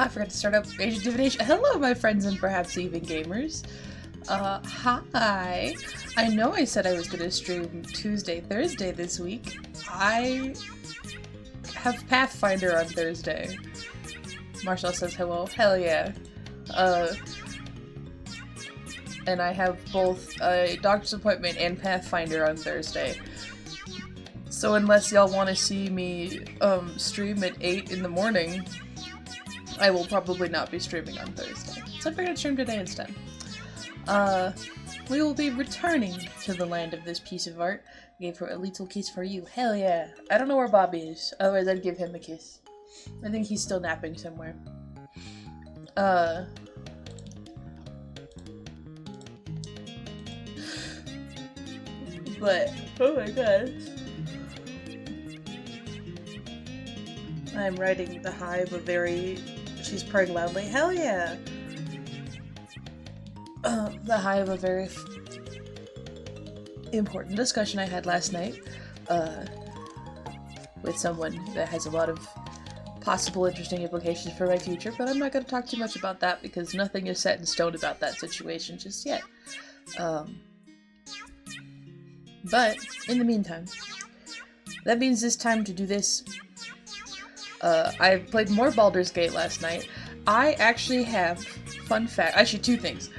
I forgot to start up Age of Divination. Hello, my friends and perhaps even gamers. Hi. I know I said I was gonna stream Tuesday, Thursday this week. I have Pathfinder on Thursday. Marshall says hello. Hell yeah. And I have both a doctor's appointment and Pathfinder on Thursday. So unless y'all want to see me stream at 8 in the morning, I will probably not be streaming on Thursday. So I figured I'd stream today instead. We will be returning to the land of this piece of art. I gave her a little kiss for you. Hell yeah. I don't know where Bobby is, otherwise I'd give him a kiss. I think he's still napping somewhere. But, oh my gosh. I'm riding the high of a very... She's purring loudly. Hell yeah! The high of a very important discussion I had last night, with someone that has a lot of possible interesting implications for my future, but I'm not going to talk too much about that because nothing is set in stone about that situation just yet. But, in the meantime, that means it's time to do this. I played more Baldur's Gate last night. I actually have, fun fact, actually two things.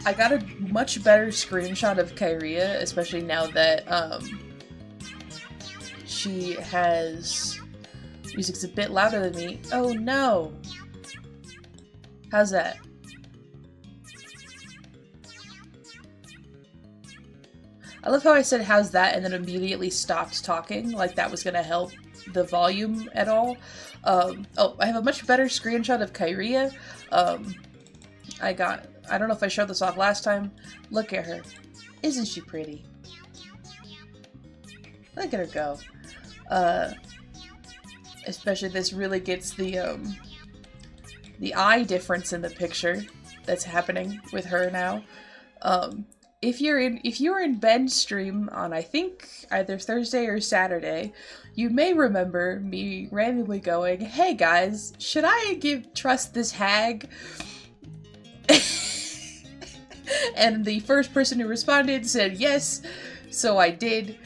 I got a much better screenshot of Kyria, especially now that, she has... Music's a bit louder than me. Oh no! How's that? I love how I said how's that and then immediately stopped talking, like that was gonna help the volume at all. Oh, I have a much better screenshot of Kyria. I don't know if I showed this off last time. Look at her. Isn't she pretty? Look at her go. Especially this really gets the eye difference in the picture that's happening with her now. If you were in Ben's stream on, I think, either Thursday or Saturday, you may remember me randomly going, "Hey guys, should I trust this hag?" And the first person who responded said yes, so I did.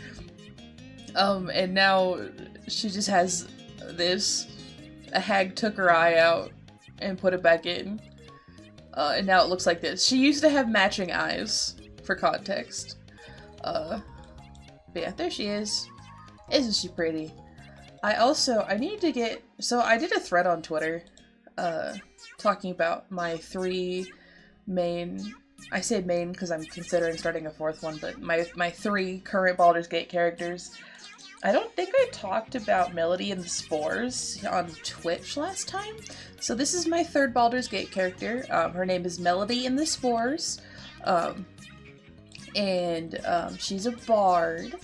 And now she just has this. A hag took her eye out and put it back in. And now it looks like this. She used to have matching eyes. For context. But yeah, there she is. Isn't she pretty? I need to get... So I did a thread on Twitter, talking about my 3 main... I say main because I'm considering starting a 4th one, but my 3 current Baldur's Gate characters. I don't think I talked about Melody and the Spores on Twitch last time. So this is my 3rd Baldur's Gate character. Her name is Melody and the Spores. She's a bard,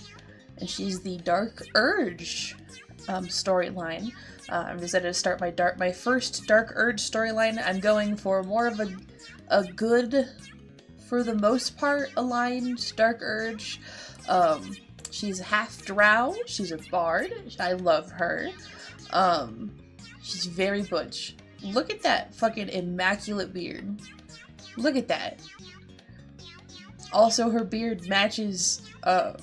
and she's the Dark Urge storyline. I'm decided to start my first Dark Urge storyline. I'm going for more of a good, for the most part, aligned Dark Urge. She's half drow. She's a bard. I love her. She's very butch. Look at that fucking immaculate beard. Look at that. Also, her beard matches her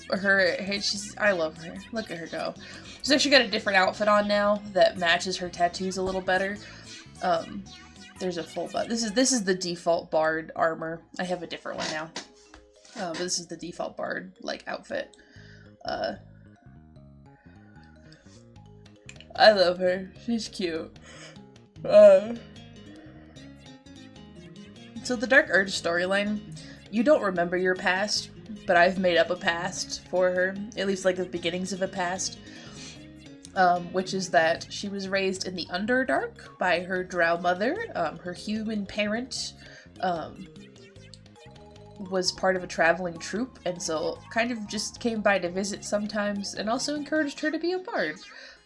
hair. I love her. Look at her go. She's actually got a different outfit on now that matches her tattoos a little better. There's a full butt. This is the default bard armor. I have a different one now. But this is the default bard like outfit. I love her. She's cute. So the Dark Urge storyline. You don't remember your past, but I've made up a past for her, at least like the beginnings of a past, which is that she was raised in the Underdark by her drow mother. Her human parent was part of a traveling troupe, and so kind of just came by to visit sometimes, and also encouraged her to be a bard,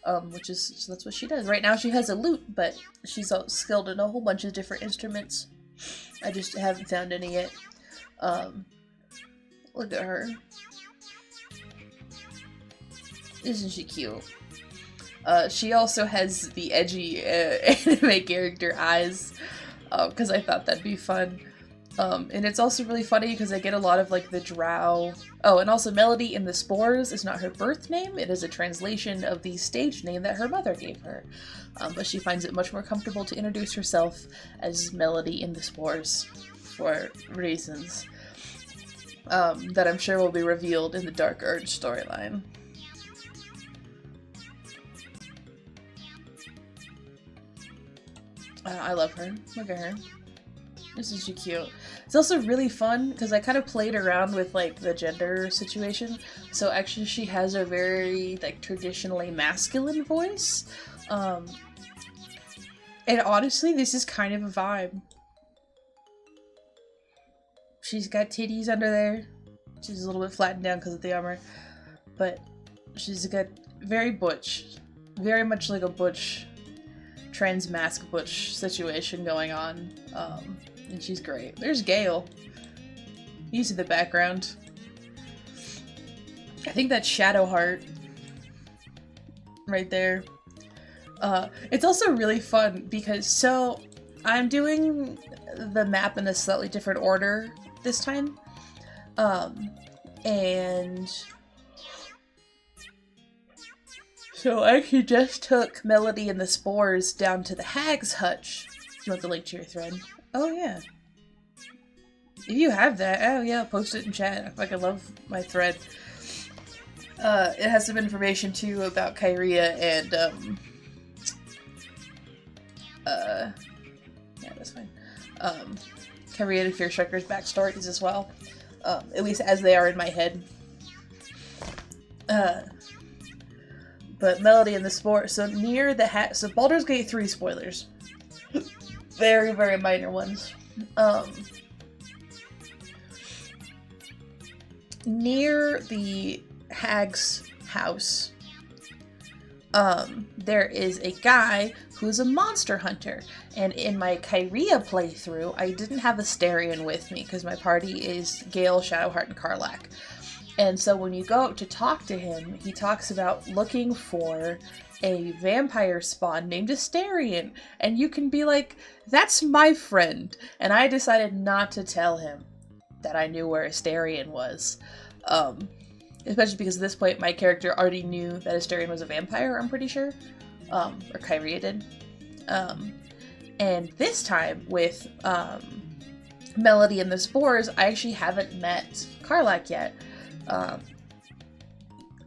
so that's what she does. Right now she has a lute, but she's skilled in a whole bunch of different instruments. I just haven't found any yet. Look at her. Isn't she cute? She also has the edgy anime character eyes, because I thought that'd be fun. And it's also really funny because I get a lot of like the drow. Oh, and also Melody in the Spores is not her birth name. It is a translation of the stage name that her mother gave her. But she finds it much more comfortable to introduce herself as Melody in the Spores for reasons that I'm sure will be revealed in the Dark Urge storyline. I love her. Look at her. Isn't she cute? It's also really fun because I kind of played around with like the gender situation. So actually she has a very like traditionally masculine voice. And honestly, this is kind of a vibe. She's got titties under there. She's a little bit flattened down because of the armor. But she's got very butch. Very much like a butch, trans mask butch situation going on. And she's great. There's Gale. He's in the background. I think that's Shadowheart. Right there. It's also really fun because, so, I'm doing the map in a slightly different order this time. And so I actually just took Melody and the Spores down to the Hag's Hutch. You want the link to your thread? Oh yeah. If you have that, oh yeah, post it in chat. I fucking love my thread. It has some information too about Kyria and yeah, that's fine. Kyria and Fearstrikers backstories as well. At least as they are in my head. But Melody and the Spore, so near the so Baldur's Gate 3 spoilers. Very, very minor ones. Near the hag's house, there is a guy who's a monster hunter. And in my Kyria playthrough, I didn't have Asterion with me because my party is Gale, Shadowheart, and Karlach. And so when you go up to talk to him, he talks about looking for a vampire spawn named Asterion. And you can be like, that's my friend. And I decided not to tell him that I knew where Asterion was. Especially because at this point my character already knew that Asterion was a vampire, I'm pretty sure. Or Kyria did. And this time with Melody and the Spores, I actually haven't met Karlach yet.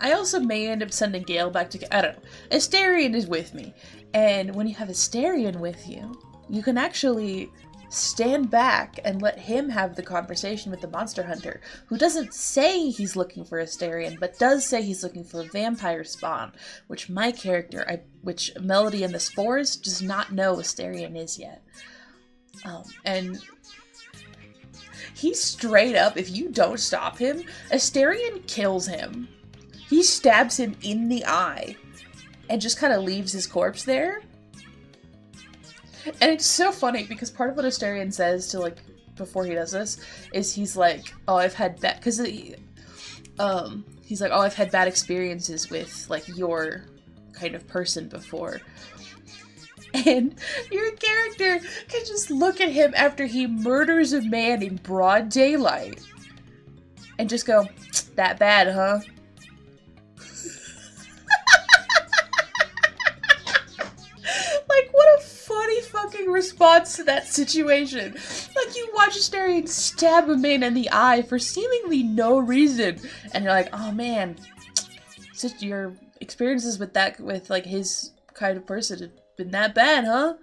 I also may end up sending Gale back to... I don't know. Asterion is with me. And when you have Asterion with you, you can actually stand back and let him have the conversation with the monster hunter, who doesn't say he's looking for Asterion, but does say he's looking for a vampire spawn, which my character, which Melody and the Spores, does not know Asterion is yet. And he straight up, if you don't stop him, Asterion kills him. He stabs him in the eye and just kind of leaves his corpse there. And it's so funny because part of what Asterion says to, like, before he does this is he's like, oh, I've had bad, because he's like, oh, I've had bad experiences with, like, your kind of person before. And your character can just look at him after he murders a man in broad daylight and just go, that bad, huh? Like, what a funny fucking response to that situation. Like, you watch Asterion stab a man in the eye for seemingly no reason, and you're like, oh man, just your experiences with that, with like his kind of person have been that bad, huh?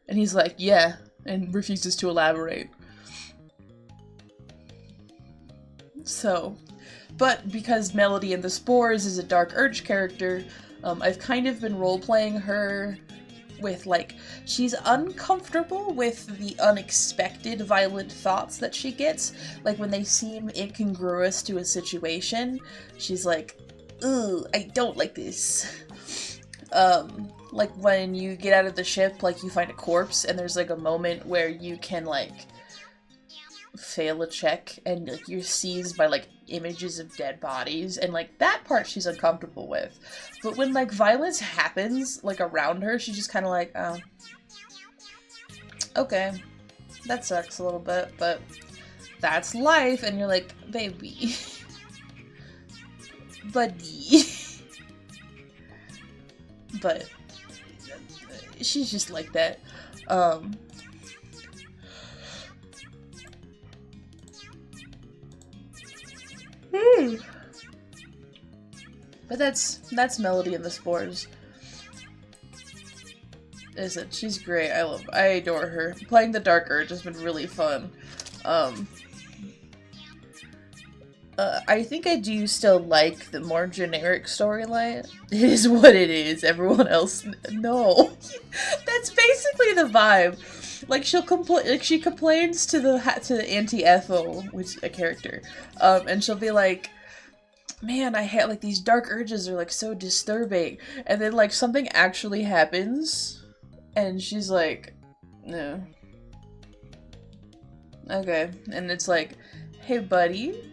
And he's like, yeah, and refuses to elaborate. So, but because Melody and the Spores is a Dark Urge character, I've kind of been role-playing her with, like, she's uncomfortable with the unexpected violent thoughts that she gets. Like, when they seem incongruous to a situation, she's like, ooh, I don't like this. Like, when you get out of the ship, like, you find a corpse, and there's, like, a moment where you can, like, fail a check, and, like, you're seized by, like, images of dead bodies, and like that part she's uncomfortable with. But when like violence happens like around her, she's just kind of like, oh, okay, that sucks a little bit, but that's life. And you're like, baby, buddy. But she's just like that. But that's Melody and the Spores. Is it? She's great. I adore her. Playing the Dark Urge has been really fun. I think I do still like the more generic storyline. It is what it is. Everyone else, no. That's basically the vibe. Like she complains to the Auntie Ethel, which is a character, and she'll be like, "Man, I hate like these dark urges are like so disturbing," and then like something actually happens, and she's like, "No, okay," and it's like, "Hey, buddy."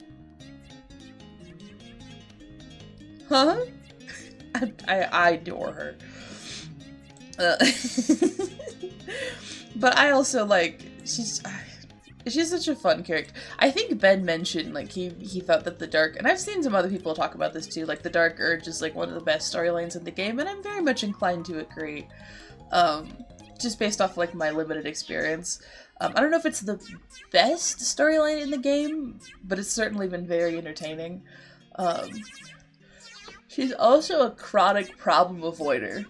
Huh? I adore her. But I also like, she's such a fun character. I think Ben mentioned like he thought that the dark, and I've seen some other people talk about this too, like the Dark Urge is like one of the best storylines in the game, and I'm very much inclined to agree. Just based off like my limited experience. I don't know if it's the best storyline in the game, but it's certainly been very entertaining. She's also a chronic problem avoider.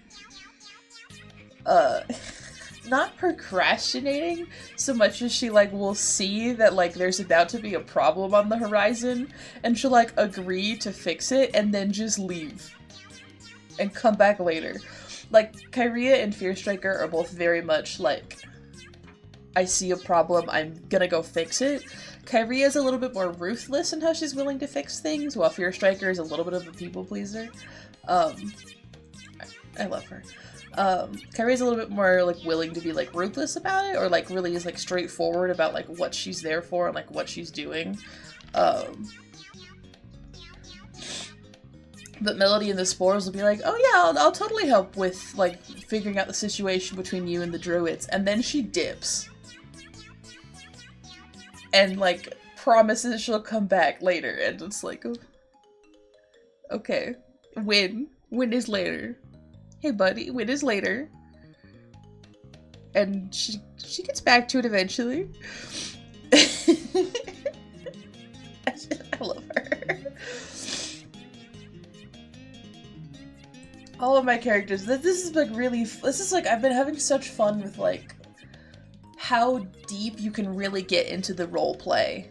Not procrastinating so much as she like will see that like there's about to be a problem on the horizon, and she'll like agree to fix it and then just leave and come back later. Like Kyria and Fear Striker are both very much like, I see a problem, I'm gonna go fix it. Kyria is a little bit more ruthless in how she's willing to fix things, while Fear Striker is a little bit of a people pleaser. I love her. Kyrie's a little bit more like willing to be like ruthless about it, or like really is like straightforward about like what she's there for and like what she's doing. But Melody and the Spores will be like, oh yeah, I'll totally help with like figuring out the situation between you and the druids, and then she dips. And like promises she'll come back later, and it's like, oh, okay, when is later? Hey buddy, when is later? And she gets back to it eventually. I love her. All of my characters, this is like really, this is like, I've been having such fun with like how deep you can really get into the role play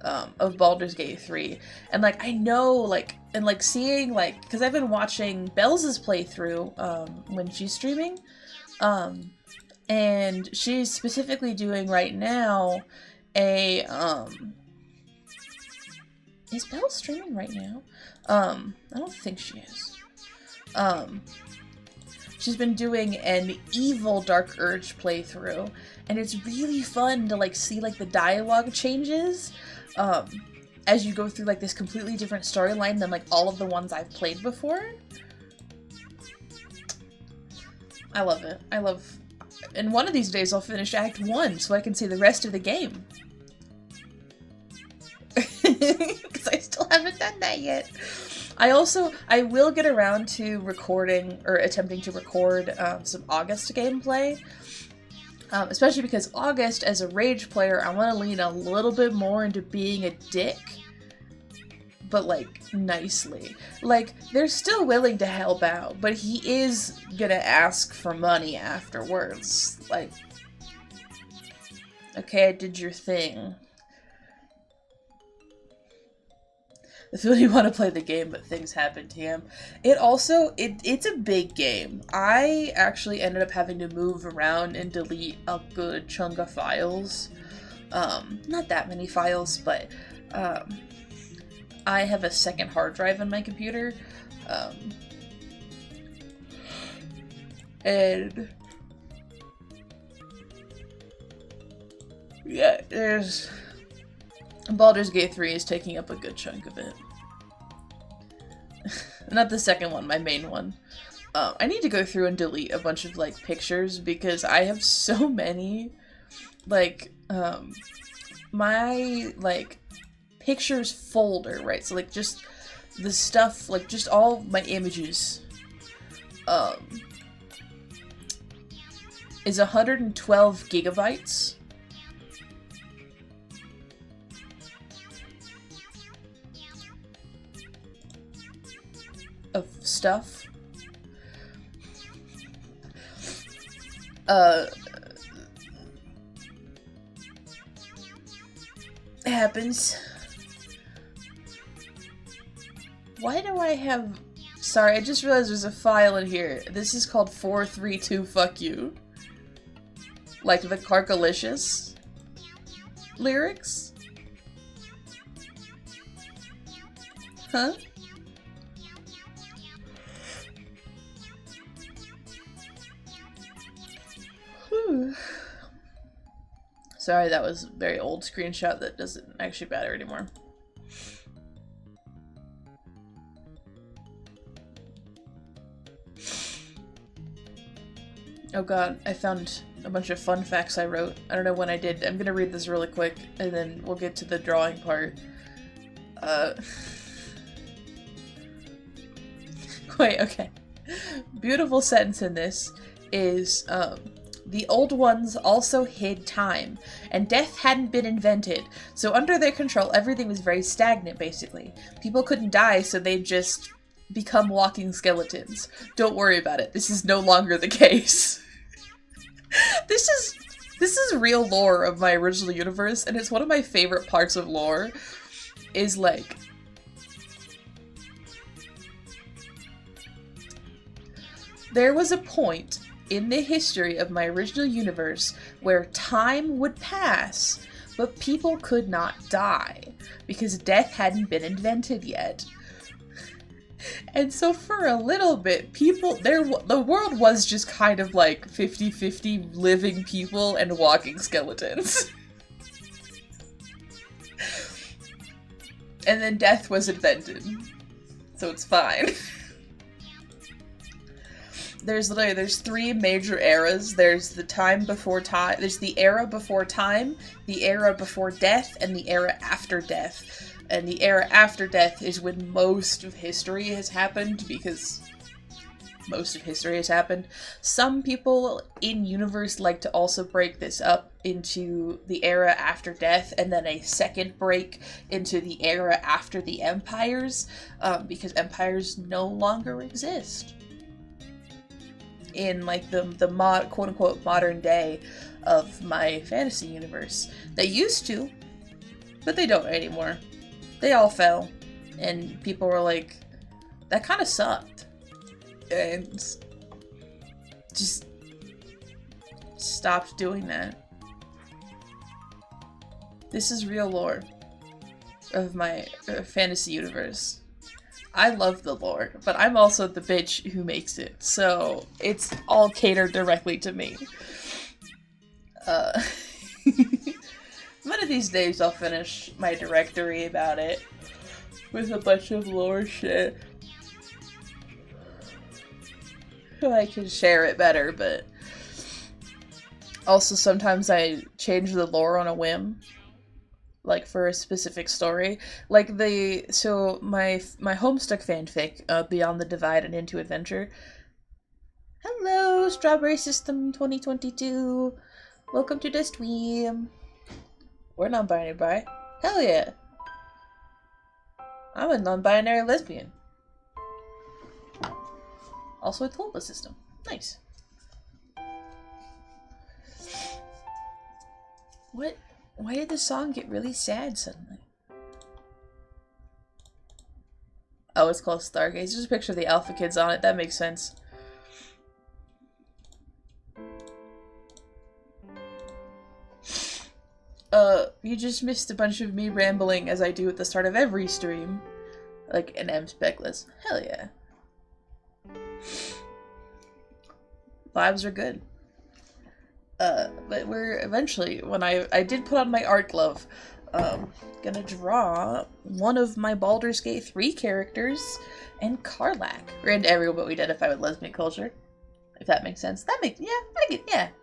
of Baldur's Gate 3. And like I know like, and like seeing like, because I've been watching Bells' playthrough when she's streaming, and she's specifically doing right now a is Belle streaming right now? I don't think she is. She's been doing an evil Dark Urge playthrough, and it's really fun to like see like the dialogue changes as you go through like this completely different storyline than like all of the ones I've played before. I love it. And one of these days I'll finish Act 1 so I can see the rest of the game. Because I still haven't done that yet. I will get around to recording, or attempting to record, some August gameplay. Especially because August, as a rage player, I want to lean a little bit more into being a dick. But, like, nicely. Like, they're still willing to help out, but he is gonna ask for money afterwards. Like, okay, I did your thing. The feeling you want to play the game, but things happen to him. It's a big game. I actually ended up having to move around and delete a good chunk of files. Not that many files, but I have a second hard drive on my computer. And yeah, Baldur's Gate 3 is taking up a good chunk of it. Not the second one, my main one. I need to go through and delete a bunch of, like, pictures because I have so many, like, my, like, pictures folder, right? So, like, just the stuff, like, just all my images, is 112 gigabytes. Of stuff. It happens. Why do I have... Sorry, I just realized there's a file in here. This is called 432 fuck you. Like the Karkalicious lyrics? Huh? Sorry, that was a very old screenshot that doesn't actually matter anymore. Oh god, I found a bunch of fun facts I wrote. I don't know when I did. I'm gonna read this really quick, and then we'll get to the drawing part. Wait, okay. Beautiful sentence in this is, the old ones also hid time, and death hadn't been invented, so under their control everything was very stagnant, basically. People couldn't die, so they'd just become walking skeletons. Don't worry about it, this is no longer the case. This is real lore of my original universe, and it's one of my favorite parts of lore, is like... There was a point in the history of my original universe where time would pass, but people could not die, because death hadn't been invented yet. And so for a little bit, the world was just kind of like 50-50 living people and walking skeletons. And then death was invented. So it's fine. There's three major eras. There's the time before time, there's the era before time, the era before death, and the era after death. And the era after death is when most of history has happened, because most of history has happened. Some people in universe like to also break this up into the era after death, and then a second break into the era after the empires, because empires no longer exist. In like the quote-unquote modern day of my fantasy universe. They used to, but they don't anymore. They all fell, and people were like, that kind of sucked. And just stopped doing that. This is real lore of my fantasy universe. I love the lore, but I'm also the bitch who makes it, so it's all catered directly to me. One of these days I'll finish my directory about it with a bunch of lore shit. So I can share it better, but also sometimes I change the lore on a whim. Like for a specific story. Like so my Homestuck fanfic, Beyond the Divide and Into Adventure. Hello, Strawberry System 2022. Welcome to the stream. We're non-binary bi. Hell yeah. I'm a non-binary lesbian. Also a Tulpa system. Nice. What? Why did the song get really sad suddenly? Oh, it's called Stargaze. There's a picture of the Alpha Kids on it. That makes sense. You just missed a bunch of me rambling as I do at the start of every stream. Like an M speckless. Hell yeah. Vibes are good. But we're eventually, when I did put on my art glove, gonna draw one of my Baldur's Gate 3 characters and karlach. And everyone but we identify with lesbian culture. If that makes sense. I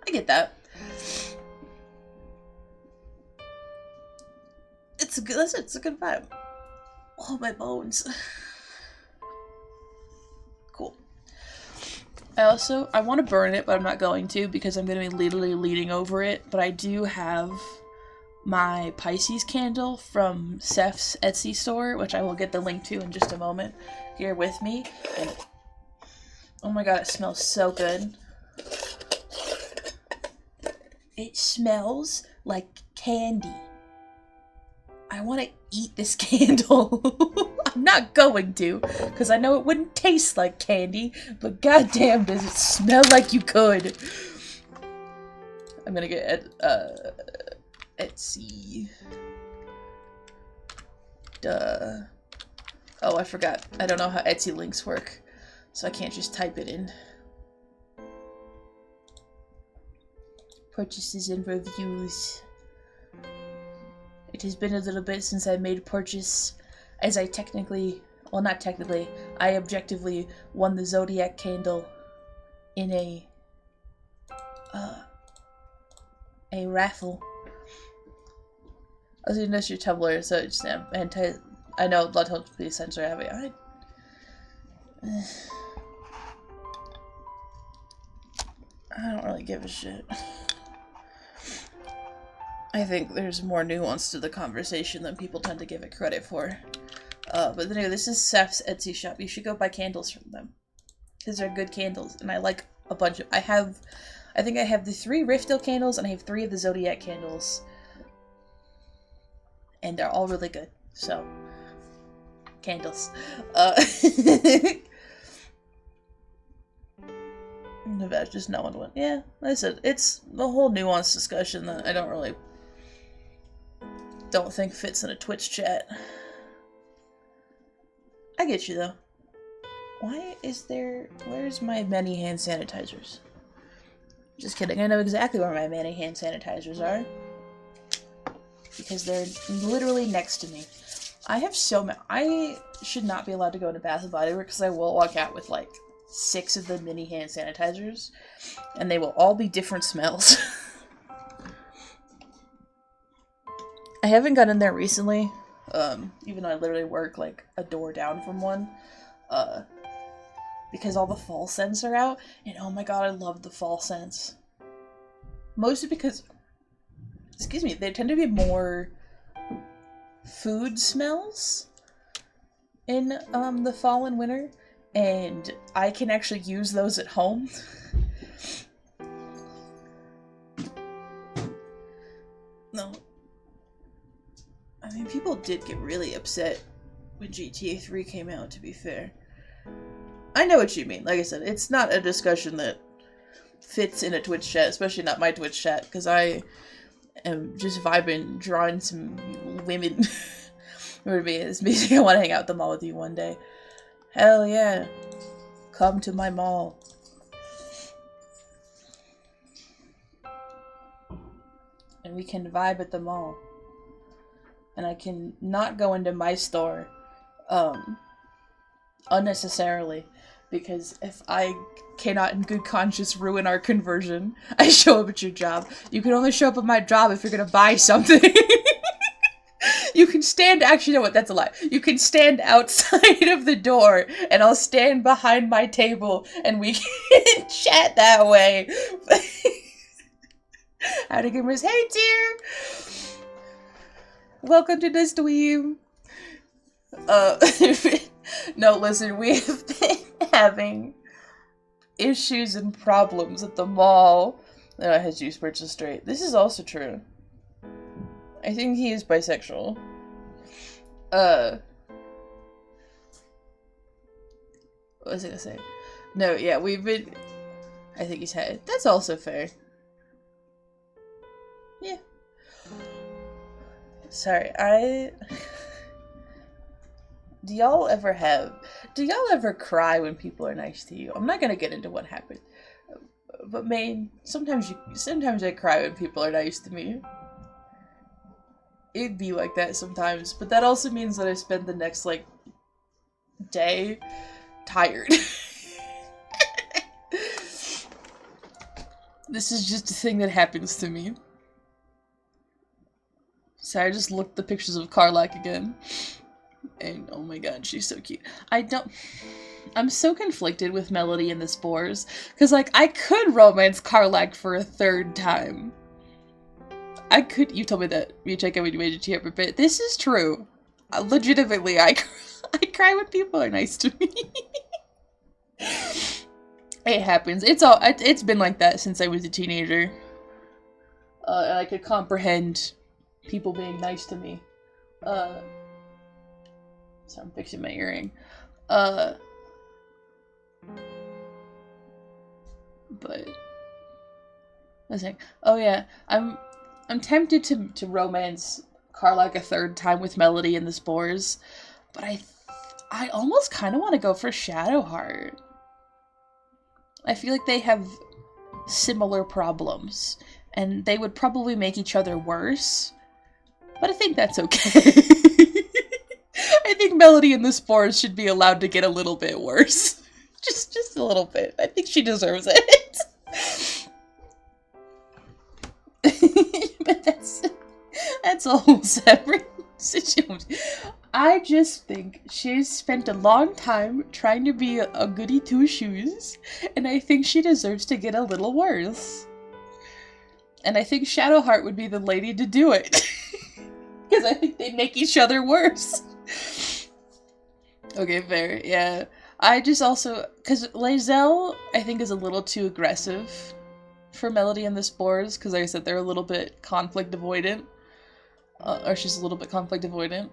get that. It's a good vibe. Oh, my bones. Cool. I want to burn it, but I'm not going to because I'm going to be literally leaning over it. But I do have my Pisces candle from Seth's Etsy store, which I will get the link to in just a moment, here with me. And oh my god, it smells so good. It smells like candy. I want to eat this candle. I'm not going to, because I know it wouldn't taste like candy, but goddamn does it smell like you could. I'm gonna get Etsy. Duh. Oh, I forgot. I don't know how Etsy links work, so I can't just type it in. Purchases and reviews. It has been a little bit since I made a purchase, as I I objectively won the Zodiac candle in a raffle. I was gonna know your Tumblr, so it's I know a lot of people censor it. I don't really give a shit. I think there's more nuance to the conversation than people tend to give it credit for. But anyway, this is Seth's Etsy shop. You should go buy candles from them. Because they're good candles. And I like a bunch of... I think I have the 3 Riftel candles, and I have 3 of the Zodiac candles. And they're all really good. So, candles. That's just no one went. Yeah, like I said, it's a whole nuanced discussion that I don't think fits in a Twitch chat. I get you though. Where's my many hand sanitizers? Just kidding, I know exactly where my many hand sanitizers are. Because they're literally next to me. I have so many. I should not be allowed to go into Bath and Body Works because I will walk out with like 6 of the mini hand sanitizers. And they will all be different smells. I haven't gone in there recently, even though I literally work like a door down from one, because all the fall scents are out, and oh my god, I love the fall scents. Mostly because, excuse me, they tend to be more food smells in the fall and winter, and I can actually use those at home. No. I mean, people did get really upset when GTA 3 came out, to be fair. I know what you mean. Like I said, it's not a discussion that fits in a Twitch chat, especially not my Twitch chat, because I am just vibing, drawing some women. It's basically I want to hang out at the mall with you one day. Hell yeah. Come to my mall. And we can vibe at the mall. And I can not go into my store unnecessarily, because if I cannot in good conscience ruin our conversion, I show up at your job. You can only show up at my job if you're gonna buy something. You can stand, actually, you know what, that's a lie. You can stand outside of the door, and I'll stand behind my table, and we can chat that way. Howdy, gamers. Hey, dear! Welcome to this dweeb. No, listen, we have been having issues and problems at the mall. No, I had juice purchased straight. This is also true. I think he is bisexual. What was I gonna say? No, yeah, we've been... I think he's had... That's also fair. Yeah. Sorry, do y'all ever cry when people are nice to you? I'm not gonna get into what happened. But man, sometimes I cry when people are nice to me. it'd be like that sometimes, but that also means that I spend the next, like, day tired. This is just a thing that happens to me. So I just looked the pictures of Karlach again. And oh my god, she's so cute. I'm so conflicted with Melody and the Spores. Because, like, I could romance Karlach for a third time. I could. You told me that. You check out when you made it here, but this is true. Legitimately, I cry when people are nice to me. It happens. It's been like that since I was a teenager. And I could comprehend people being nice to me. So I'm fixing my earring. But I was like, oh yeah, I'm tempted to romance Karlach a third time with Melody and the Spores, but I almost kind of want to go for Shadowheart. I feel like they have similar problems, and they would probably make each other worse, but I think that's okay. I think Melody and the Spores should be allowed to get a little bit worse. Just a little bit. I think she deserves it. But that's a whole separate situation. I just think she's spent a long time trying to be a goody two-shoes, and I think she deserves to get a little worse. And I think Shadowheart would be the lady to do it. Because I think they make each other worse. Okay, fair, yeah. I just also... Because Lae'zel, I think, is a little too aggressive for Melody and the Spores, because like I said, they're a little bit conflict avoidant. Or she's a little bit conflict avoidant.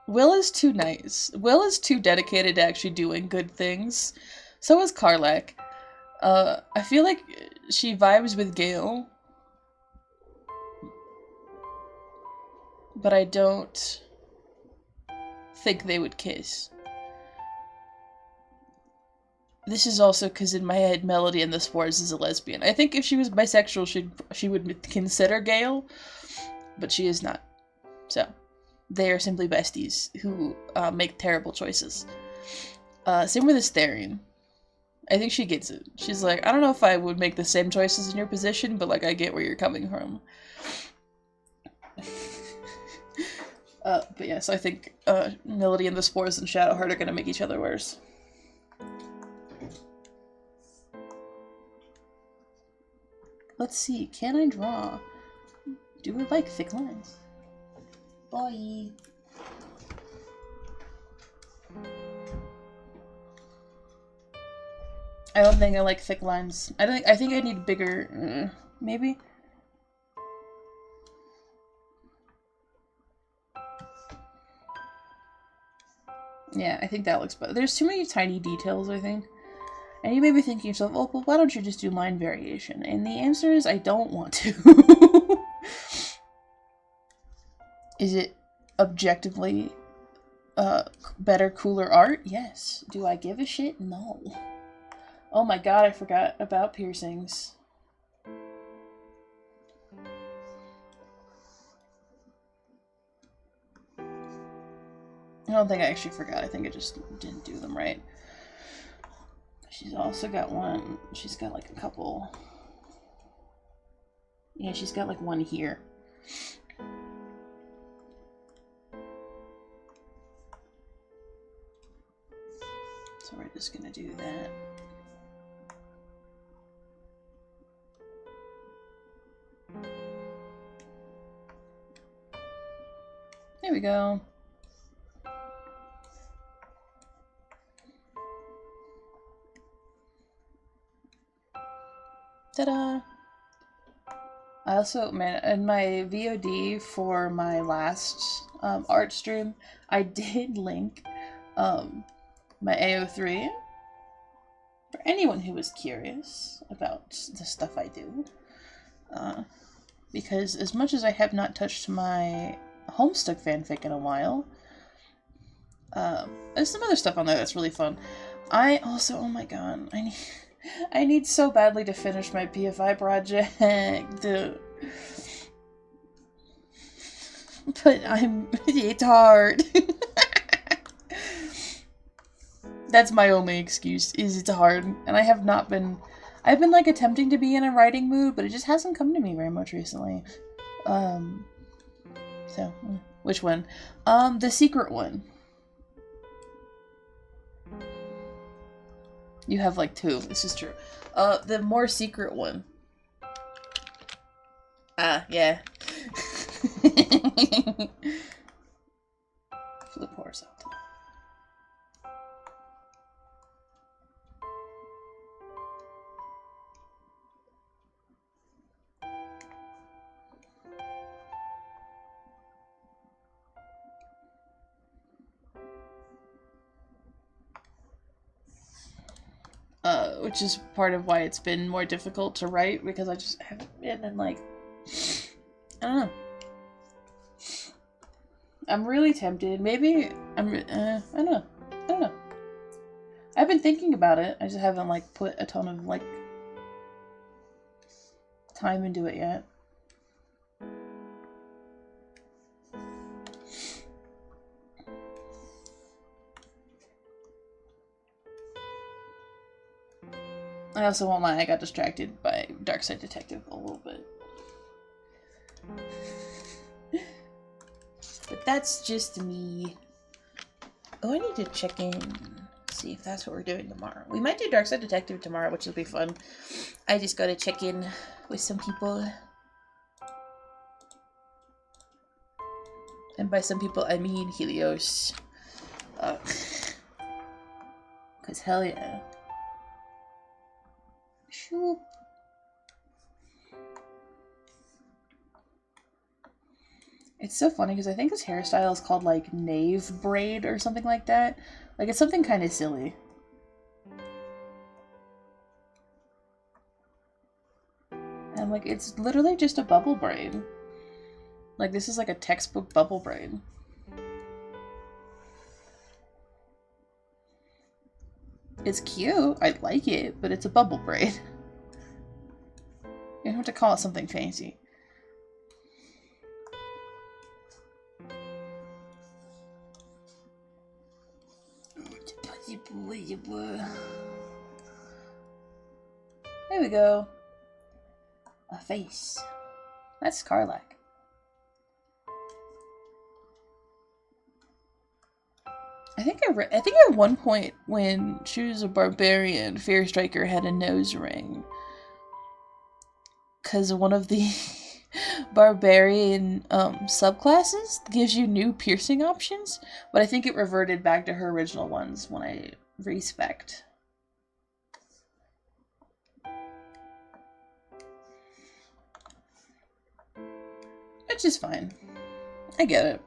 Will is too nice. Will is too dedicated to actually doing good things. So is Karlach. I feel like she vibes with Gale. But I don't think they would kiss. This is also because in my head, Melody and the Spores is a lesbian. I think if she was bisexual, she would consider Gale, but she is not. So, they are simply besties who make terrible choices. Same with Asterion. I think she gets it. She's like, I don't know if I would make the same choices in your position, but like I get where you're coming from. But yeah, so I think Melody and the Spores and Shadowheart are gonna make each other worse. Let's see, can I draw? Do I like thick lines? Bye! I don't think I like thick lines. I think I need bigger, maybe? Yeah, I think that looks better. There's too many tiny details, I think. And you may be thinking to yourself, oh, well, why don't you just do line variation? And the answer is, I don't want to. Is it objectively better, cooler art? Yes. Do I give a shit? No. Oh my god, I forgot about piercings. I don't think I actually forgot. I think I just didn't do them right. She's also got one. She's got like a couple. Yeah, she's got like one here. So we're just gonna do that. There we go. Ta-da! I also, man, in my VOD for my last art stream, I did link my AO3 for anyone who was curious about the stuff I do. Because as much as I have not touched my Homestuck fanfic in a while, there's some other stuff on there that's really fun. I also, oh my god, I need so badly to finish my PFI project. But it's hard. That's my only excuse, is it's hard. And I have not been, I've been like attempting to be in a writing mood, but it just hasn't come to me very much recently. So, which one? The secret one. You have like two, this is true. The more secret one. Ah, yeah. Flip horizontal. Which is part of why it's been more difficult to write, because I just haven't been in, like, I don't know. I'm really tempted. Maybe I don't know. I don't know. I've been thinking about it. I just haven't, like, put a ton of, like, time into it yet. I also won't lie, I got distracted by Dark Side Detective a little bit. But that's just me. Oh, I need to check in, see if that's what we're doing tomorrow. We might do Dark Side Detective tomorrow, which will be fun. I just gotta check in with some people. And by some people, I mean Helios. 'Cause hell yeah. Shoop. It's so funny because I think his hairstyle is called like knave braid or something like that. Like it's something kind of silly. And like it's literally just a bubble braid. Like this is like a textbook bubble braid. It's cute, I like it, but it's a bubble braid. You don't have to call it something fancy. There we go. A face. That's Karlach. I think at one point when she was a barbarian, Fear Striker had a nose ring. Because one of the barbarian subclasses gives you new piercing options, but I think it reverted back to her original ones when I respect. Which is fine. I get it.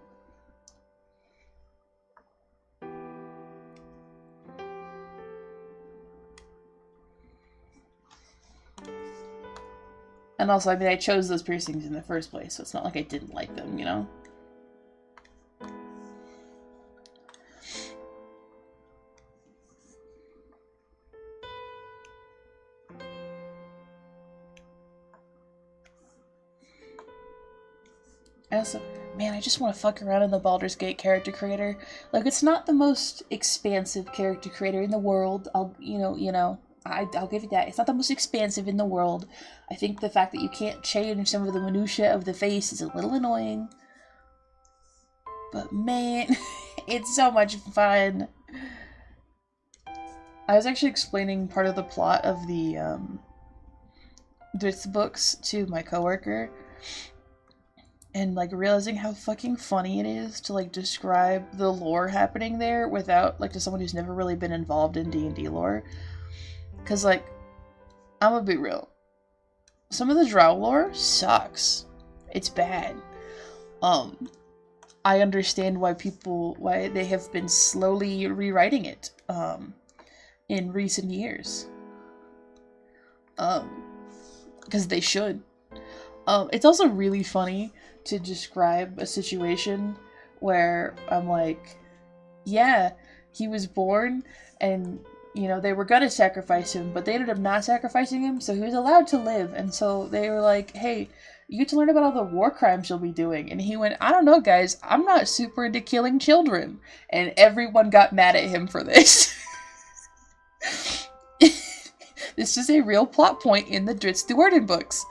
And also, I mean, I chose those piercings in the first place, so it's not like I didn't like them, you know? I also, man, I just want to fuck around in the Baldur's Gate character creator. Like, it's not the most expansive character creator in the world. I'll give you that. It's not the most expansive in the world. I think the fact that you can't change some of the minutiae of the face is a little annoying. But man, it's so much fun. I was actually explaining part of the plot of the this books to my coworker. And, like, realizing how fucking funny it is to, like, describe the lore happening there without, like, to someone who's never really been involved in D&D lore. Because, like, I'm gonna be real. Some of the Drow lore sucks. It's bad. I understand why they have been slowly rewriting it, in recent years. Because they should. It's also really funny to describe a situation where I'm like, yeah, he was born and you know, they were gonna sacrifice him, but they ended up not sacrificing him, so he was allowed to live. And so they were like, hey, you get to learn about all the war crimes you'll be doing. And he went, I don't know, guys, I'm not super into killing children. And everyone got mad at him for this. This is a real plot point in the Dritz the Warden books.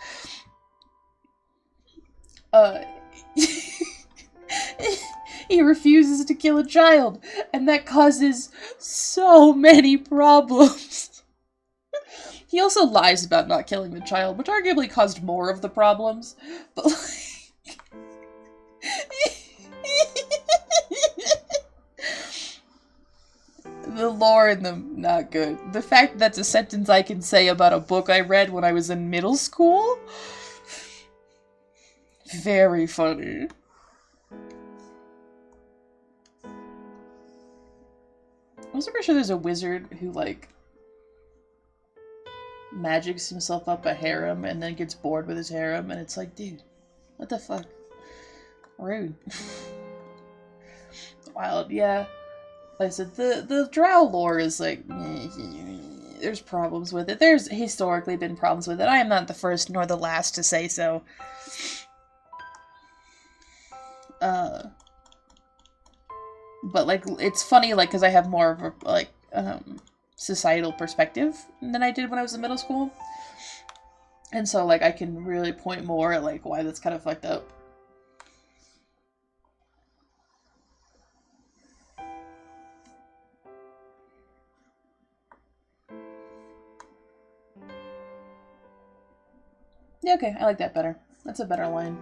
He refuses to kill a child, and that causes so many problems. He also lies about not killing the child, which arguably caused more of the problems, but like... The lore in them, not good. The fact that's a sentence I can say about a book I read when I was in middle school? Very funny. I'm also pretty sure there's a wizard who, like, magics himself up a harem and then gets bored with his harem, and it's like, dude, what the fuck? Rude. Wild, yeah. Like I said, the drow lore is like, there's problems with it. There's historically been problems with it. I am not the first nor the last to say so. But, like, it's funny, like, because I have more of a, like, societal perspective than I did when I was in middle school. And so, like, I can really point more at, like, why that's kind of fucked up. Yeah, okay, I like that better. That's a better line.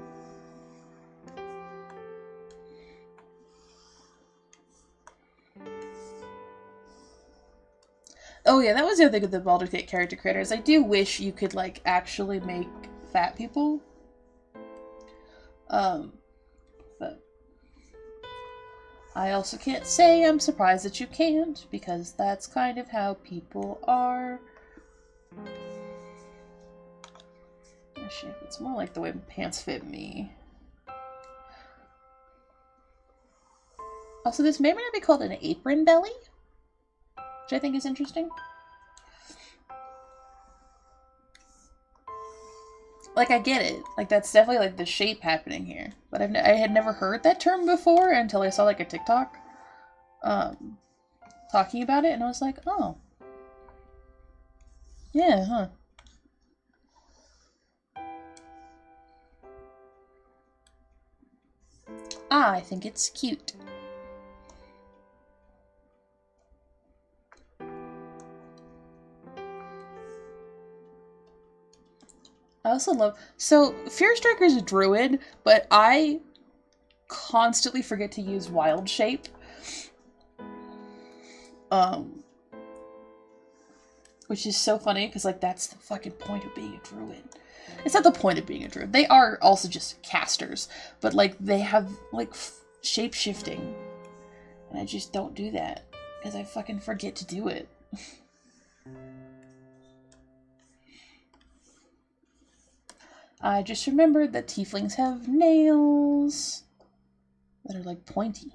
Oh yeah, that was the other thing with the Baldur's Gate character creators. I do wish you could, like, actually make fat people. But I also can't say I'm surprised that you can't, because that's kind of how people are. Oh shit, it's more like the way pants fit me. Also, this may or may not be called an apron belly, which I think is interesting. Like, I get it. Like, that's definitely, like, the shape happening here. But I had never heard that term before until I saw, like, a TikTok talking about it, and I was like, oh. Yeah, huh. I think it's cute. I also love... So, Fearstriker's a druid, but I constantly forget to use wild shape. Which is so funny, because, like, that's the fucking point of being a druid. It's not the point of being a druid. They are also just casters. But, like, they have, like, shape-shifting. And I just don't do that. Because I fucking forget to do it. I just remembered that tieflings have nails that are, like, pointy.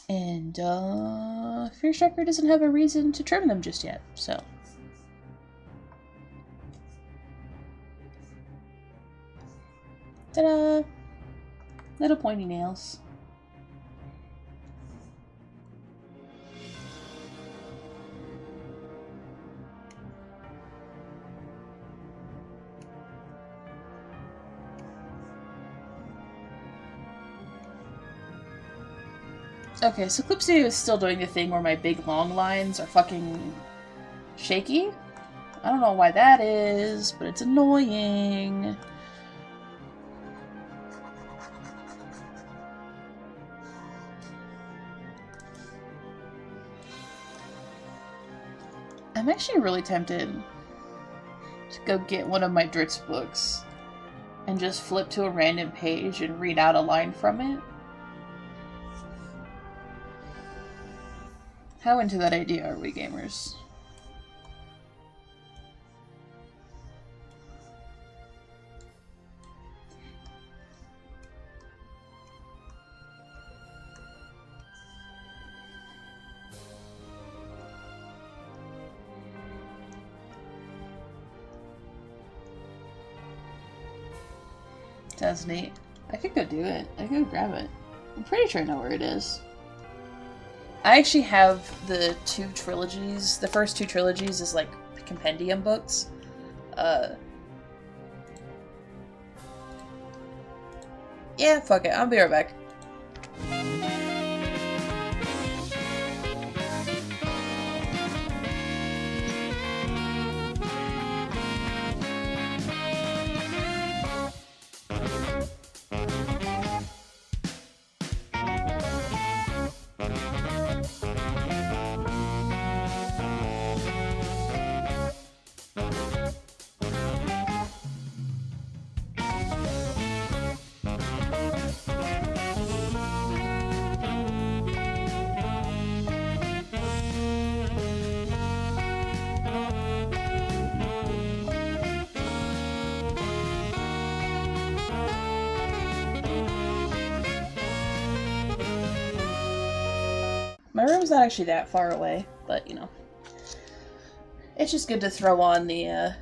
And, Fearstriker doesn't have a reason to trim them just yet, so. Ta-da! Little pointy nails. Okay, so Clip Studio is still doing the thing where my big long lines are fucking shaky. I don't know why that is, but it's annoying. I'm actually really tempted to go get one of my Dritz books and just flip to a random page and read out a line from it. How into that idea are we, gamers? 2008. I could go do it. I could grab it. I'm pretty sure I know where it is. I actually have the 2 trilogies. The first 2 trilogies is like compendium books. Yeah, fuck it. I'll be right back. My room's not actually that far away, but you know, it's just good to throw on the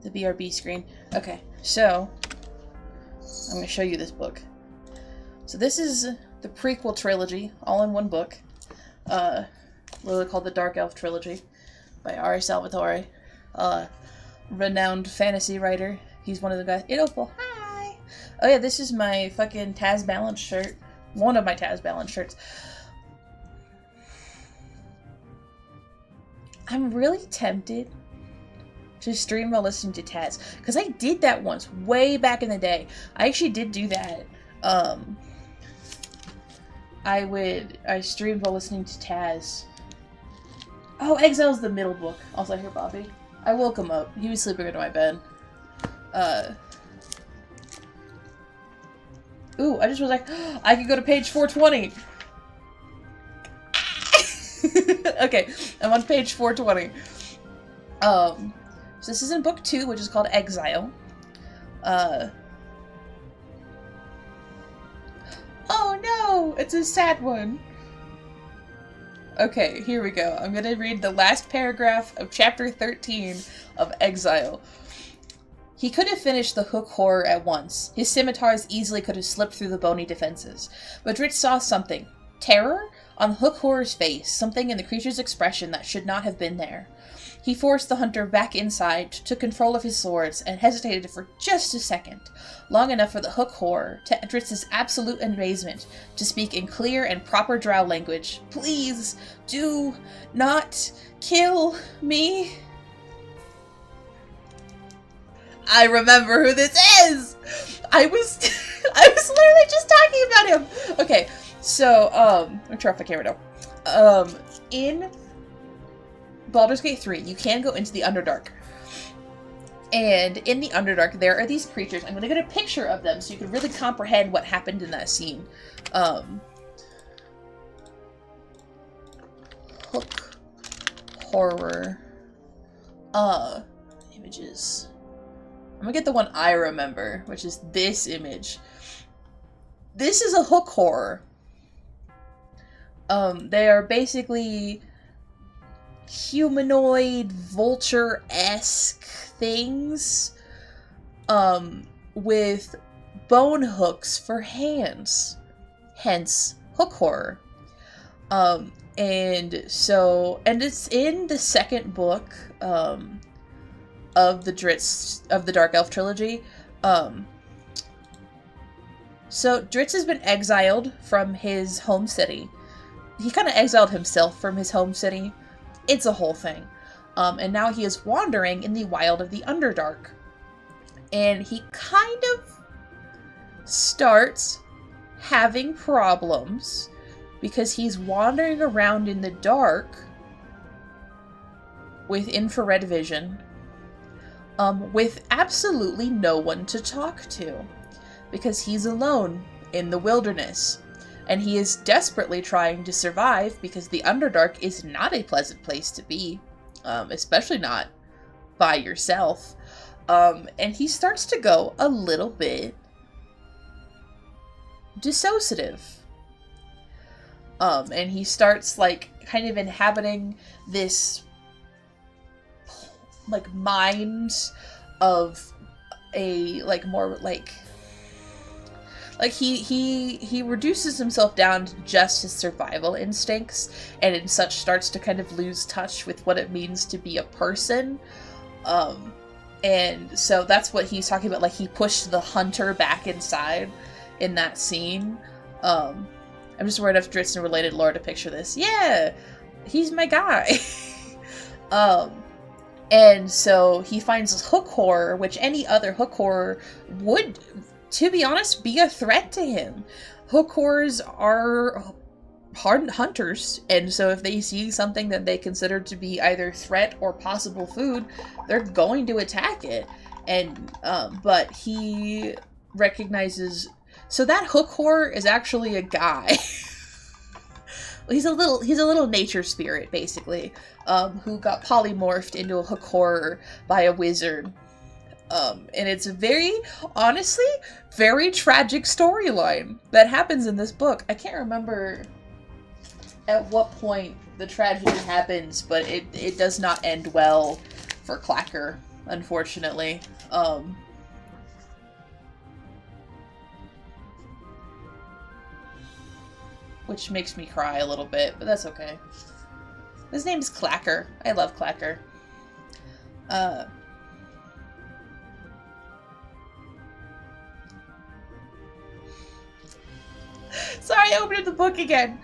BRB screen. Okay, so I'm going to show you this book. So this is the prequel trilogy, all in one book, literally called the Dark Elf Trilogy by R. Salvatore, renowned fantasy writer. He's one of the guys. Opal, hi! Oh yeah, this is my fucking Taz Balance shirt. One of my Taz Balance shirts. I'm really tempted to stream while listening to Taz, because I did that once, way back in the day. I actually did do that. I streamed while listening to Taz. Oh, Exile's the middle book. Also, I hear Bobby. I woke him up. He was sleeping under my bed. Ooh, I just was like, I could go to page 420. Okay, I'm on page 420. So this is in book 2, which is called Exile. Oh no! It's a sad one! Okay, here we go. I'm gonna read the last paragraph of chapter 13 of Exile. He could have finished the hook horror at once. His scimitars easily could have slipped through the bony defenses. But Dritz saw something. Terror? On Hook Horror's face, something in the creature's expression that should not have been there. He forced the hunter back inside, took control of his swords, and hesitated for just a second, long enough for the Hook Horror, to Dritz's absolute amazement, to speak in clear and proper drow language. Please, do not kill me. I remember who this is! I was literally just talking about him! Okay. So, I'm turn off the camera now. In Baldur's Gate 3, you can go into the Underdark. And in the Underdark, there are these creatures. I'm gonna get a picture of them so you can really comprehend what happened in that scene. Hook Horror. Images. I'm gonna get the one I remember, which is this image. This is a Hook Horror. They are basically humanoid, vulture-esque things, with bone hooks for hands. Hence, Hook Horror. And it's in the second book, of the Dark Elf Trilogy. So, Dritz has been exiled from his home city. He kind of exiled himself from his home city. It's a whole thing. And now he is wandering in the wild of the Underdark. And he kind of starts having problems because he's wandering around in the dark with infrared vision, with absolutely no one to talk to, because he's alone in the wilderness. And he is desperately trying to survive because the Underdark is not a pleasant place to be, especially not by yourself. And he starts to go a little bit dissociative. And he starts, like, kind of inhabiting this, like, mind of a like more like he reduces himself down to just his survival instincts, and in such starts to kind of lose touch with what it means to be a person. And so that's what he's talking about. Like, he pushed the hunter back inside in that scene. I'm just worried if Dritz and related lore to picture this. Yeah, he's my guy. And so he finds hook horror, which any other hook horror would, to be honest, be a threat to him. Hook horrors are hunters, and so if they see something that they consider to be either threat or possible food, they're going to attack it. And but he recognizes, so that hook horror is actually a guy. He's a little nature spirit, basically, who got polymorphed into a hook horror by a wizard. And it's a very, honestly, very tragic storyline that happens in this book. I can't remember at what point the tragedy happens, but it does not end well for Clacker, unfortunately. Which makes me cry a little bit, but that's okay. His name is Clacker. I love Clacker. Sorry, I opened the book again.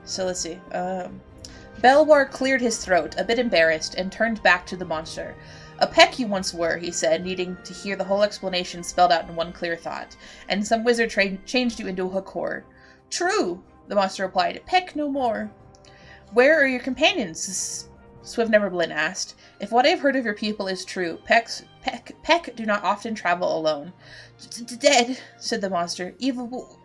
So let's see. Belwar cleared his throat, a bit embarrassed, and turned back to the monster. A peck you once were, he said, needing to hear the whole explanation spelled out in one clear thought. And some wizard changed you into a hook horror. True, the monster replied. Peck no more. Where are your companions? Swivneverblin asked. If what I've heard of your people is true, Peck do not often travel alone. Dead, said the monster. Evil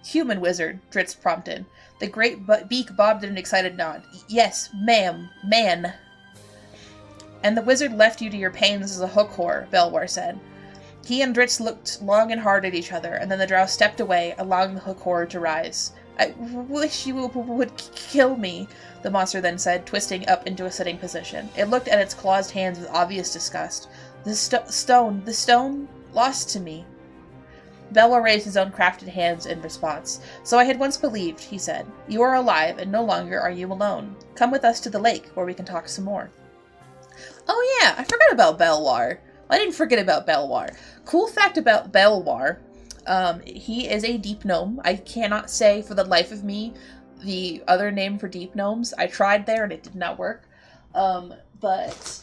human wizard, Dritz prompted. The great beak bobbed in an excited nod. Yes, ma'am, man. And the wizard left you to your pains as a hook horror, Belwar said. He and Dritz looked long and hard at each other, and then the drow stepped away, allowing the hook horror to rise. I wish you would kill me, the monster then said, twisting up into a sitting position. It looked at its clawed hands with obvious disgust. The stone, lost to me. Belwar raised his own crafted hands in response. So I had once believed, he said. You are alive, and no longer are you alone. Come with us to the lake, where we can talk some more. Oh yeah, I forgot about Belwar. I didn't forget about Belwar. Cool fact about Belwar, he is a deep gnome. I cannot say for the life of me the other name for deep gnomes. I tried there and it did not work. But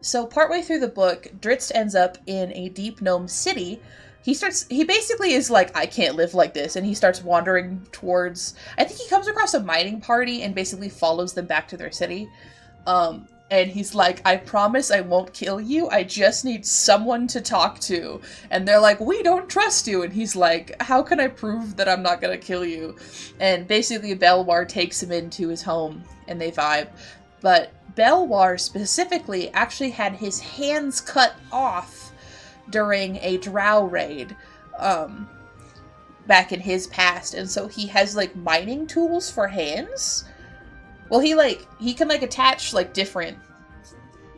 so partway through the book, Dritz ends up in a deep gnome city. He basically is like, I can't live like this, and he starts wandering towards, I think he comes across a mining party and basically follows them back to their city. And he's like, I promise I won't kill you, I just need someone to talk to. And they're like, we don't trust you. And he's like, how can I prove that I'm not gonna kill you? And basically Belwar takes him into his home, and they vibe. But Belwar specifically actually had his hands cut off during a drow raid, back in his past. And so he has, like, mining tools for hands. Well, he can, like, attach, like, different,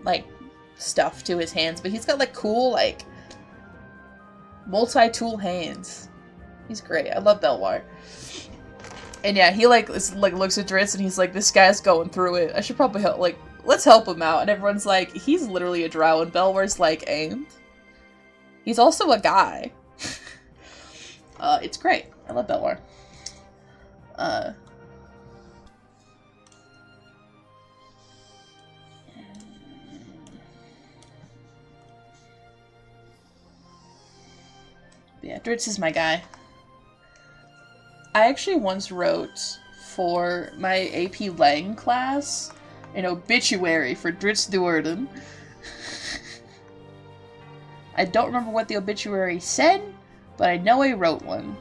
like, stuff to his hands, but he's got, like, cool, like, multi-tool hands. He's great. I love Belwar. And yeah, he, like, looks at Dritz and he's like, this guy's going through it. I should probably help, like, let's help him out. And everyone's like, he's literally a drow. And Belwar's like, and? He's also a guy. It's great. I love Belwar. Yeah, Dritz is my guy. I actually once wrote for my AP Lang class an obituary for Dritz Duerden. I don't remember what the obituary said, but I know I wrote one.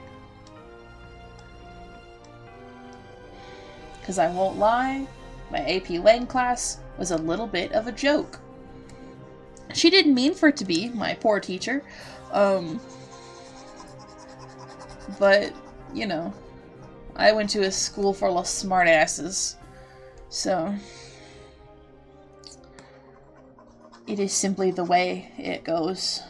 Because I won't lie, my AP Lang class was a little bit of a joke. She didn't mean for it to be, my poor teacher. But, you know, I went to a school full of smartasses, so it is simply the way it goes.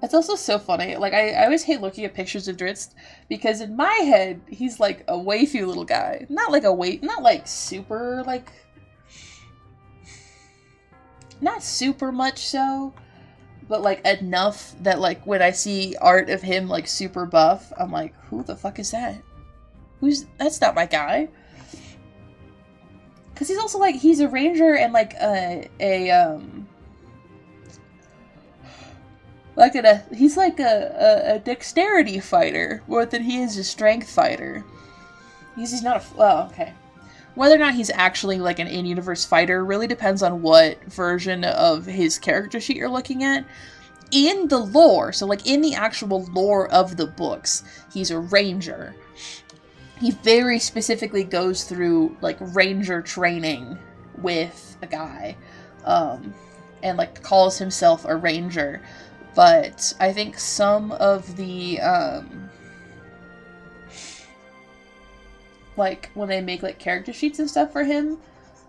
It's also so funny. Like, I always hate looking at pictures of Dritz because in my head, he's like a waify little guy. Not like super, like, not super much so, but like enough that like when I see art of him like super buff, I'm like, who the fuck is that? That's not my guy. Because he's also like, he's a ranger and like he's like a dexterity fighter more than he is a strength fighter. He's not okay. Whether or not he's actually like an in-universe fighter really depends on what version of his character sheet you're looking at. In the lore, so like in the actual lore of the books, he's a ranger. He very specifically goes through like ranger training with a guy, and like calls himself a ranger. But I think some of the like when they make like character sheets and stuff for him,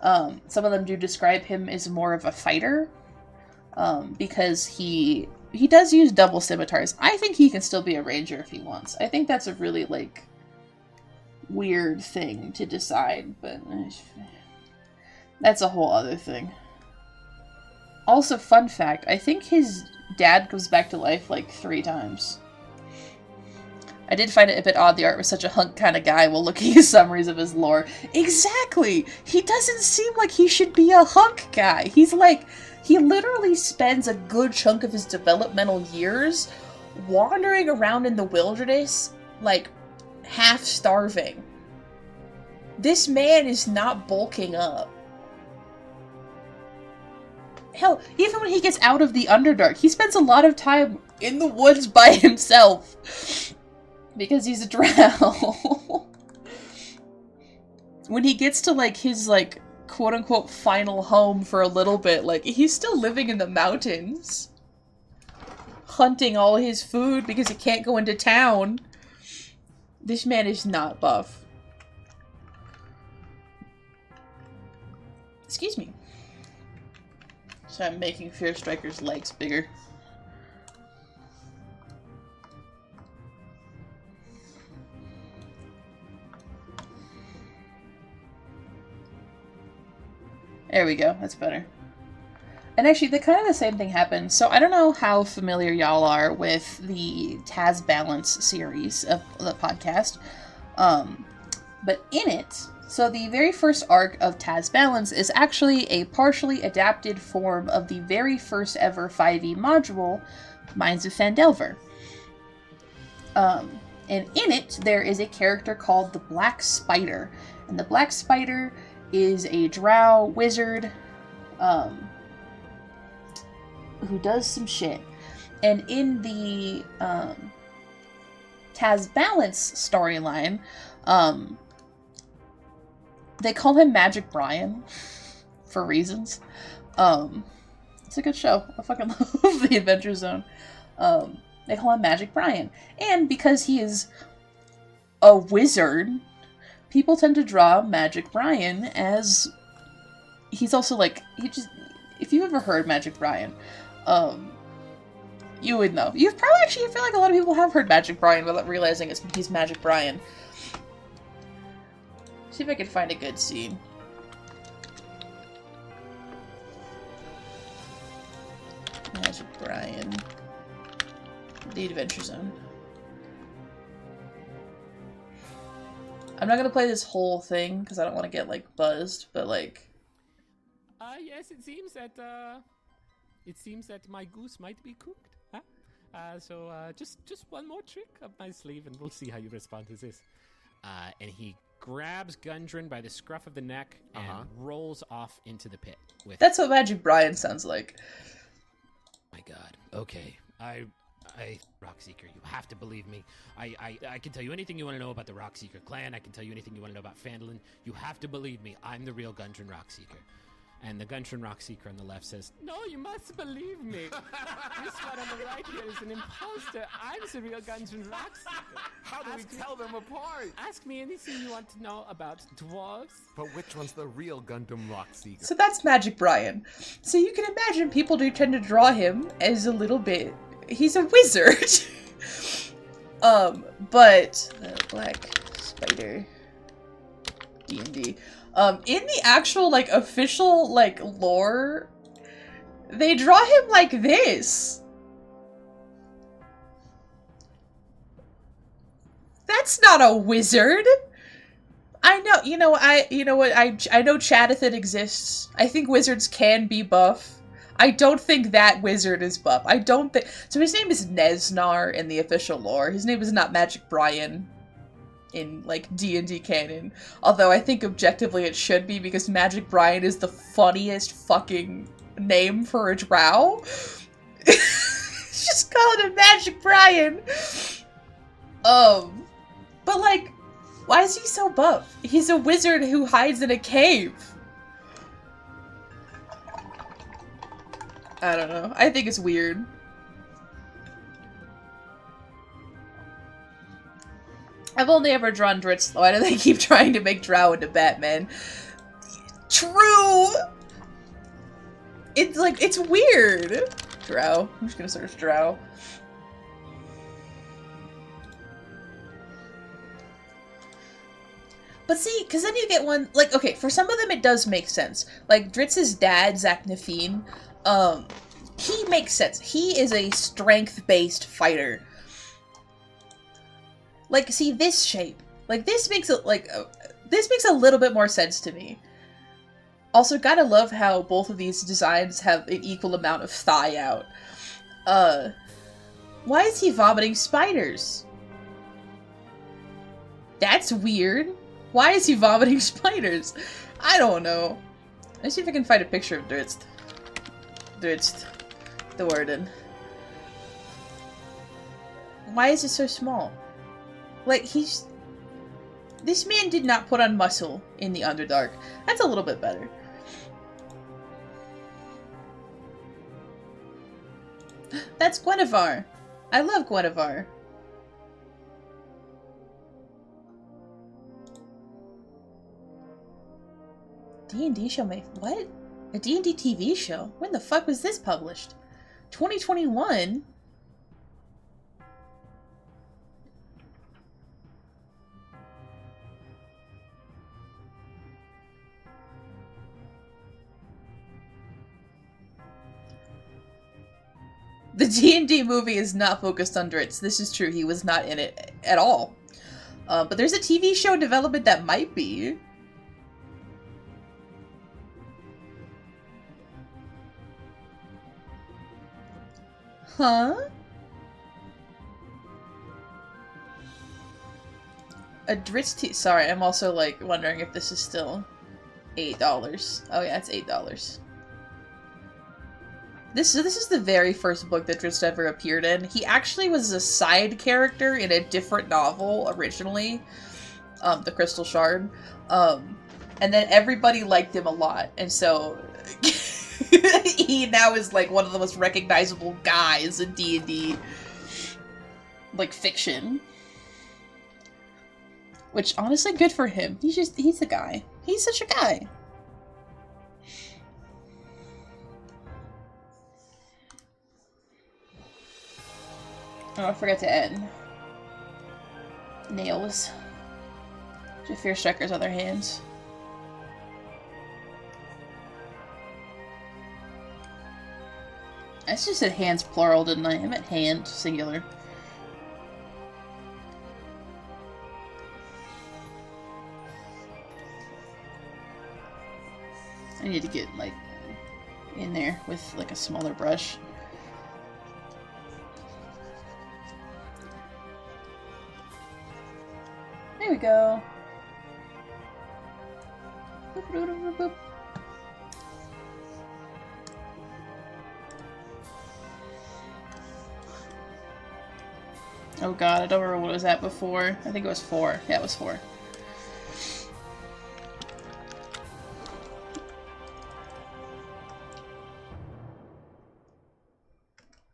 some of them do describe him as more of a fighter, because he does use double scimitars. I think he can still be a ranger if he wants. I think that's a really like weird thing to decide, but that's a whole other thing. Also, fun fact, I think his dad comes back to life like 3 times. I did find it a bit odd the art was such a hunk kind of guy while looking at summaries of his lore. Exactly! He doesn't seem like he should be a hunk guy. He's like, he literally spends a good chunk of his developmental years wandering around in the wilderness, like, half starving. This man is not bulking up. Hell, even when he gets out of the Underdark, he spends a lot of time in the woods by himself. Because he's a drow. When he gets to, like, his, like, quote-unquote final home for a little bit, like, he's still living in the mountains. Hunting all his food because he can't go into town. This man is not buff. Excuse me. So I'm making Fear Striker's legs bigger. There we go, that's better. And actually, the kind of the same thing happened. So I don't know how familiar y'all are with the Taz Balance series of the podcast. But in it, so the very first arc of Taz Balance is actually a partially adapted form of the very first ever 5e module, Minds of Phandelver. And in it, there is a character called the Black Spider. And the Black Spider is a drow wizard, who does some shit. And in the, Taz Balance storyline, they call him Magic Brian, for reasons. It's a good show. I fucking love the Adventure Zone. They call him Magic Brian. And because he is a wizard, people tend to draw Magic Brian as... He's also like... If you've ever heard Magic Brian, you would know. You've probably actually... I feel like a lot of people have heard Magic Brian without realizing he's Magic Brian. See if I can find a good scene. Magic Brian. The Adventure Zone. I'm not gonna play this whole thing because I don't want to get like buzzed, but like. Yes, it seems that my goose might be cooked. Huh? So just one more trick up my sleeve, and we'll see how you respond to this. And he grabs Gundren by the scruff of the neck and rolls off into the pit. That's what Magic Brian sounds like. My God. Okay. I Rockseeker, you have to believe me. I can tell you anything you want to know about the Rockseeker clan. I can tell you anything you want to know about Phandalin. You have to believe me. I'm the real Gundren Rockseeker. And the Gundren Rockseeker on the left says, "No, you must believe me. This one on the right here is an imposter. I'm the real Gundren Rockseeker. How do we tell them apart? Ask me anything you want to know about dwarves." But which one's the real Gundam Rockseeker? So that's Magic Brian. So you can imagine people do tend to draw him as a little bit... He's a wizard. But... Black Spider... D&D. In the actual, like, official, like, lore, they draw him like this. That's not a wizard. I know, you know what, I know Chadathan exists. I think wizards can be buff. I don't think that wizard is buff. I don't think... So his name is Nesnar in the official lore. His name is not Magic Brian in, like, D&D canon. Although I think objectively it should be, because Magic Brian is the funniest fucking name for a drow. Just call him Magic Brian. But, like, why is he so buff? He's a wizard who hides in a cave. I don't know. I think it's weird. I've only ever drawn Dritz. Why do they keep trying to make Drow into Batman? True! It's like, it's weird. Drow. I'm just gonna search Drow. But see, because then you get one, like, okay, for some of them it does make sense. Like, Dritz's dad, Zach Nafine, he makes sense. He is a strength-based fighter. Like, see, this shape. Like, this makes it, like, this makes a little bit more sense to me. Also, gotta love how both of these designs have an equal amount of thigh out. Why is he vomiting spiders? That's weird. Why is he vomiting spiders? I don't know. Let's see if I can find a picture of Dritz. Dritz. The Warden. Why is it so small? Like, he's... This man did not put on muscle in the Underdark. That's a little bit better. That's Guinevere. I love Guinevere. D&D show made... What? A D&D TV show? When the fuck was this published? 2021? The D&D movie is not focused on Dritz. This is true. He was not in it at all. But there's a TV show in development that might be. Huh? A Dritz Sorry, I'm also, like, wondering if this is still $8. Oh yeah, it's $8. This is the very first book that Dritz ever appeared in. He actually was a side character in a different novel originally, The Crystal Shard, and then everybody liked him a lot, and so he now is like one of the most recognizable guys in D&D, like, fiction. Which, honestly, good for him. He's a guy. He's such a guy. Oh, I forgot to add nails to Fear Striker's other hands. I just said hands plural, didn't I? I meant hand singular. I need to get, like, in there with, like, a smaller brush. There we go. Boop, boop, boop, boop. Oh god, I don't remember what it was at before. I think it was 4. Yeah, it was 4.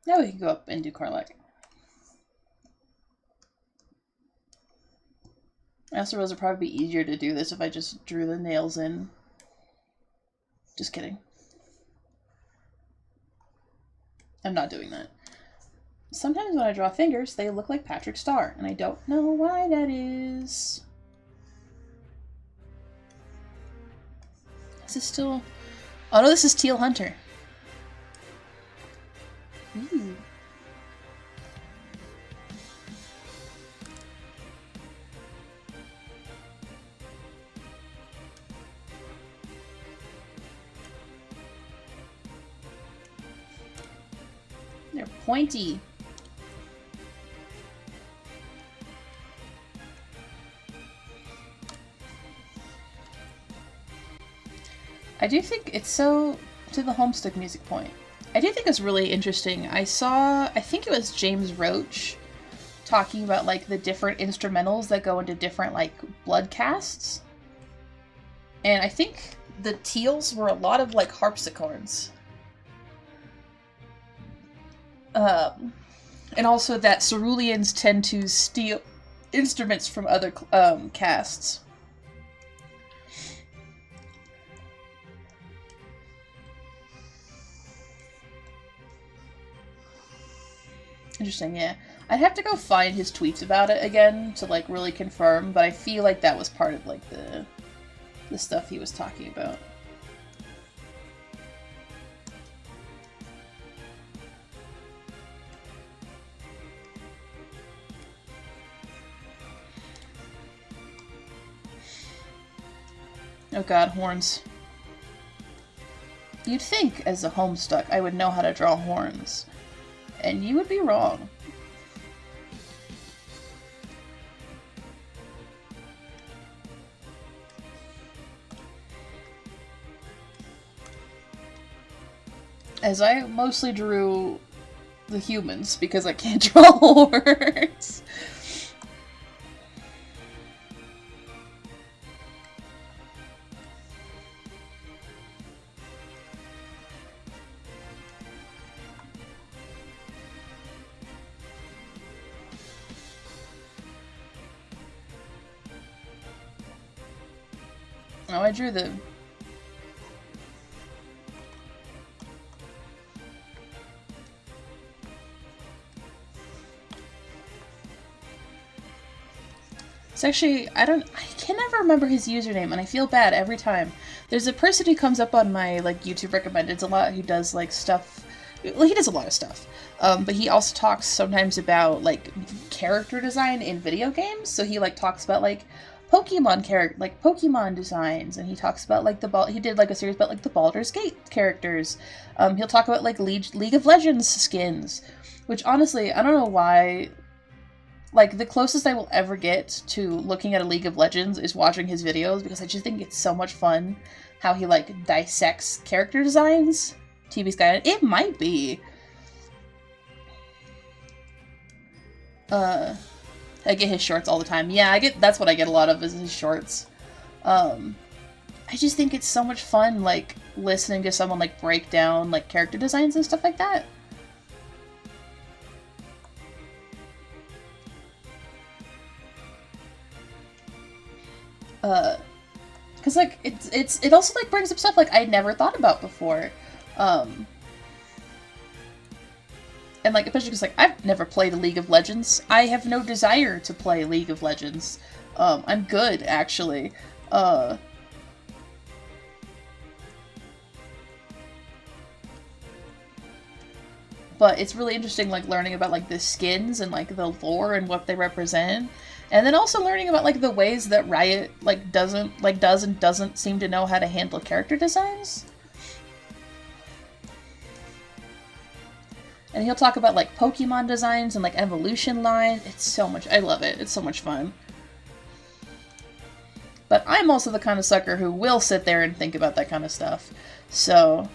Now we can go up and do karlach. I also realize it'd probably be easier to do this if I just drew the nails in. Just kidding. I'm not doing that. Sometimes when I draw fingers, they look like Patrick Star, and I don't know why that is. Is this still... Oh no, this is Teal Hunter. Ooh. They're pointy. I do think it's so, to the Homestuck music point, I do think it's really interesting. I think it was James Roach talking about like the different instrumentals that go into different like blood casts. And I think the teals were a lot of like harpsichords. And also that ceruleans tend to steal instruments from other castes. Interesting, yeah. I'd have to go find his tweets about it again to like really confirm, but I feel like that was part of like the stuff he was talking about. Oh god, horns. You'd think, as a Homestuck, I would know how to draw horns. And you would be wrong. As I mostly drew the humans, because I can't draw horns. Oh, I drew them. It's actually, I can never remember his username, and I feel bad every time. There's a person who comes up on my, like, YouTube recommendeds a lot who does, like, stuff. Well, he does a lot of stuff. But he also talks sometimes about, like, character design in video games. So he, like, talks about, like, Pokemon designs, and he talks about like he did like a series about like the Baldur's Gate characters. He'll talk about like League of Legends skins, which honestly I don't know why. Like the closest I will ever get to looking at a League of Legends is watching his videos, because I just think it's so much fun how he like dissects character designs. TV Sky, it might be. I get his shorts all the time. Yeah, that's what I get a lot of, is his shorts. I just think it's so much fun, like, listening to someone, like, break down, like, character designs and stuff like that. Because, like, it also, like, brings up stuff, like, I never thought about before. And, like, especially because, like, I've never played a League of Legends. I have no desire to play League of Legends. I'm good, actually. But it's really interesting, like, learning about, like, the skins and, like, the lore and what they represent. And then also learning about, like, the ways that Riot, like, does and doesn't seem to know how to handle character designs. And he'll talk about, like, Pokemon designs and, like, evolution lines. It's so much... I love it. It's so much fun. But I'm also the kind of sucker who will sit there and think about that kind of stuff. So...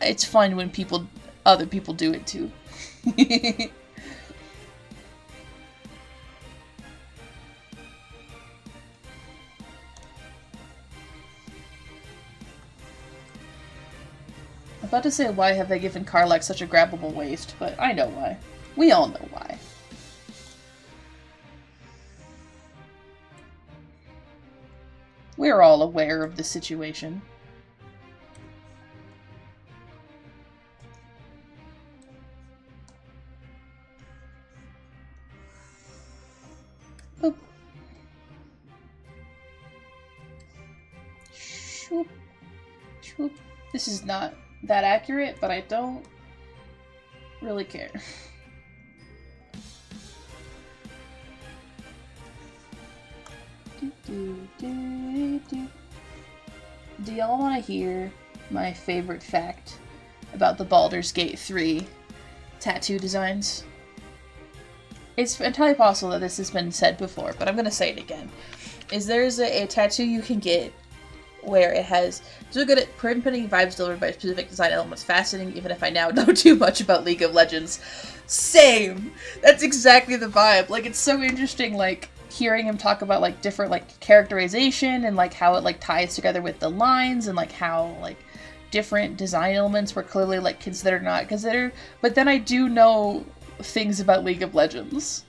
it's fun when other people do it, too. I'm about to say, why have they given Karlach such a grabbable waist, but I know why. We all know why. We're all aware of the situation. Boop. Shoop. Shoop. This is not that accurate, but I don't really care. Do y'all want to hear my favorite fact about the Baldur's Gate 3 tattoo designs? It's entirely possible that this has been said before, but I'm going to say it again. There's a tattoo you can get where it has so good at putting vibes delivered by specific design elements. Fascinating, even if I now know too much about League of Legends. Same! That's exactly the vibe. Like, it's so interesting, like, hearing him talk about, like, different, like, characterization and, like, how it, like, ties together with the lines and, like, how, like, different design elements were clearly, like, considered, not considered. But then I do know things about League of Legends.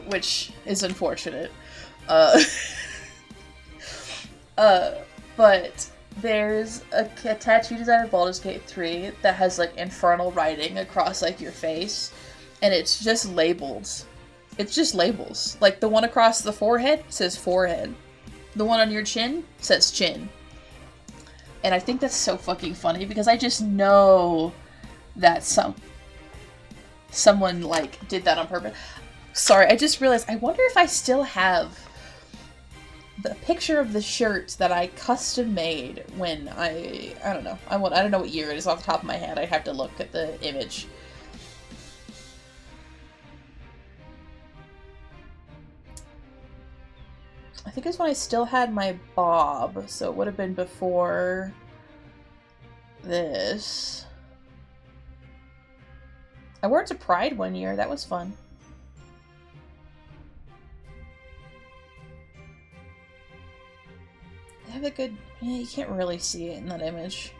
Which is unfortunate. But there's a tattoo design in Baldur's Gate 3 that has, like, infernal writing across, like, your face. And it's just labels. It's just labels. Like, the one across the forehead says forehead. The one on your chin says chin. And I think that's so fucking funny because I just know that someone, like, did that on purpose. Sorry, I just realized, I wonder if I still have the picture of the shirt that I custom made when I don't know. I don't know what year it is off the top of my head. I have to look at the image. I think it was when I still had my bob, so it would have been before this. I wore it to Pride one year. That was fun. I have a good... Yeah, you can't really see it in that image.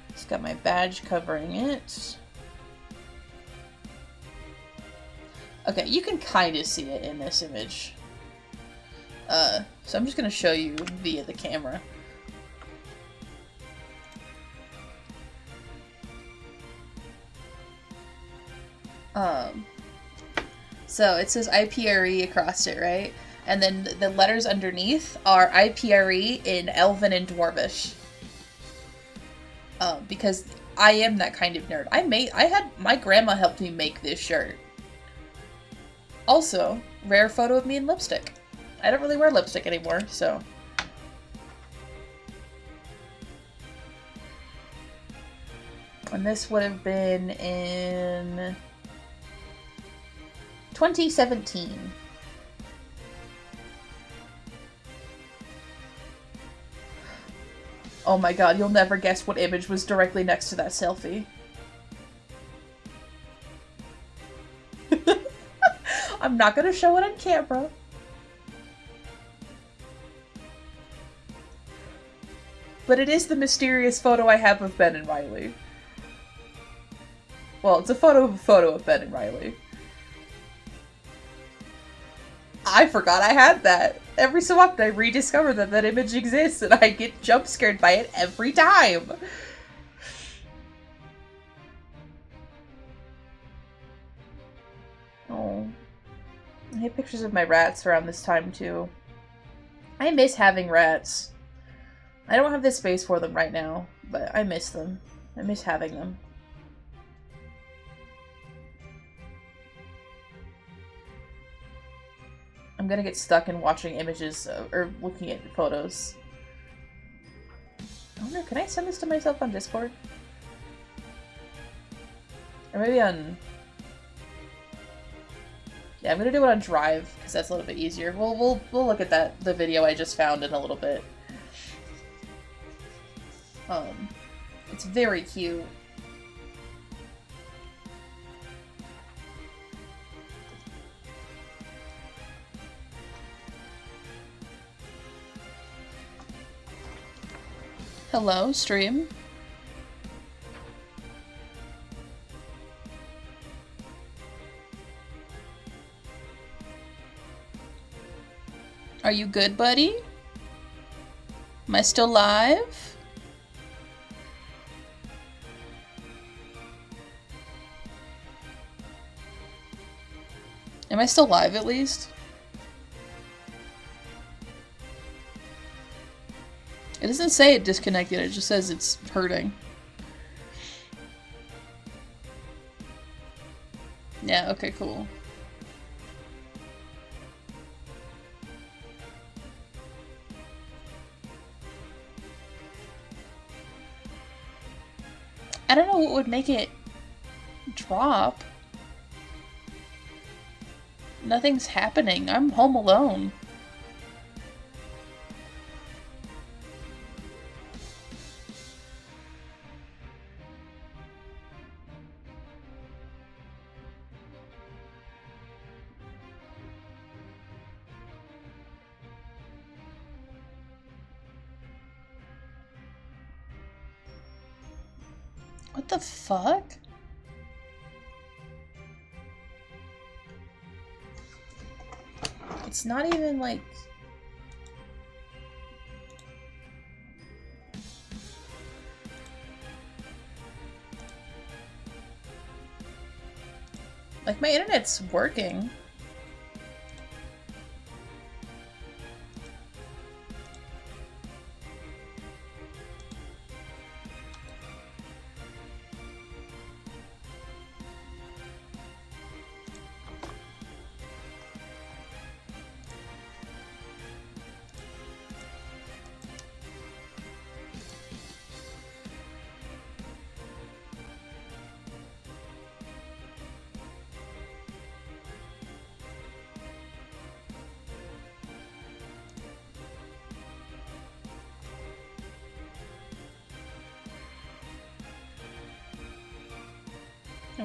It's got my badge covering it. Okay, you can kind of see it in this image. So I'm just going to show you via the camera. So it says IPRE across it, right? And then the letters underneath are IPRE in Elven and Dwarvish. Because I am that kind of nerd. My grandma helped me make this shirt. Also, rare photo of me in lipstick. I don't really wear lipstick anymore, so. And this would have been in 2017. Oh my god, you'll never guess what image was directly next to that selfie. I'm not gonna show it on camera. But it is the mysterious photo I have of Ben and Riley. Well, it's a photo of Ben and Riley. I forgot I had that. Every so often I rediscover that that image exists and I get jump scared by it every time. Oh. I have pictures of my rats around this time too. I miss having rats. I don't have the space for them right now, but I miss them. I miss having them. I'm gonna get stuck in watching images, or looking at photos. I wonder, can I send this to myself on Discord? Or maybe on... Yeah, I'm gonna do it on Drive, because that's a little bit easier. We'll look at the video I just found in a little bit. It's very cute. Hello, stream. Are you good, buddy? Am I still live? Am I still live at least? It doesn't say it disconnected, it just says it's hurting. Yeah, okay, cool. I don't know what would make it drop. Nothing's happening. I'm home alone. What the fuck? It's not even like... Like, my internet's working.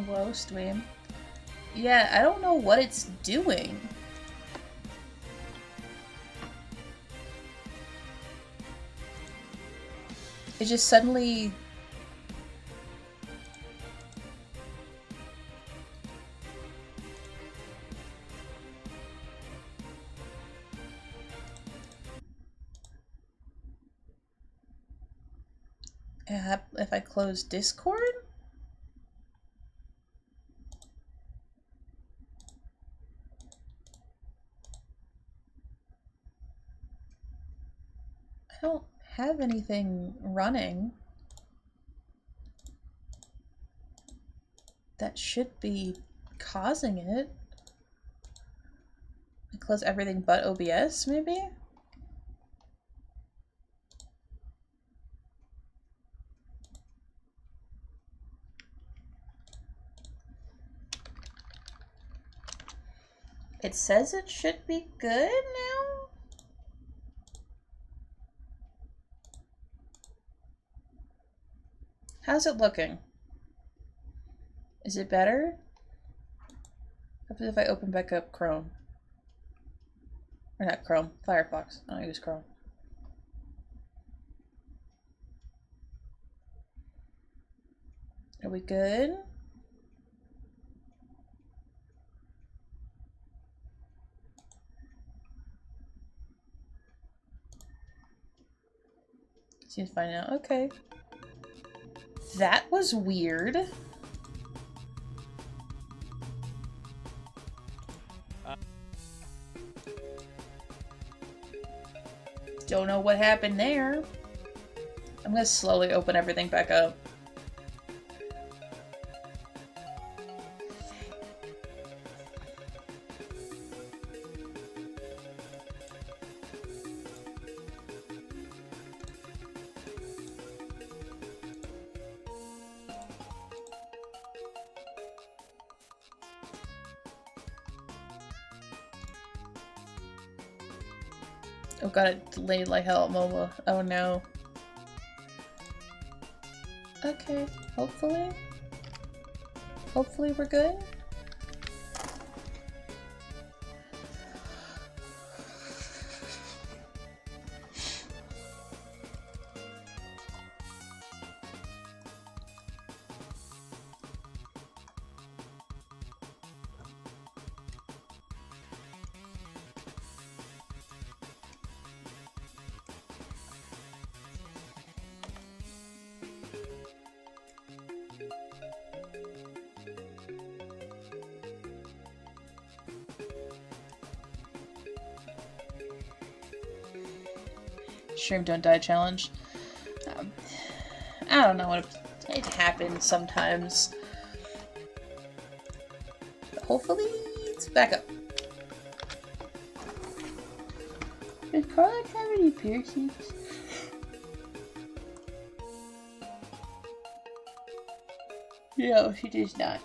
Whoa, stream. Yeah, I don't know what it's doing. It just suddenly... If I close Discord? I don't have anything running that should be causing it. I close everything but OBS, maybe? It says it should be good now? How's it looking? Is it better? What if I open back up Chrome? Or not Chrome, Firefox. I don't use Chrome. Are we good? Seems fine now. Okay. That was weird. Don't know what happened there. I'm gonna slowly open everything back up. Oh god, it delayed like hell at mobile. Oh no. Okay, hopefully. Hopefully we're good. Stream Don't Die challenge. I don't know what it happens sometimes. But hopefully it's back up. Does karlach have any piercings? No, she does not.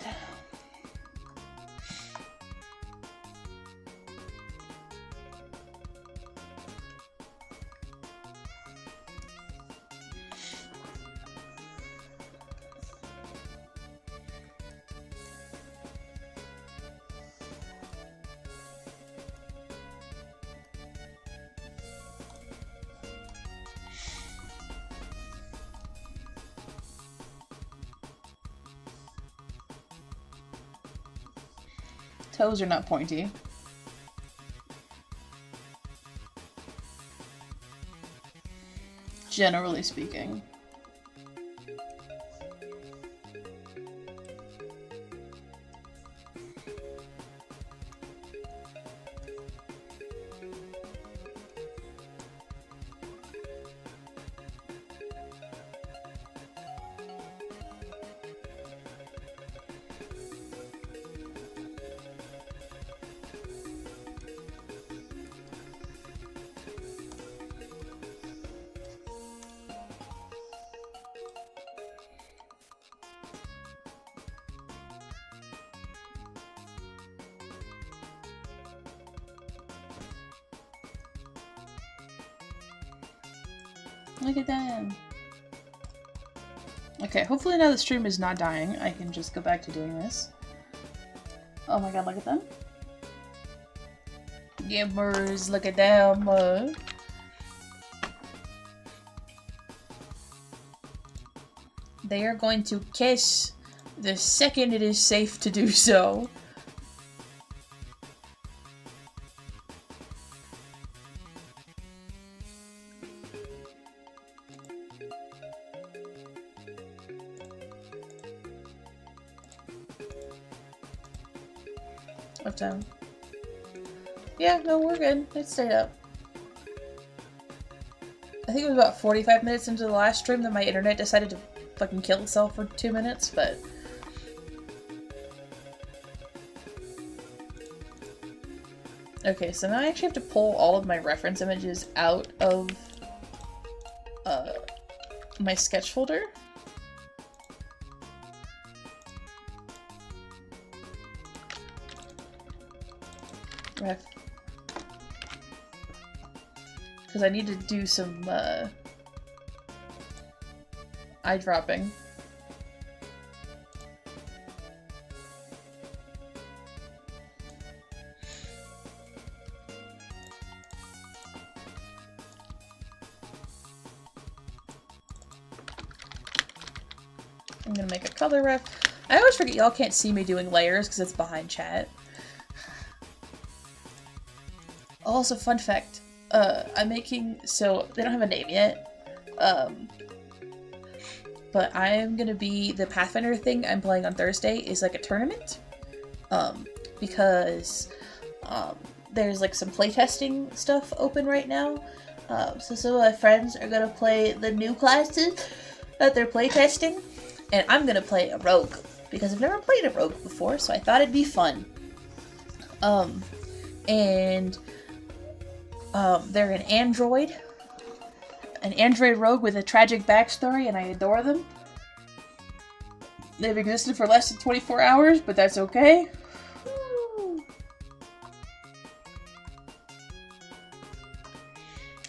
Toes are not pointy. Generally speaking. Look at them. Okay, hopefully now the stream is not dying. I can just go back to doing this. Oh my god, look at them. Gamers, look at them. They are going to kiss the second it is safe to do so. What time? Yeah, no, we're good. It stayed up. I think it was about 45 minutes into the last stream that my internet decided to fucking kill itself for 2 minutes, but... Okay, so now I actually have to pull all of my reference images out of my sketch folder. Ref. Because I need to do some eye dropping. I'm gonna make a color ref. I always forget y'all can't see me doing layers because it's behind chat. Also, fun fact, I'm making, so they don't have a name yet, but I'm gonna be, the Pathfinder thing I'm playing on Thursday is like a tournament, because, there's like some playtesting stuff open right now, so some of my friends are gonna play the new classes that they're playtesting, and I'm gonna play a rogue, because I've never played a rogue before, so I thought it'd be fun, they're an android rogue with a tragic backstory, and I adore them. They've existed for less than 24 hours, but that's okay. Woo.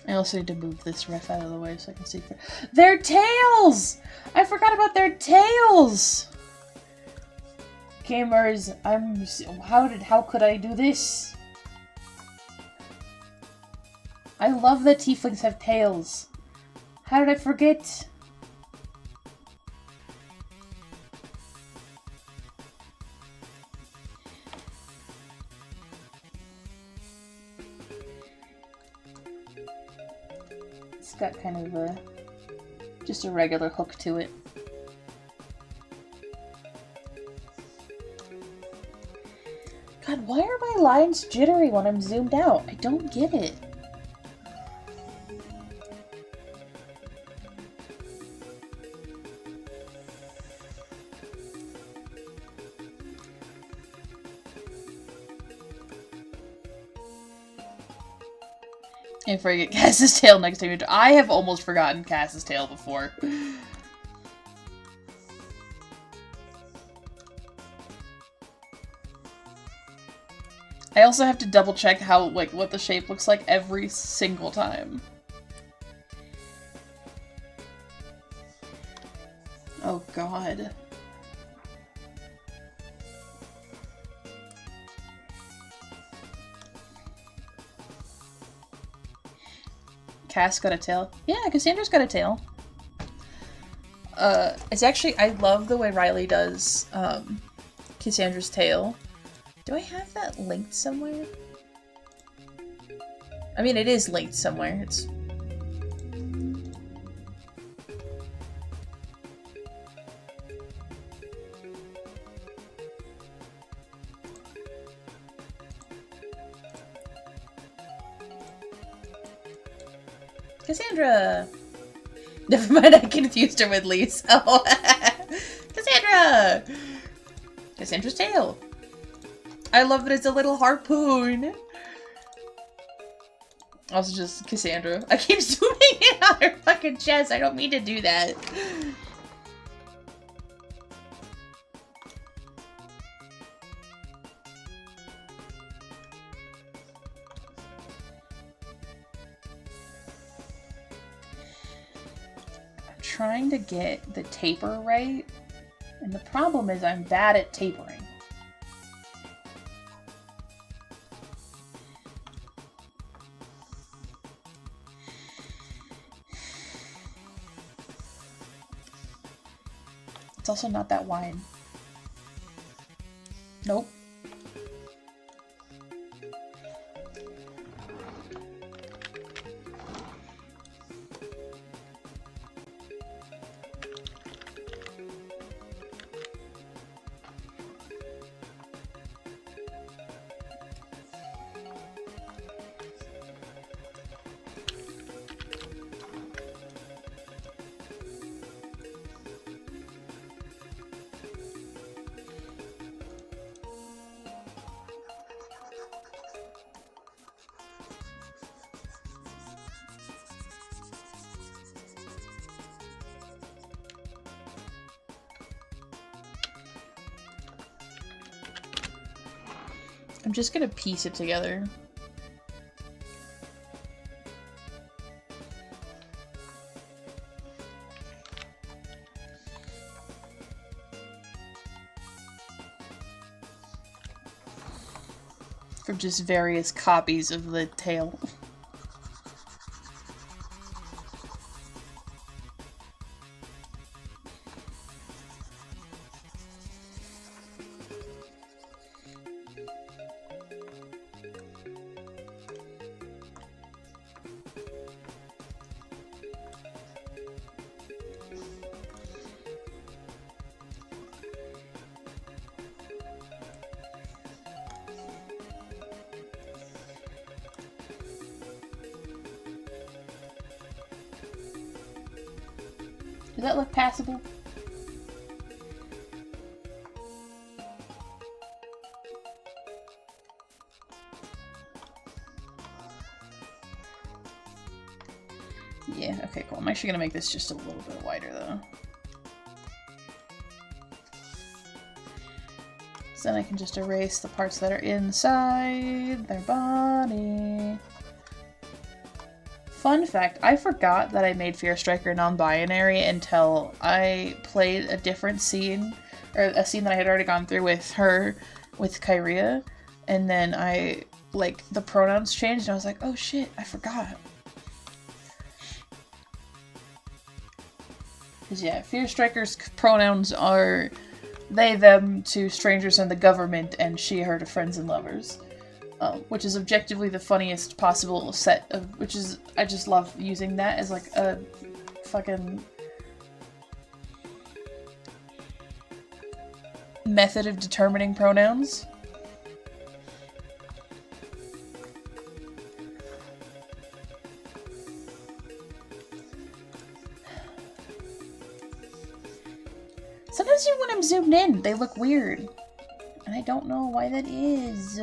I also need to move this ref out of the way so I can see. Their tails! I forgot about their tails! Gamers, how could I do this? I love that tieflings have tails. How did I forget? It's got kind of just a regular hook to it. God, why are my lines jittery when I'm zoomed out? I don't get it. And forget Cass's tail next time. I have almost forgotten Cass's tail before. I also have to double check how, like, what the shape looks like every single time. Oh god. Cass got a tail. Yeah, Cassandra's got a tail. It's actually, I love the way Riley does, Cassandra's tail. Do I have that linked somewhere? I mean, it is linked somewhere. It's... Cassandra! Never mind, I confused her with Lise. Oh, Cassandra! Cassandra's tail. I love that it's a little harpoon. Also just Cassandra. I keep zooming in on her fucking chest. I don't mean to do that. I'm trying to get the taper right. And the problem is I'm bad at tapering. It's also not that wide. Nope. I'm just gonna piece it together. From just various copies of the tail. Does that look passable? Yeah, okay, cool. I'm actually gonna make this just a little bit wider though. So then I can just erase the parts that are inside their body. Fun fact, I forgot that I made Fear Striker non-binary until I played a different scene, or a scene that I had already gone through with her, with Kyria, and then I, like, the pronouns changed, and I was like, oh shit, I forgot. Because yeah, Fear Striker's pronouns are they, them, to strangers and the government, and she, her to friends and lovers. Which is objectively the funniest possible set of, which is, I just love using that as like a fucking method of determining pronouns. Sometimes even when I'm zoomed in, they look weird. And I don't know why that is.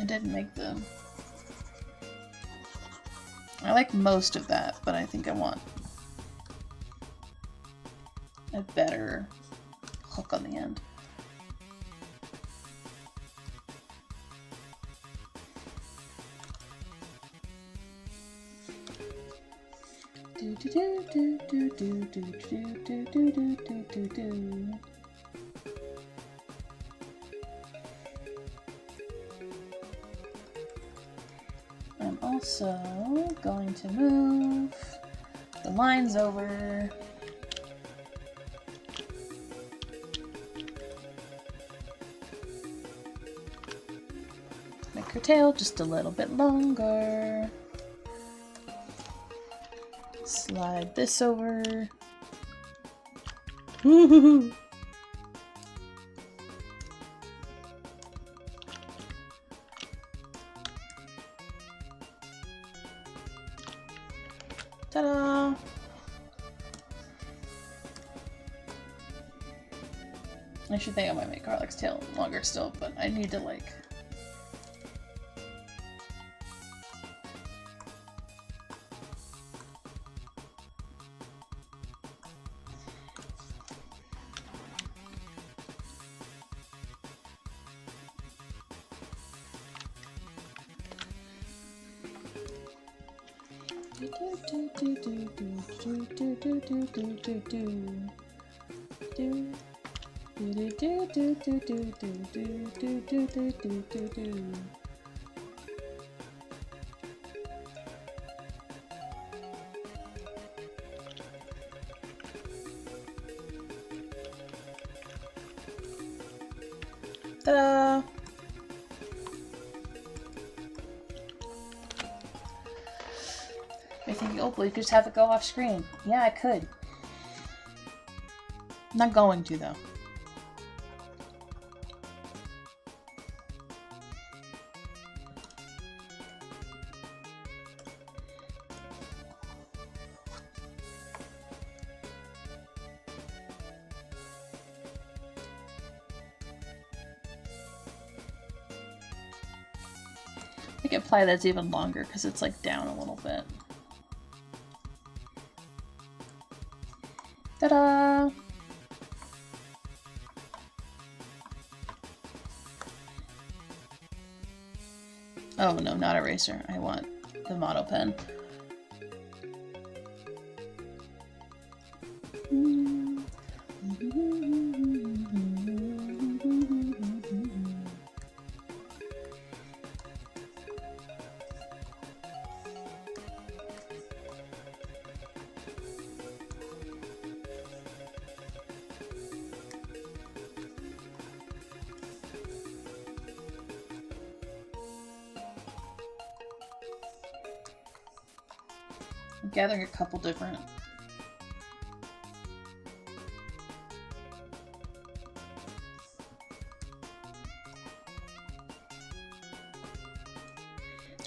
I didn't make them. I like most of that, but I think I want a better hook on the end. Do do do do do do do do do do do do do. I'm also going to move the lines over. Make her tail just a little bit longer. Slide this over. Woohoo! Ta-da! I should think I might make Karlach's tail longer still, but I need to like... Ta-da! You're thinking, oh, well, you could just have it go off screen. Yeah, I could. I'm not going to, though. I can apply that's even longer because it's like down a little bit. Ta-da! Oh no, not eraser. I want the motto pen. I'm gathering a couple different.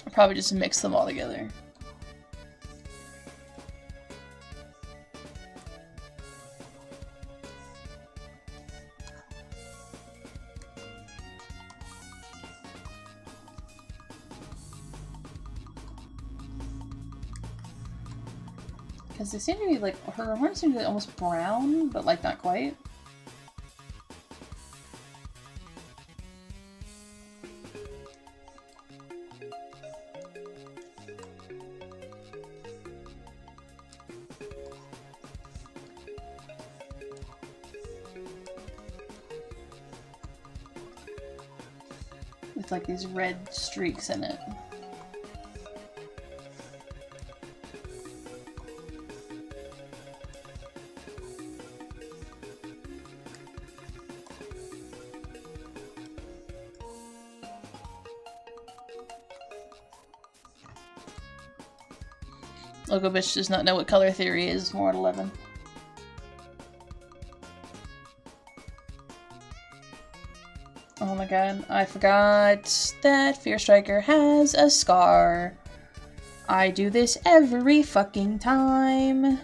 I'll probably just mix them all together. Because they seem to be like, her horns seem to be almost brown, but like not quite. With like these red streaks in it. Logo bitch does not know what color theory is. More at 11. Oh my god, I forgot that Fear Striker has a scar. I do this every fucking time.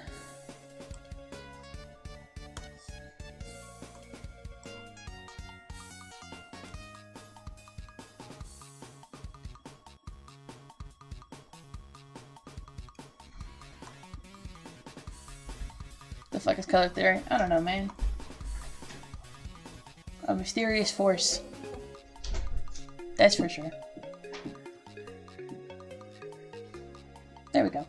The fuck is color theory? I don't know, man. A mysterious force. That's for sure. There we go.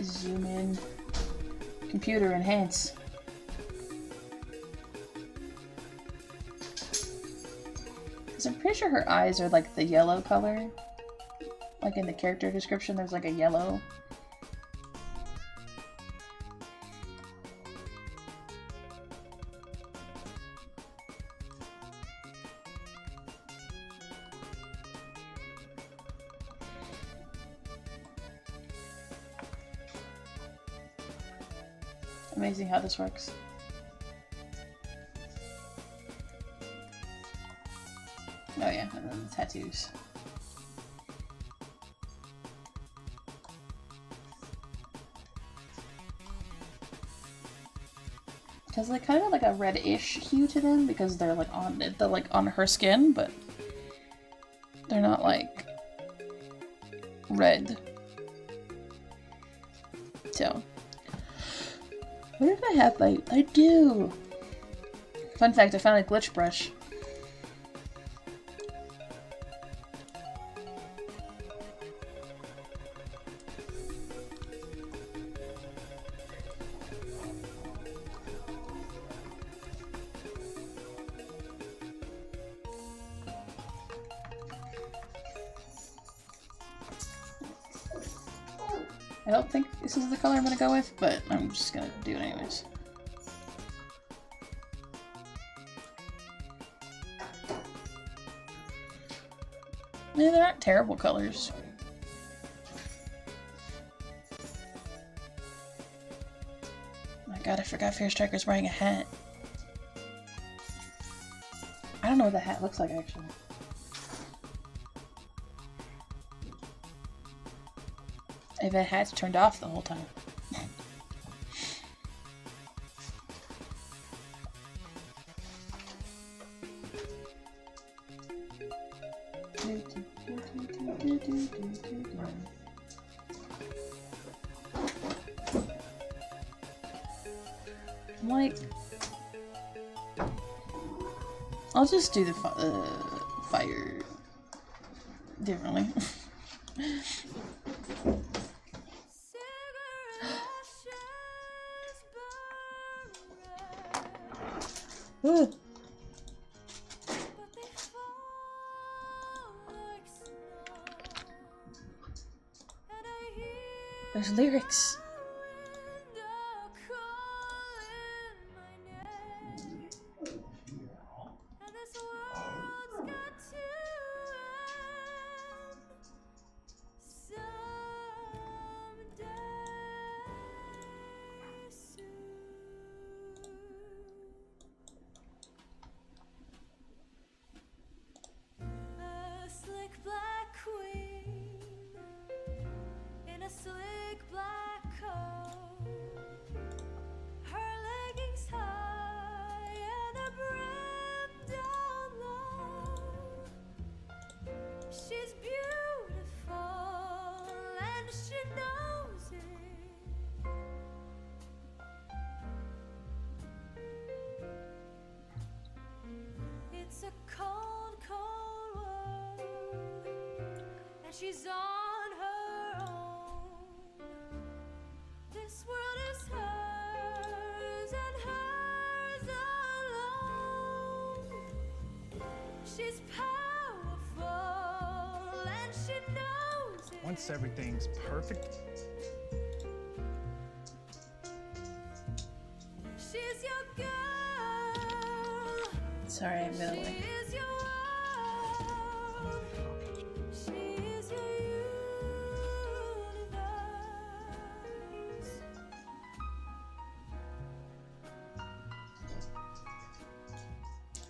Zoom in. Computer enhance. Because I'm pretty sure her eyes are like the yellow color. Like in the character description, there's like a yellow. Amazing how this works. Oh yeah, and then the tattoos. Because they kind of like a reddish hue to them because they're like on her skin, but they're not like red. So, what if I have I do. Fun fact, I found a glitch brush. I don't think this is the color I'm gonna go with, but I'm just gonna do it anyways. Yeah, they're not terrible colors. Oh my god, I forgot Fear Striker's wearing a hat. I don't know what the hat looks like, actually. If that hat's turned off the whole time. I'm like, I'll just do the fire differently. Ooh. There's lyrics. She's on her own. This world is hers and hers alone. She's powerful and she knows it. Once everything's perfect, she's your girl. Sorry, I'm gonna like.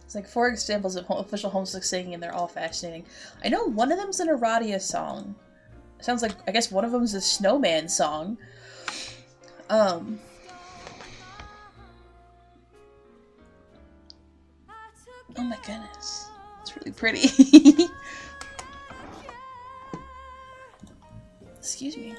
It's like 4 examples of official homesick singing, and they're all fascinating. I know one of them's an Aradia song. It sounds like, I guess one of them's a Snowman song. Oh my goodness. It's really pretty. Excuse me.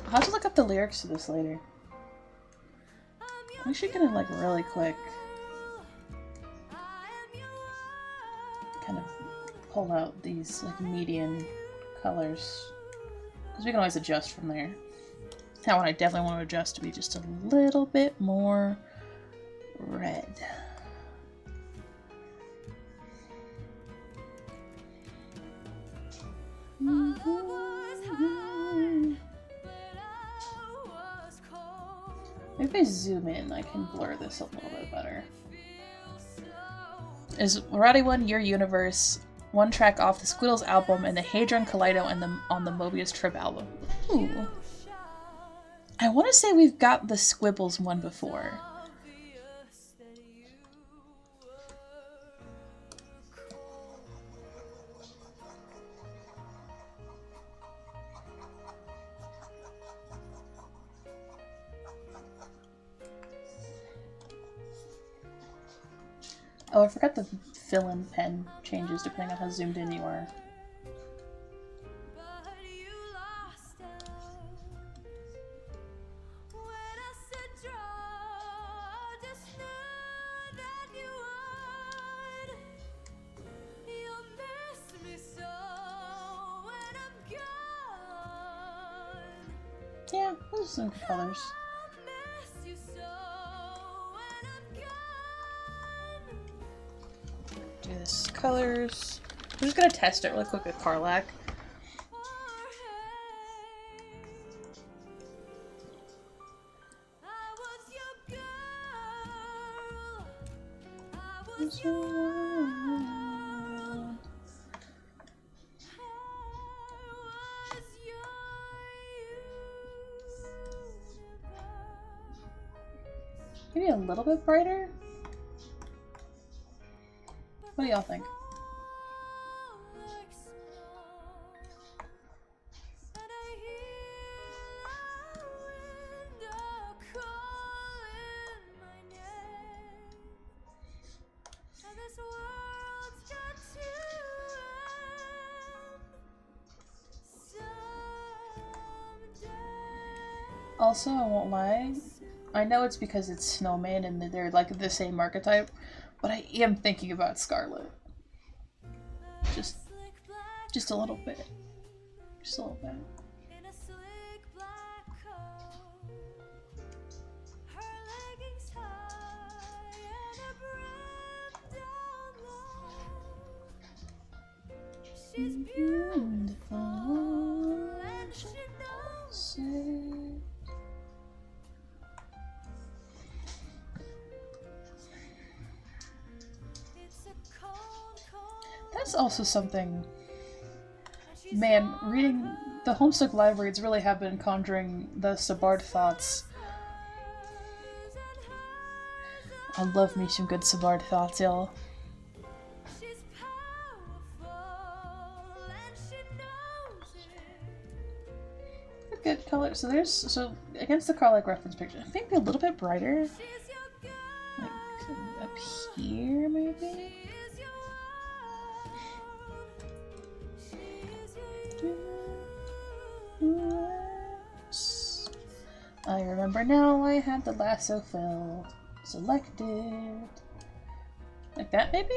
I'll have to look up the lyrics to this later. I'm actually gonna like really quick kind of pull out these like median colors because we can always adjust from there. That one I definitely want to adjust to be just a little bit more red. Maybe if I zoom in, I can blur this a little bit better. Is Already One Your Universe, one track off the Squiddles album and the Hadron Collido and on the Mobius Trip album. Ooh. I want to say we've got the Squibbles one before. Oh, I forgot the fill-in pen changes depending on how zoomed in you are. Yeah, those are some good colors. Do this colors. I'm just gonna test it really quick with Karlach. Maybe a little bit brighter? What do y'all think? Also, I won't lie, I know it's because it's Snowman and they're like the same archetype, but I am thinking about Scarlet. Just a little bit. Just a little bit. She's beautiful and she knows it. That's also something. Man, reading the Homestuck libraries really have been conjuring the Sabard thoughts. I love me some good Sabard thoughts, y'all. Good color. So against the Karlach reference picture, maybe a little bit brighter. Like up here, maybe. I remember now. I had the lasso fill selected. Like that, maybe.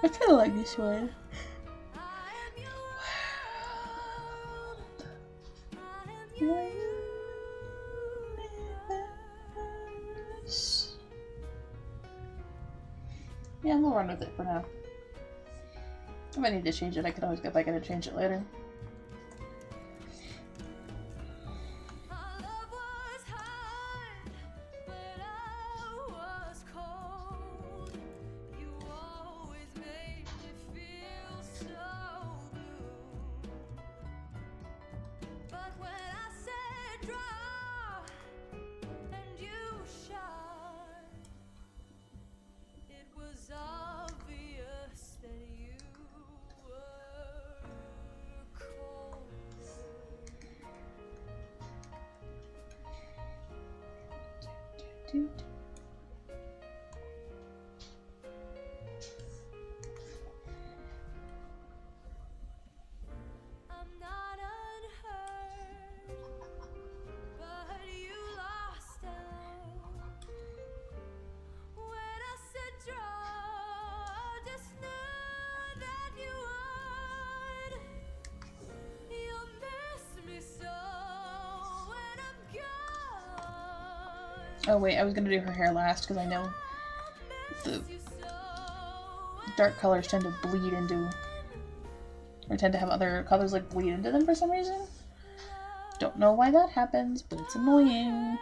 I kind of like this one. Yeah, I'm gonna run with it for now. If I need to change it, I can always go back in and change it later. Oh wait, I was gonna do her hair last because I know the dark colors tend to bleed into, or tend to have other colors like bleed into them for some reason. Don't know why that happens, but it's annoying.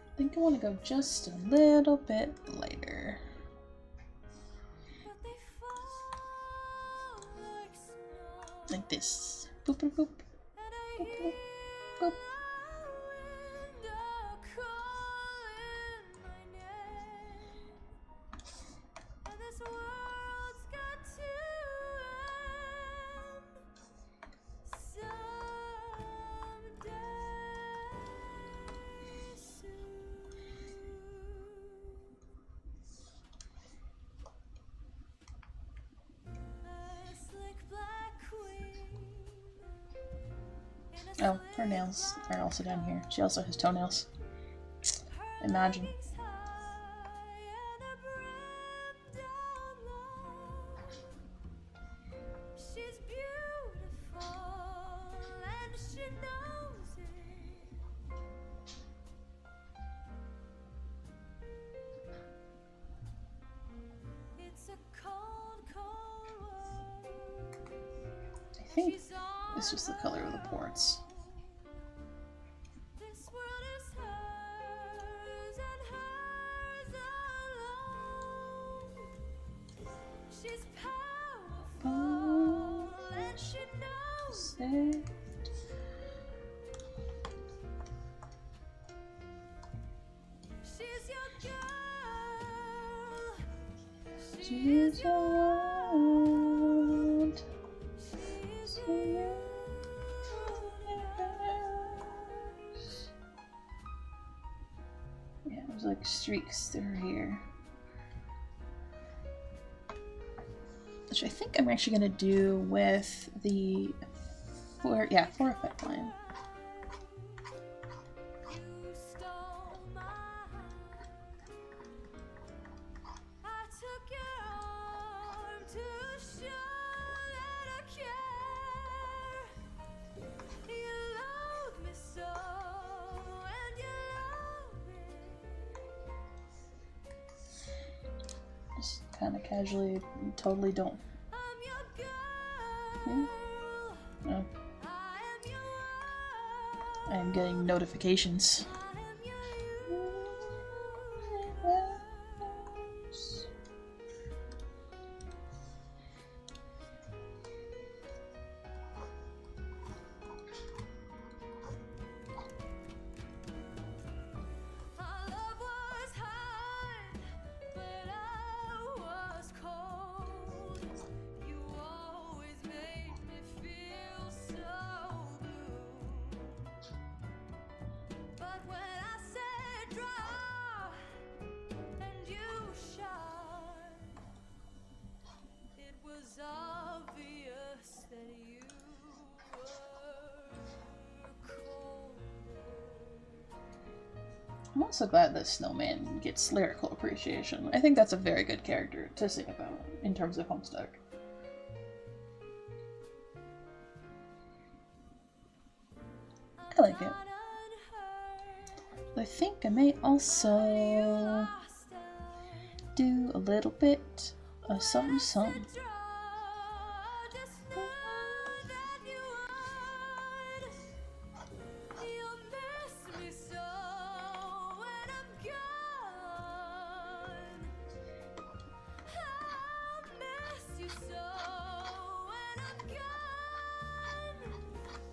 I think I want to go just a little bit lighter. Like this. Boop, boop, boop. Boop, boop, boop. Oh, her nails are also down here. She also has toenails. Imagine. I think it's just the color of the ports. She's your world. She's your universe. Yeah, there's like streaks through her hair. Which I think I'm actually gonna do with the four effect line. Just kind of casually, totally don't. Yeah. Oh. I am getting notifications. I'm also glad that Snowman gets lyrical appreciation. I think that's a very good character to sing about in terms of Homestuck. I like it. I think I may also do a little bit of something something.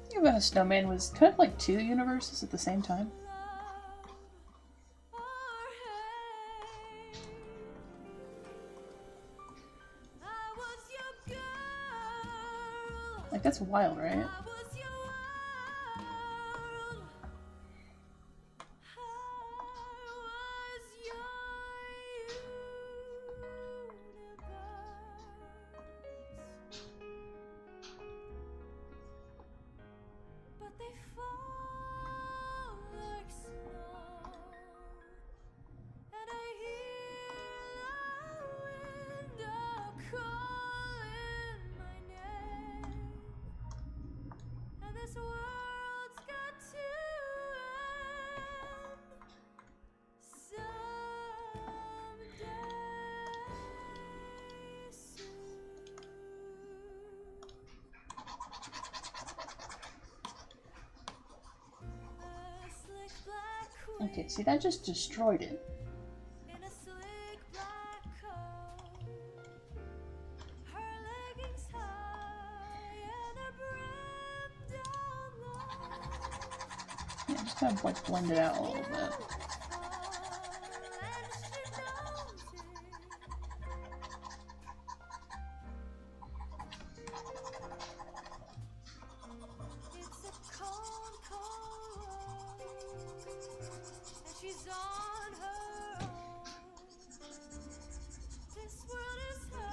Think about a snowman was kind of like two universes at the same time. Like, that's wild, right? Okay, see, that just destroyed it. Yeah, just kind of like blend it out a little bit.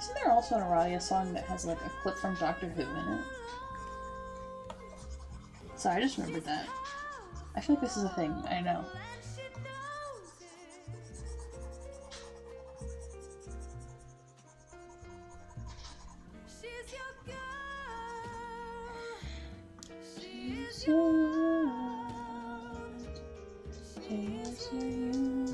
Isn't there also an Aradia song that has like a clip from Doctor Who in it? Sorry, I just remembered that. I feel like this is a thing, I know. She's your world. She's your universe.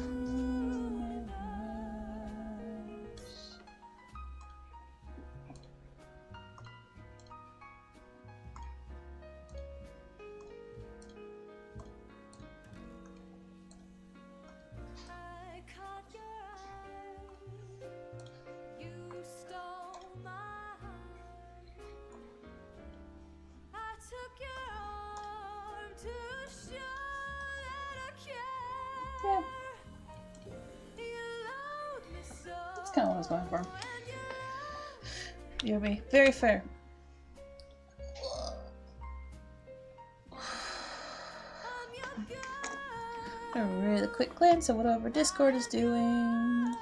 Yeah. That's kind of what I was going for. You'll be very fair. A really quick glance at what over Discord is doing.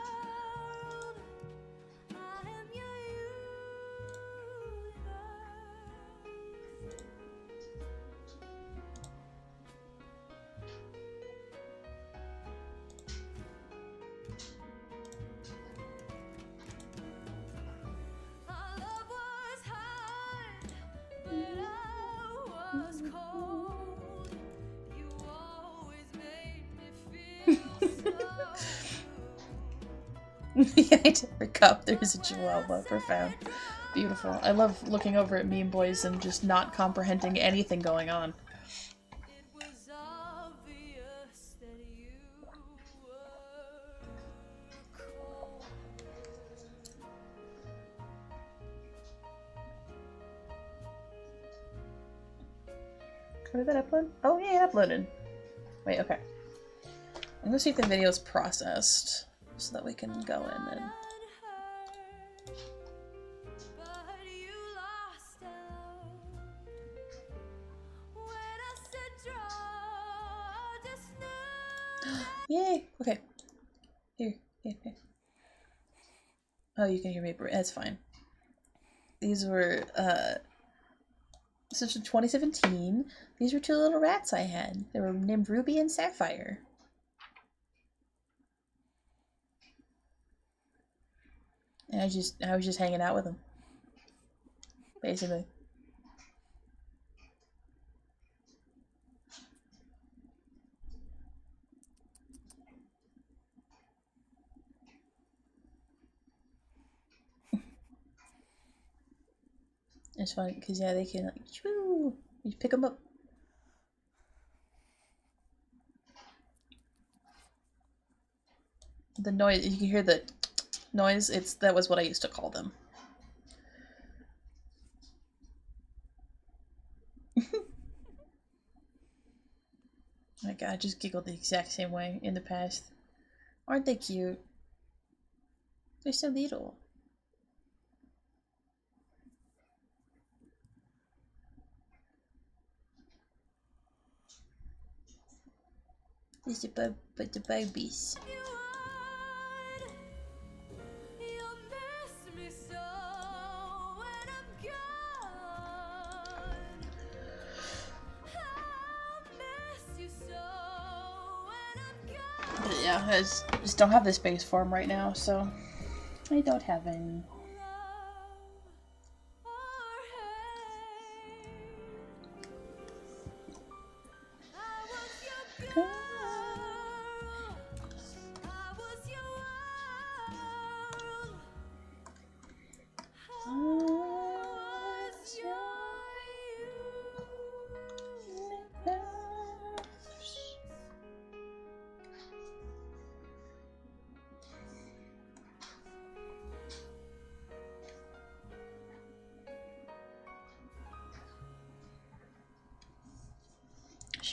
Behind every cup, there's a chihuahua. Profound. Beautiful. I love looking over at Meme Boys and just not comprehending anything going on. Where did that upload? Oh yeah, it uploaded. Wait, okay. I'm gonna see if the video's processed so that we can go in and... Yay! Okay. Here. Oh, you can hear me. That's fine. These were, this is from 2017. These were two little rats I had. They were named Ruby and Sapphire. And I was just hanging out with them. Basically. It's funny because yeah, they can like shoo, you pick them up. The noise, you can hear the noise. That was what I used to call them. Oh my god, I just giggled the exact same way in the past. Aren't they cute? They're so little. It's the babies. But yeah, I just don't have the space for them right now, so I don't have any.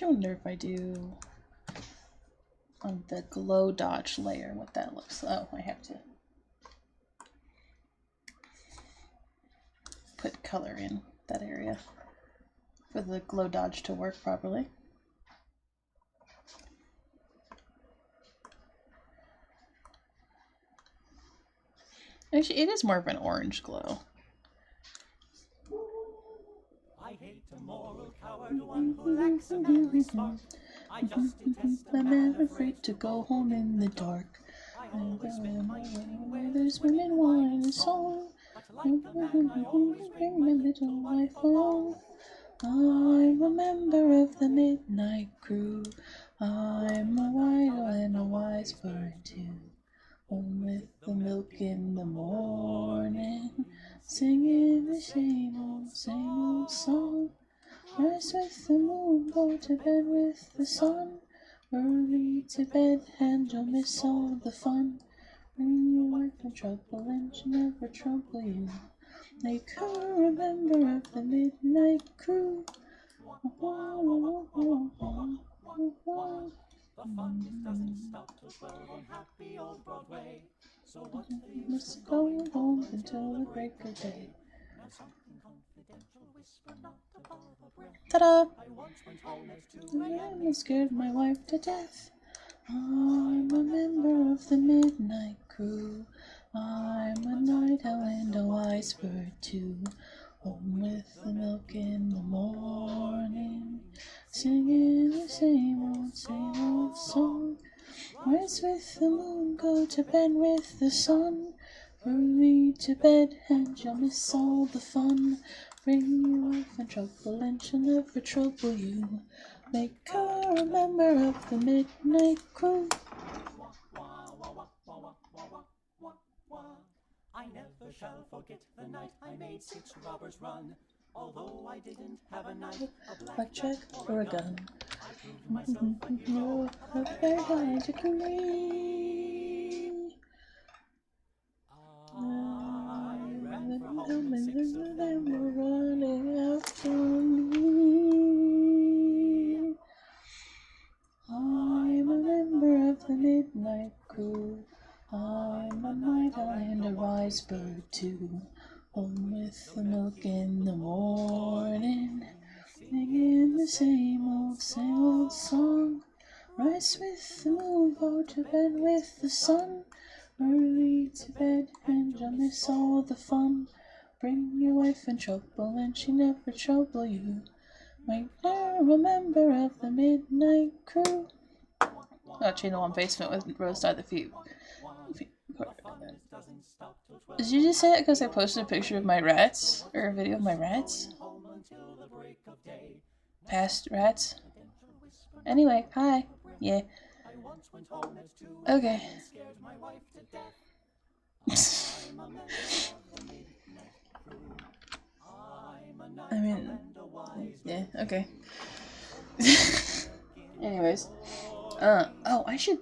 I wonder if I do on the glow dodge layer what that looks like. Oh, I have to put color in that area for the glow dodge to work properly. Actually, it is more of an orange glow. I hate a moral coward, one who lacks a manly spark. I just detest a man afraid to go home in the dark. I always spend my evening where there's women, wine, and song. But like a man, I always bring my little wife along. I'm a member of the midnight crew. I'm a idle and a wise bird too. Home with the milk in the morning, singing the same old song. Rise with the moon, go to bed with the sun. Early to bed and you'll miss all the fun. Bring your wife in trouble and she'll never trouble you. Make her a member of the midnight crew. The fun just doesn't stop till 12 on happy old Broadway. So what the use Must of go going home until the break of day. And something confidential, whisper not above a breath. Ta-da! I once went home at 2 I a.m. scared my wife to death. I'm a member of the midnight crew. I'm a night owl and a wise bird too. Home with the milk in the morning, singing the same old song. Rise with the moon, go to bed with the sun. Early to bed and you'll miss all the fun. Bring your wife in trouble and she'll never trouble you. Make her a member of the midnight crew. I never shall forget the night I made 6 robbers run. Although I didn't have a knife, a Blackjack or a gun. I proved myself a You're hero. a very high degree. I ran for home and 6 of them were were running after me. I'm a member of the midnight crew. I'm a night owl and a wise bird too. Home with the milk in the morning, singing the same old song. Rise with the moon, go to bed with the sun. Early to bed and you'll miss all the fun. Bring your wife in trouble and she never trouble you. Make her a member of the midnight crew. Actually, no, on basement with Rose Died the Feet. Did you just say that because I posted a picture of my rats? Or a video of my rats? Past rats? Anyway, hi. Yeah. Okay. I mean, yeah, okay. Anyways. Oh, I should...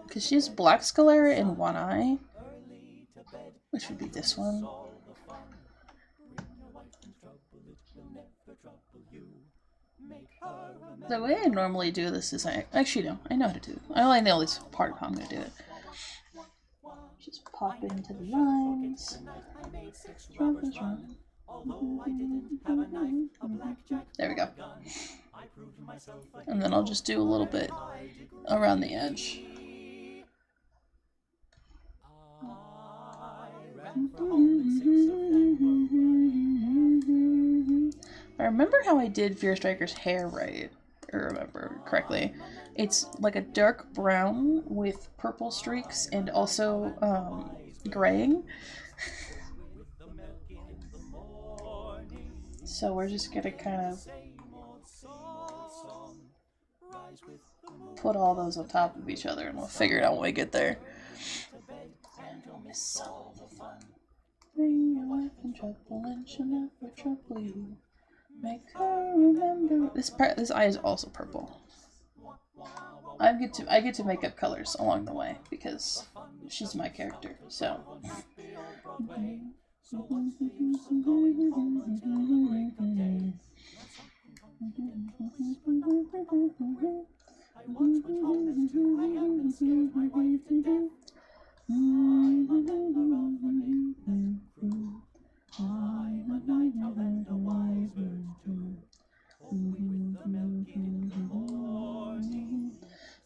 Because she has black sclera in one eye. Which would be this one. The way I normally do this is actually no, I know how to do it. I know this part of how I'm gonna do it. Just pop into the lines. There we go. And then I'll just do a little bit around the edge. I remember how I did Fear Striker's hair right, or remember correctly. It's like a dark brown with purple streaks and also graying. So we're just gonna kind of put all those on top of each other and we'll figure it out when we get there. Bring your wife in trouble and she'll never trouble you. Make her remember. This eye is also purple. I get to make up colors along the way because she's my character. So.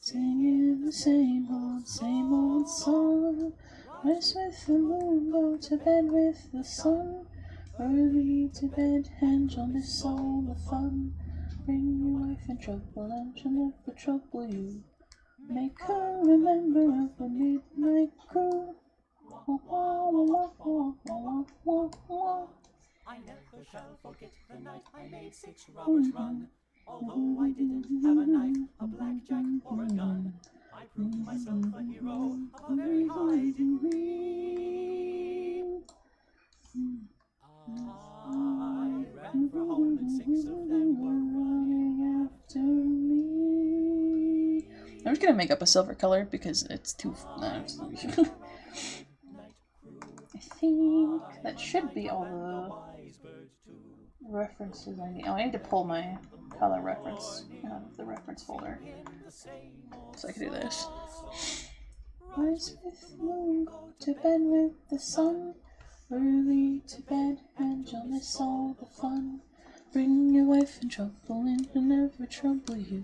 Singing the same old song. Rest with the moon, go to bed with the sun. Early to bed, and you'll miss all the fun. Bring your wife in trouble, and she'll never trouble you. Make her remember of the midnight crew. I never shall forget the night I made 6 robbers run. Although I didn't have a knife, a blackjack, or a gun, I proved myself a hero of a very high degree. I ran for home and 6 of them were running after me. I'm just gonna make up a silver color because it's too. I think that should be all the references I need. Oh, I need to pull my color reference out of the reference folder so I can do this. Rise with the moon, go to bed with the sun. Early to bed and you'll miss all the fun. Bring your wife in trouble and she'll never trouble you.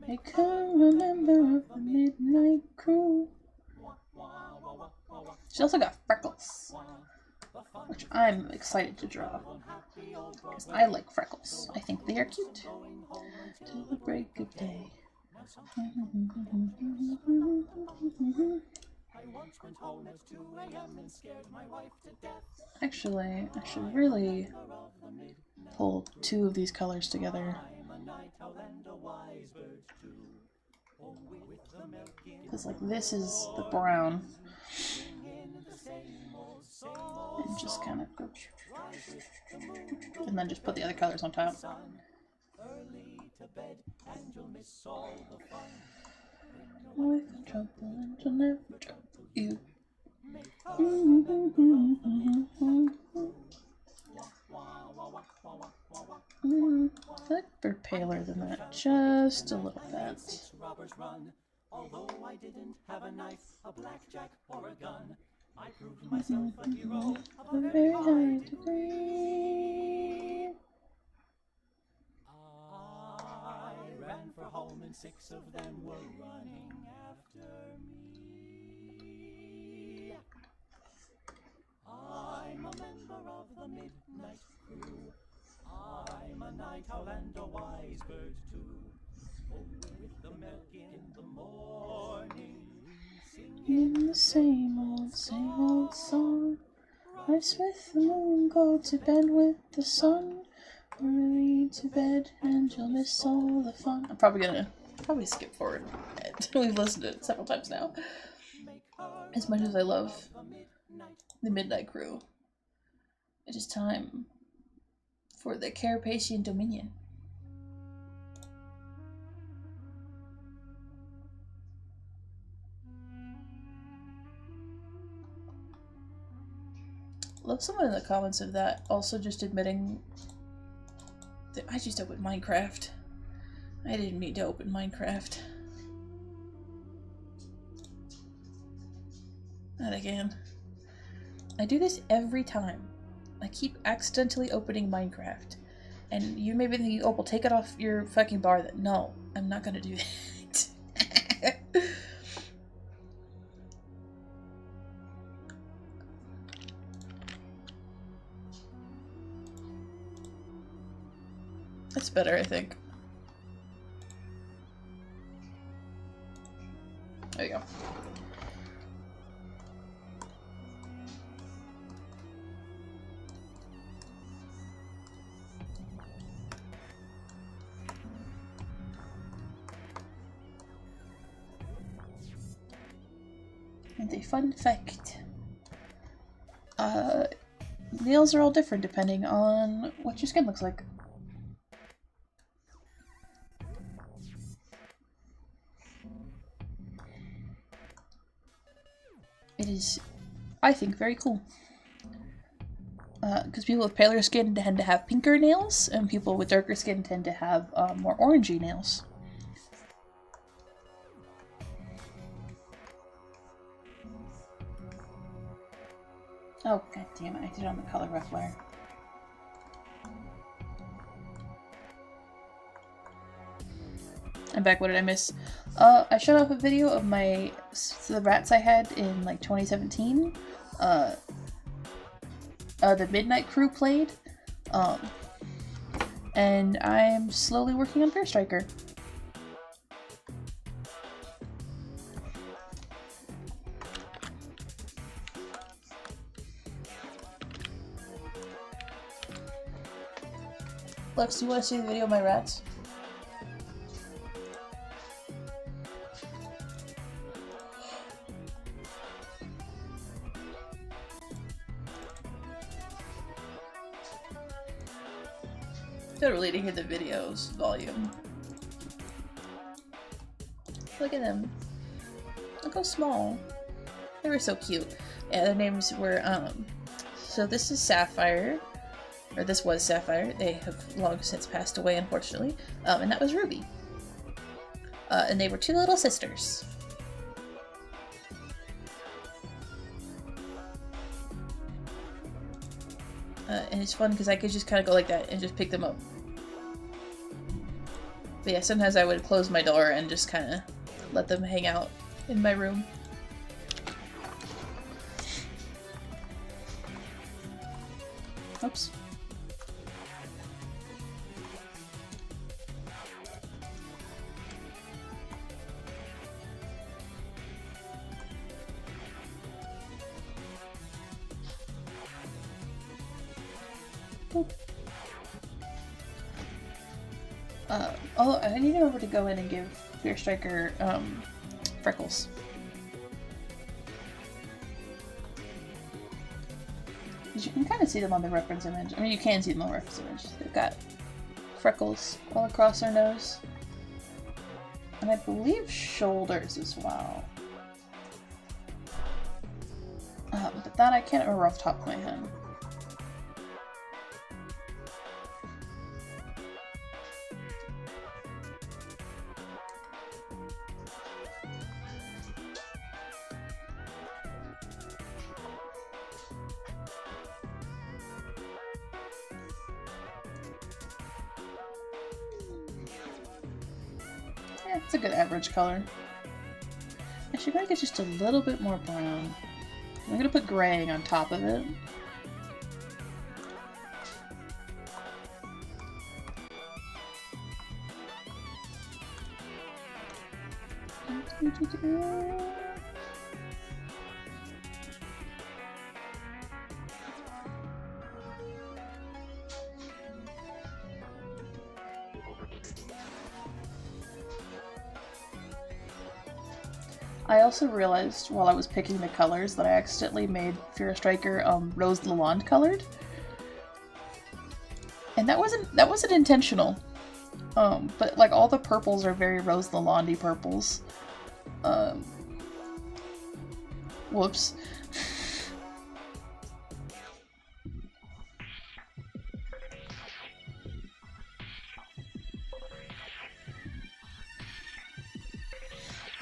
Make her remember of the midnight crew. She also got freckles, which I'm excited to draw, because I like freckles. I think they are cute. Till the break of day. Actually, I should really pull 2 of these colors together. Because, like, this is the brown. And just kind of go. And then just put the other colors on top. With trouble and she'll never trouble you. I think they're paler than that, just a little bit. Although I didn't have a knife, a blackjack, or a gun, I proved myself a hero of a very high degree. I ran for home and 6 of them were running after me. I'm a member of the midnight crew. I'm a night owl and a wise bird too. Oh, with the milk in the morning, In the same old song. Rise with the moon, go to bed with the sun. Early to bed and you'll miss all the fun. I'm probably gonna skip forward. We've listened to it several times now. As much as I love the Midnight Crew, it is time for the Carapacian Dominion. Love someone in the comments of that also just admitting I just opened Minecraft. I didn't mean to open Minecraft. Not again. I do this every time. I keep accidentally opening Minecraft. And you may be thinking, oh, well, take it off your fucking bar then. No, I'm not gonna do that. That's better, I think. There you go. And a fun fact. Nails are all different depending on what your skin looks like. It is, I think, very cool. Because people with paler skin tend to have pinker nails, and people with darker skin tend to have more orangey nails. Oh, god damn it, I did it on the color ruffler. I'm back, what did I miss? I showed off a video of the rats I had in like 2017. The Midnight Crew played. And I'm slowly working on Fear Striker. Lex, do you want to see the video of my rats? Don't really hear the video's volume. Look at them. Look how small. They were so cute. Yeah, their names were, so this is Sapphire. Or this was Sapphire. They have long since passed away, unfortunately. And that was Ruby. And they were two little sisters. And it's fun because I could just kind of go like that and just pick them up. But yeah, sometimes I would close my door and just kind of let them hang out in my room. Oops. Oh, I need to remember to go in and give Fear Striker, freckles. Because you can kind of see them on the reference image. I mean, you can see them on the reference image. They've got freckles all across their nose. And I believe shoulders as well. But that I can't remember off the top of my head. Yeah, it's a good average color. I should make it just a little bit more brown. I'm gonna put graying on top of it. I also realized while I was picking the colors that I accidentally made Fear Striker Rose Lalonde colored. And that wasn't intentional. But like all the purples are very Rose Lalonde purples. Whoops.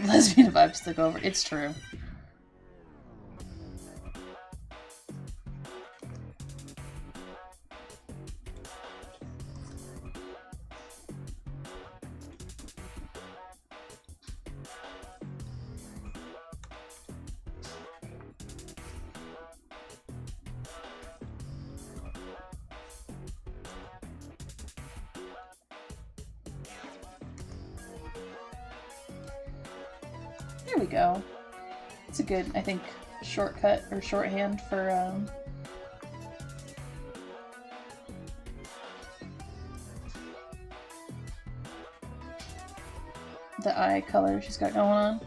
Lesbian vibes took over. It's true. There we go. It's a good, I think, shortcut or shorthand for the eye color she's got going on.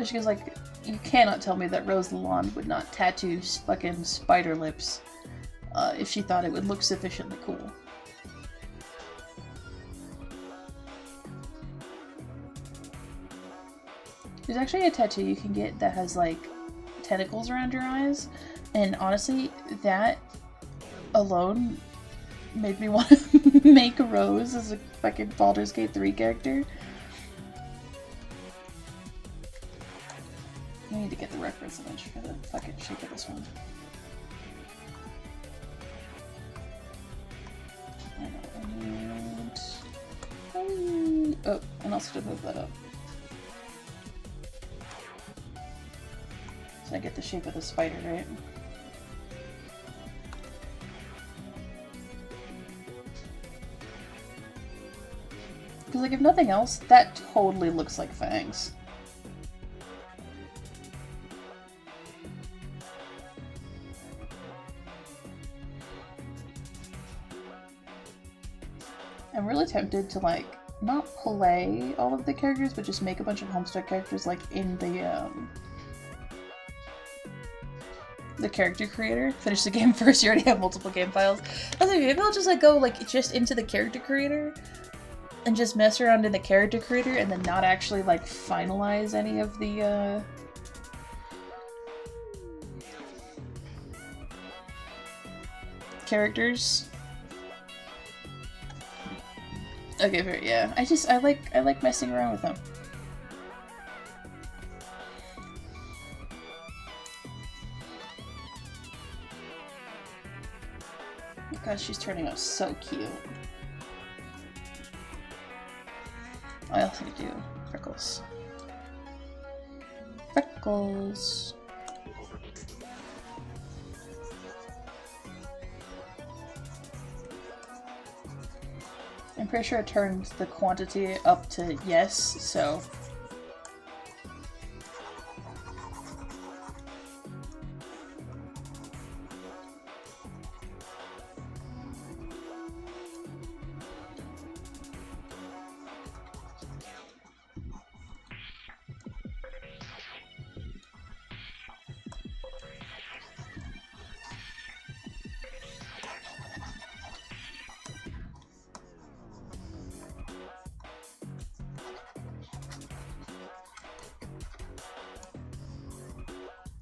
She goes like, you cannot tell me that Rose Lalonde would not tattoo fucking spider lips if she thought it would look sufficiently cool. There's actually a tattoo you can get that has like tentacles around your eyes, and honestly, that alone made me want to make Rose as a fucking Baldur's Gate 3 character. I need to get the reference image for the fucking shape of this one. Oh, and also to move that up. So I get the shape of the spider, right? Because, like, if nothing else, that totally looks like fangs. I'm really tempted to, like, not play all of the characters, but just make a bunch of Homestuck characters, like, in the character creator. Finish the game first, you already have multiple game files. I think maybe I'll just, like, go, like, just into the character creator and just mess around in the character creator and then not actually, like, finalize any of the, characters. Okay, fair, yeah. I like messing around with them. God, she's turning out so cute. I also do freckles. Freckles. I'm pretty sure it turns the quantity up to yes, so...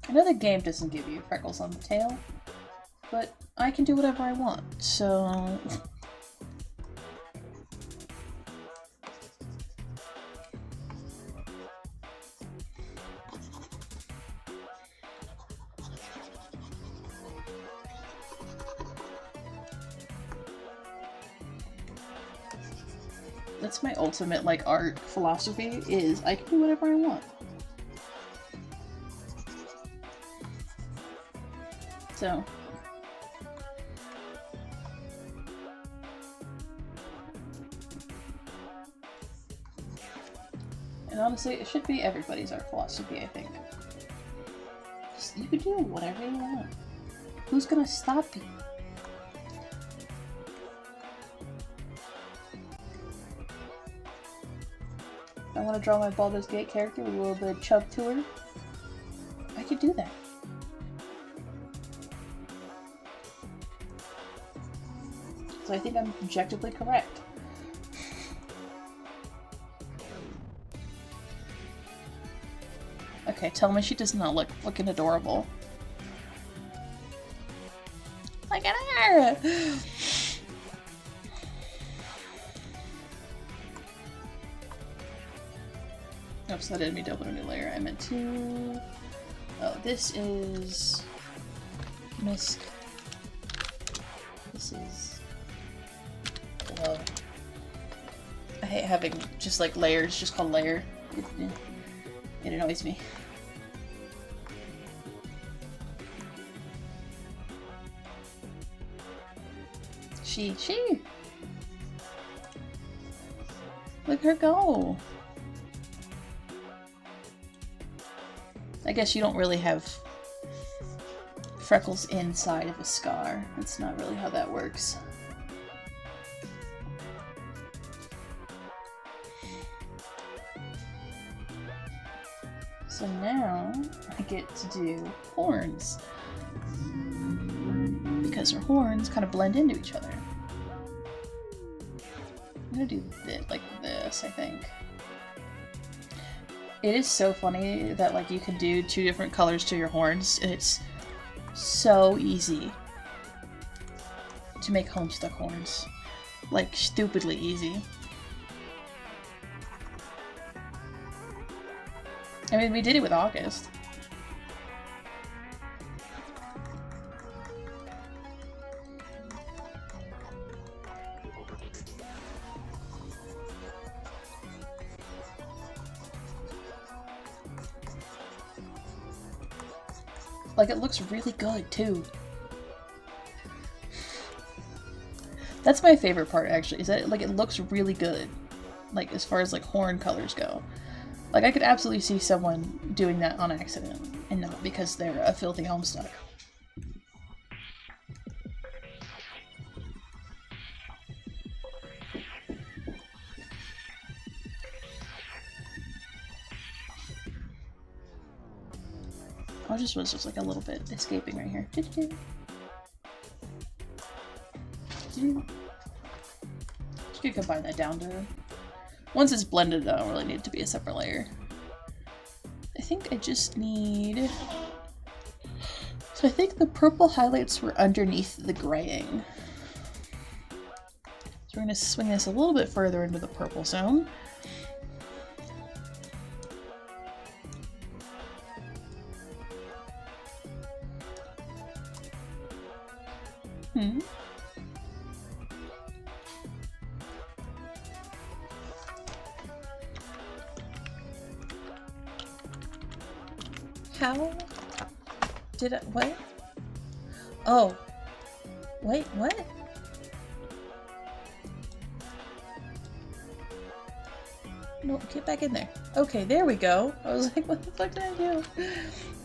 I know the game doesn't give you freckles on the tail, but I can do whatever I want, so... That's my ultimate, like, art philosophy, is I can do whatever I want. So. And honestly, it should be everybody's art philosophy, I think. Just, you can do whatever you want. Who's gonna stop you? If I want to draw my Baldur's Gate character with a little bit of chub to her, I could do that. So I think I'm objectively correct. Okay, tell me she does not look looking adorable. Look at her! Oops, that didn't mean to open a new layer. I meant to... Oh, this is... Misk. This is... Glow. I hate having just like layers just called layer. It annoys me. She. Look at her go. I guess you don't really have freckles inside of a scar. That's not really how that works. So now I get to do horns. Because her horns kind of blend into each other. I'm gonna do it like this, I think. It is so funny that like you can do 2 different colors to your horns, and it's so easy to make Homestuck horns. Like, stupidly easy. I mean, we did it with August. Like, it looks really good, too. That's my favorite part, actually, is that, like, it looks really good. Like, as far as, like, horn colors go. Like, I could absolutely see someone doing that on accident, and not because they're a filthy Homestuck. I was just like a little bit escaping right here. Just gonna combine that down to... Once it's blended, I don't really need it to be a separate layer. I think I just need... So I think the purple highlights were underneath the graying. So we're gonna swing this a little bit further into the purple zone. How did I, what? Oh, wait, what? No, get back in there. Okay, there we go. I was like, what the fuck did I do?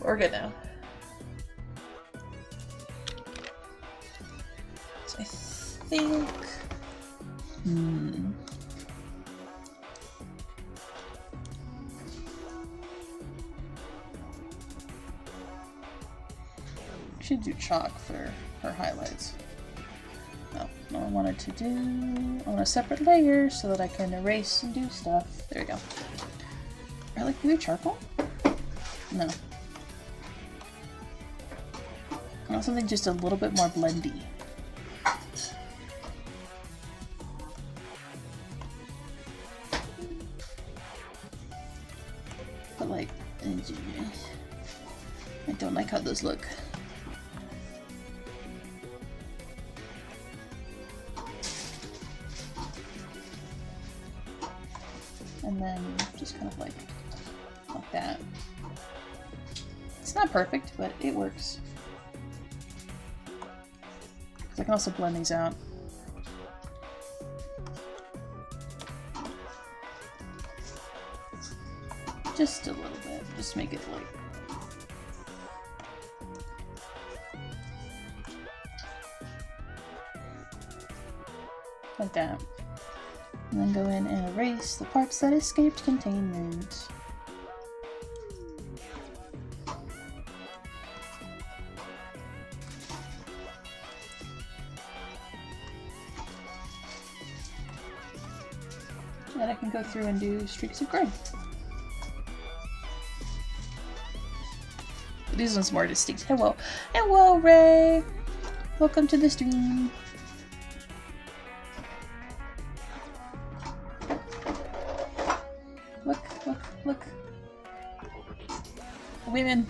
We're good now. So I think... Should do chalk for her highlights. No, I wanted to do on a separate layer so that I can erase and do stuff. There we go. Or like maybe charcoal? No. I want something just a little bit more blendy. But like, I don't like how those look. And then just kind of like that. It's not perfect, but it works. I can also blend these out. Just a little bit, just make it like that. And then go in and erase the parts that escaped containment. And I can go through and do streaks of gray. This one's more distinct. Hello. Hello, Ray! Welcome to the stream. Look, look, look. Women.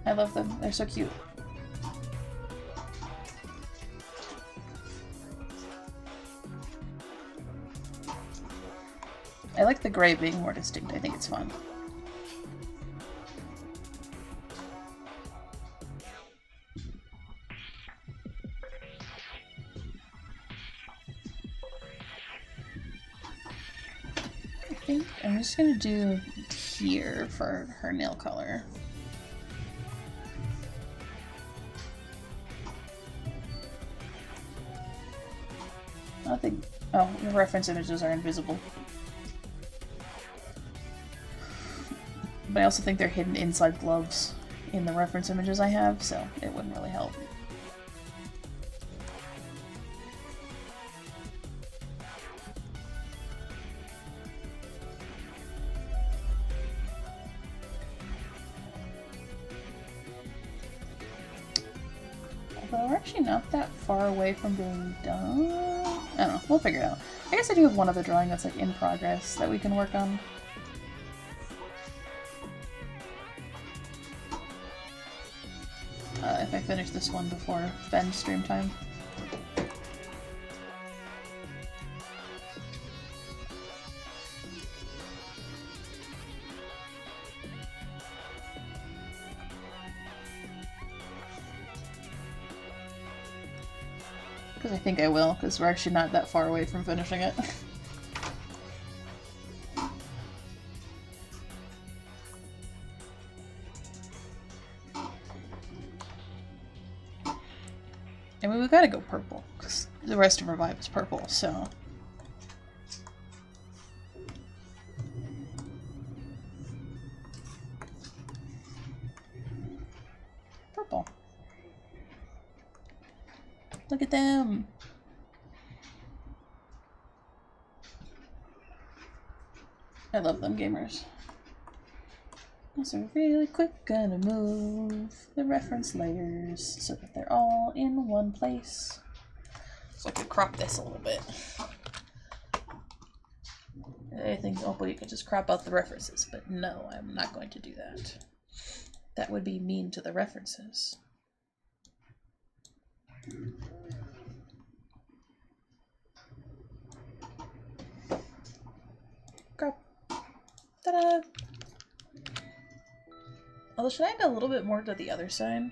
I love them. They're so cute. I like the gray being more distinct. I think it's fun. I think I'm just gonna do here for her nail color. I think. Oh, the reference images are invisible. But I also think they're hidden inside gloves in the reference images I have, so it wouldn't really help. Although we're actually not that far away from being done. I don't know, we'll figure it out. I guess I do have one other drawing that's like in progress that we can work on. If I finish this one before Ben's stream time. Because I think I will, because we're actually not that far away from finishing it. I mean, we gotta go purple, because the rest of her vibe is purple, so... Purple. Look at them! I love them gamers. So really quick, gonna move the reference layers so that they're all in one place. So I could crop this a little bit. I think hopefully you could just crop out the references, but no, I'm not going to do that. That would be mean to the references. Crop. Ta-da! Although, should I add a little bit more to the other side?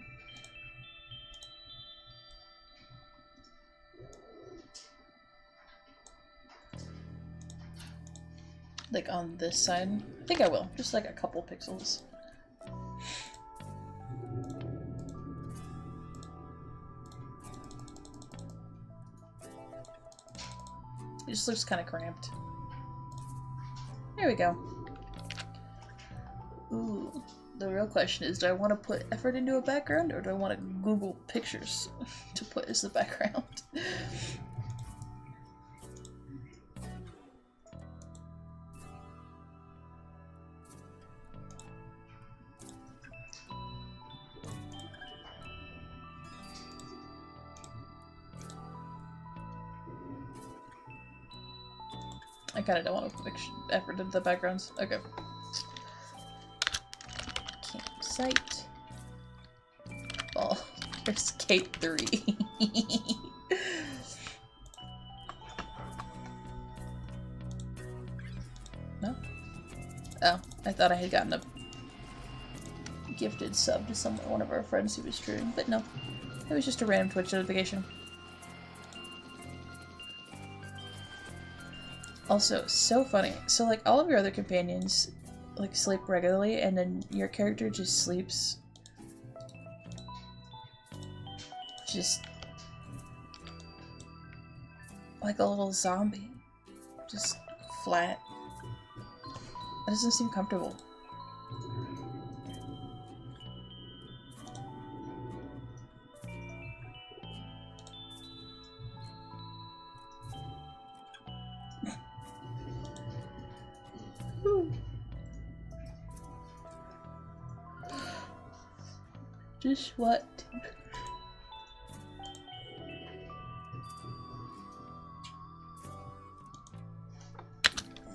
Like on this side? I think I will. Just like a couple pixels. It just looks kind of cramped. There we go. Ooh. The real question is, do I want to put effort into a background, or do I want to Google pictures to put as the background? I kind of don't want to put effort into the backgrounds. Okay. Campsite. Oh, there's Cape 3. No? Oh, I thought I had gotten a gifted sub to one of our friends who was streaming, but no. It was just a random Twitch notification. Also, so funny. So, like, all of your other companions, like, sleep regularly, and then your character just sleeps. Just like a little zombie. Just flat. That doesn't seem comfortable. Just what?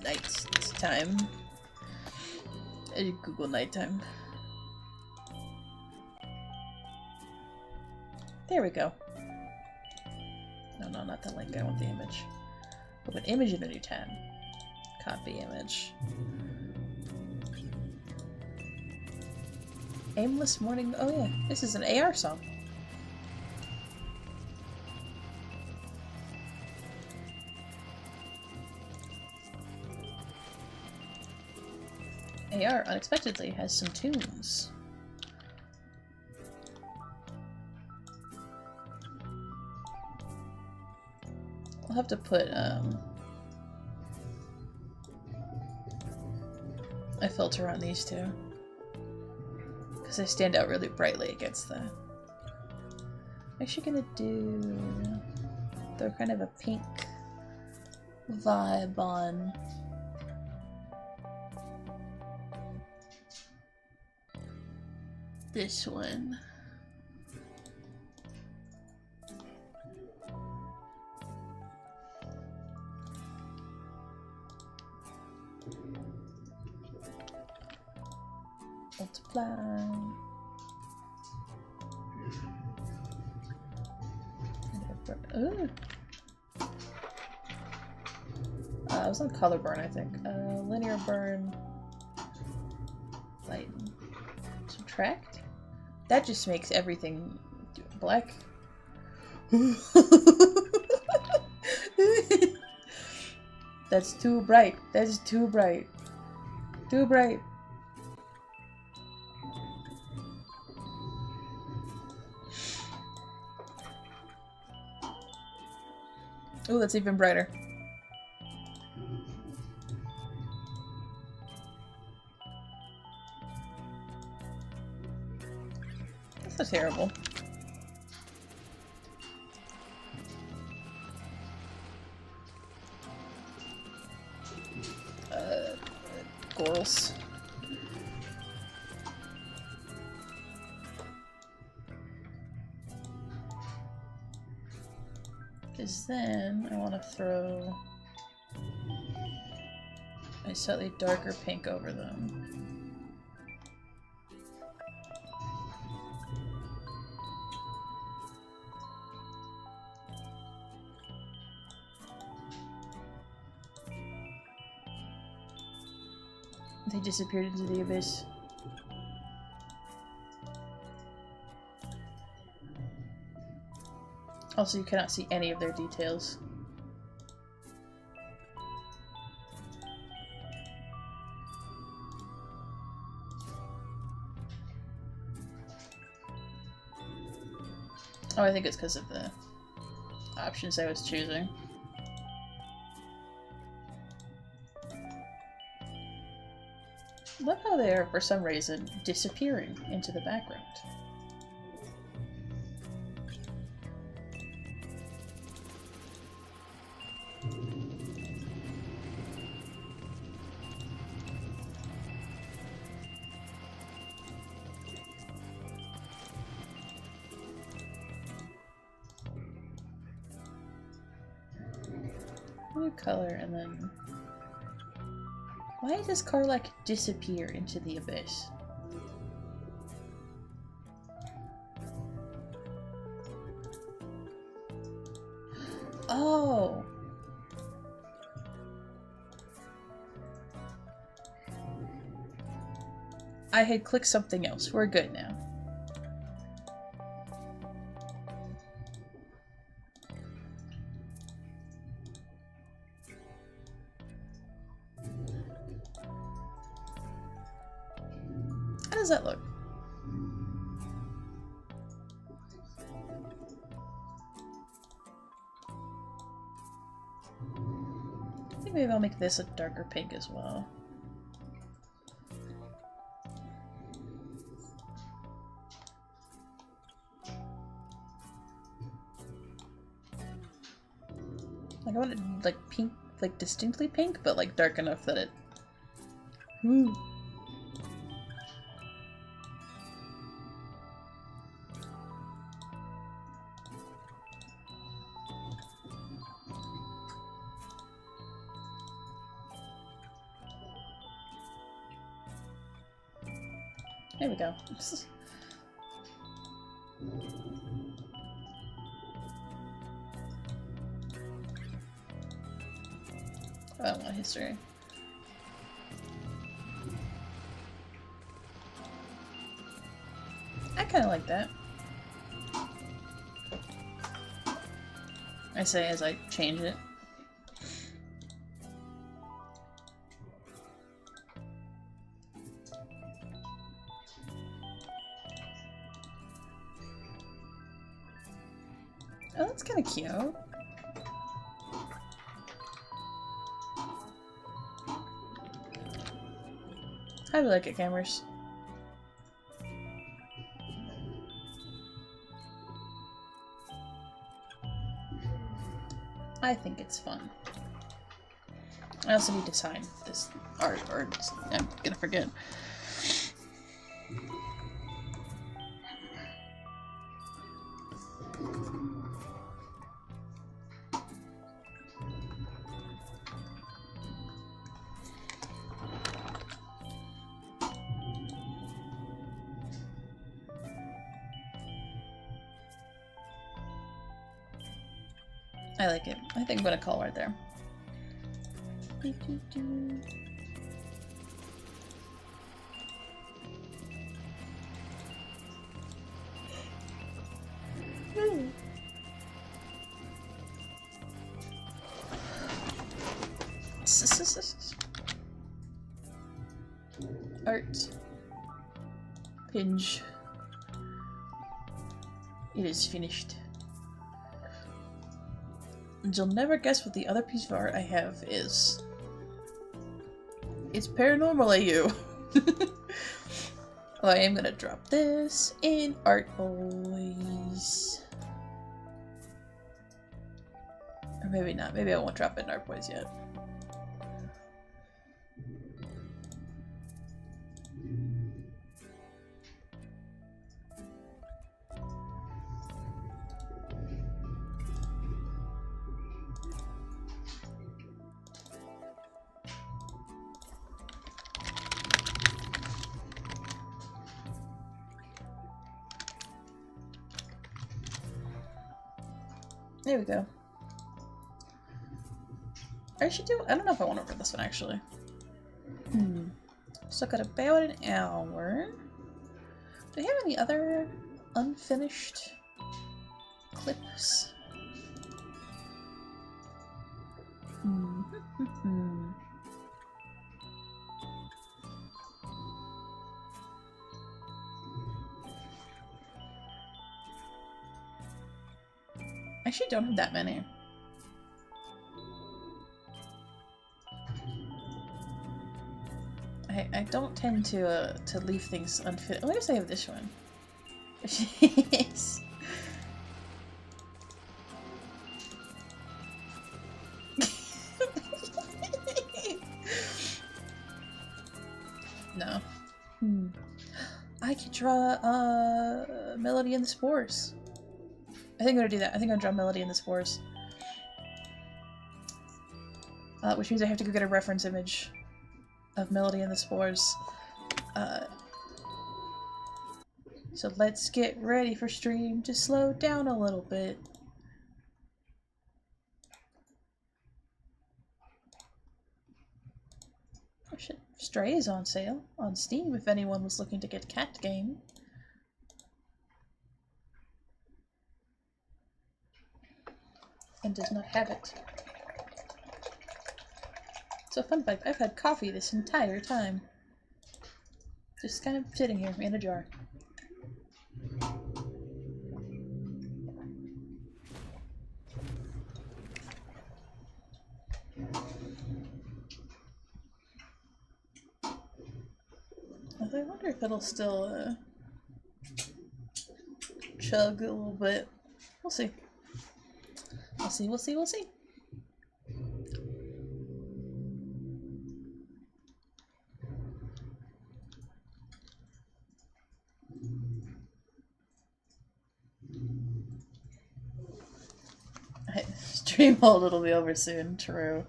Night time. I did Google nighttime. There we go. No, not the link. I want the image. Open image in a new tab. Copy image. Aimless morning. Oh yeah, this is an AR song. AR unexpectedly has some tunes. I'll have to put a filter on these two because they stand out really brightly against the. I'm actually gonna do. They're kind of a pink vibe on. This one. Multiply. Ooh. I was on color burn, I think. Linear burn. Lighten. Subtract? That just makes everything black. That's too bright. That's too bright. Too bright. Oh, that's even brighter. That's not terrible. Gorals. Because then I want to throw a slightly darker pink over them. They disappeared into the abyss. Also, you cannot see any of their details. Oh, I think it's because of the options I was choosing. Love how they are, for some reason, disappearing into the background. New color, and then... Why does Karlach disappear into the abyss? Oh! I had clicked something else. We're good now. How does that look? I think maybe I'll make this a darker pink as well. Like I want it like pink, like distinctly pink, but like dark enough that it. Ooh. There we go. I don't want history. I kind of like that. I say as I change it. Oh, that's kind of cute. How do you like it, cameras? I think it's fun. I also need to sign this art, or I'm gonna forget. I like it. I think I'm gonna call right there. Art. Pinge. It is finished. And you'll never guess what the other piece of art I have is. It's paranormal AU. Oh, I am gonna drop this in Art Boys. Or maybe not. Maybe I won't drop it in Art Boys yet. There we go. I don't know if I want to read this one actually. So I got about an hour. Do I have any other unfinished clips? I actually don't have that many. I don't tend to leave things unfinished. At least I have this one. Jeez. No. I could draw Melody and the Spores. I think I'm gonna do that. I think I'm gonna draw Melody and the Spores. Which means I have to go get a reference image of Melody and the Spores. So let's get ready for stream to slow down a little bit. Oh shit. Stray is on sale on Steam if anyone was looking to get Cat Game. And does not have it. So fun fact, I've had coffee this entire time. Just kind of sitting here in a jar. I wonder if it'll still chug a little bit. We'll see. We'll see, we'll see, we'll see. Stream hold will be over soon, true.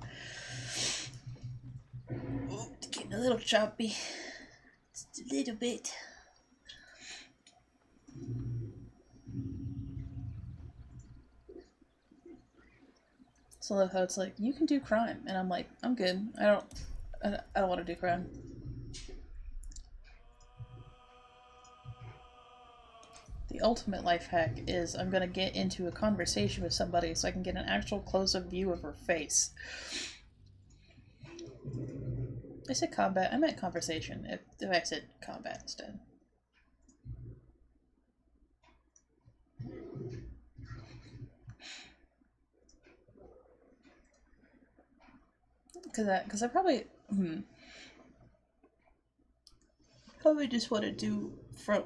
Ooh, it's getting a little choppy. Just a little bit. So I love how it's like, you can do crime. And I'm like, I'm good. I don't want to do crime. The ultimate life hack is I'm gonna get into a conversation with somebody so I can get an actual close-up view of her face. I said combat. I meant conversation. If I said combat instead. Because I probably just want to do from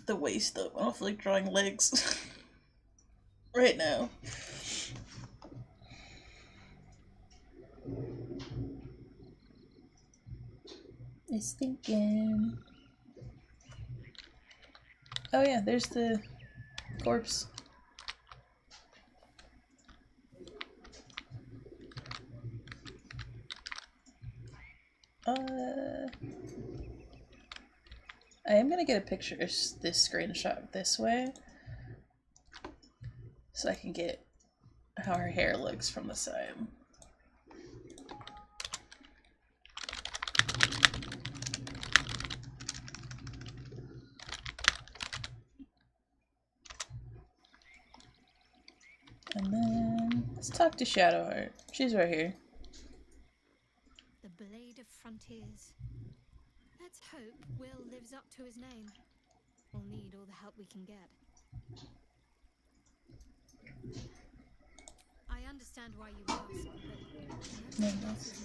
the waist up. I don't feel like drawing legs right now. It's thinking. Oh yeah, there's the corpse. I am gonna get a picture of this screenshot this way so I can get how her hair looks from the side. And then let's talk to Shadowheart. She's right here. The Blade of Frontiers. Let's hope Will lives up to his name. We'll need all the help we can get. I understand why you asked,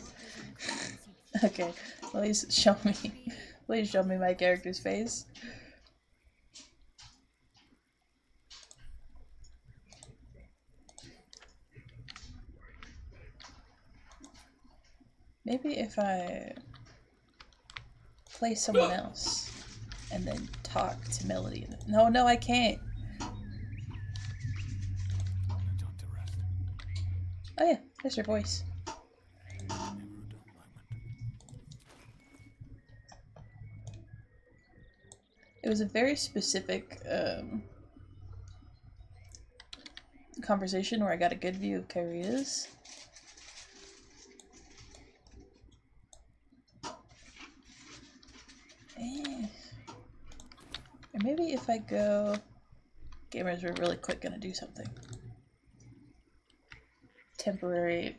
but Okay, please show me my character's face. Maybe if I play someone else and then talk to Melody. No, I can't. Oh yeah, there's your voice. It was a very specific conversation where I got a good view of Kyria's. Or maybe if I go... Gamers are really quick gonna do something. Temporary...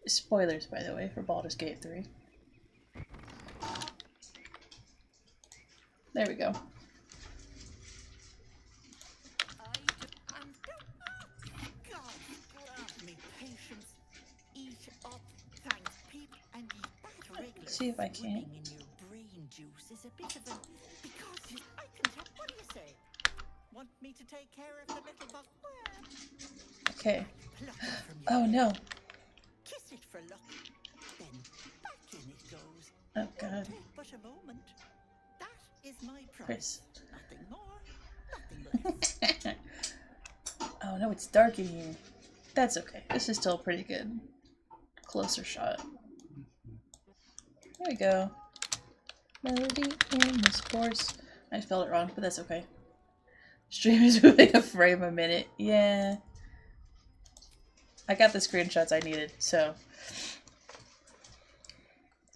Spoilers, by the way, for Baldur's Gate 3. There we go. See if I can. Okay. Oh no. Kiss it for luck, then back in it goes. Oh god. But a moment. That is my Chris. Nothing more, nothing less. Oh no, it's dark in here. That's okay. This is still pretty good. Closer shot. There we go. Melody in the spores. I spelled it wrong, but that's okay. Stream is moving a frame a minute. Yeah. I got the screenshots I needed, so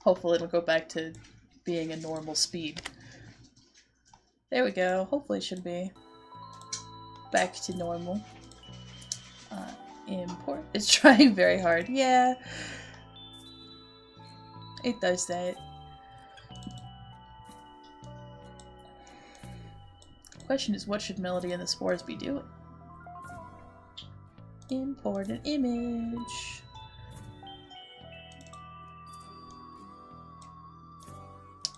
hopefully it'll go back to being a normal speed. There we go. Hopefully it should be back to normal. Import. It's trying very hard. Yeah. It does that. Question is, what should Melody and the spores be doing? Import an image.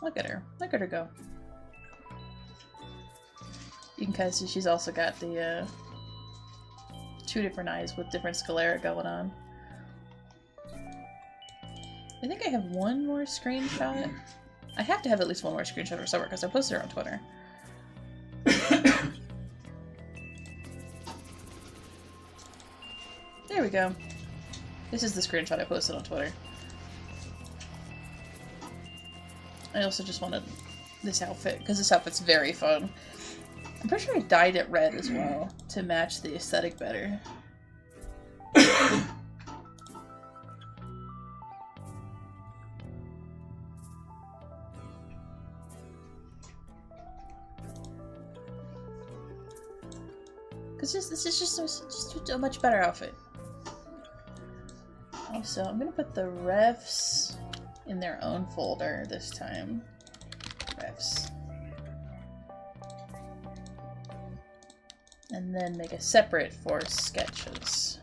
Look at her. Look at her go. You can kind of see she's also got the two different eyes with different sclera going on. I think I have one more screenshot. I have to have at least one more screenshot or somewhere because I posted her on Twitter. There we go. This is the screenshot I posted on Twitter. I also just wanted this outfit because this outfit's very fun. I'm pretty sure I dyed it red as well to match the aesthetic better. Cause this is just a much better outfit. Also, I'm gonna put the refs in their own folder this time. Refs. And then make a separate for sketches.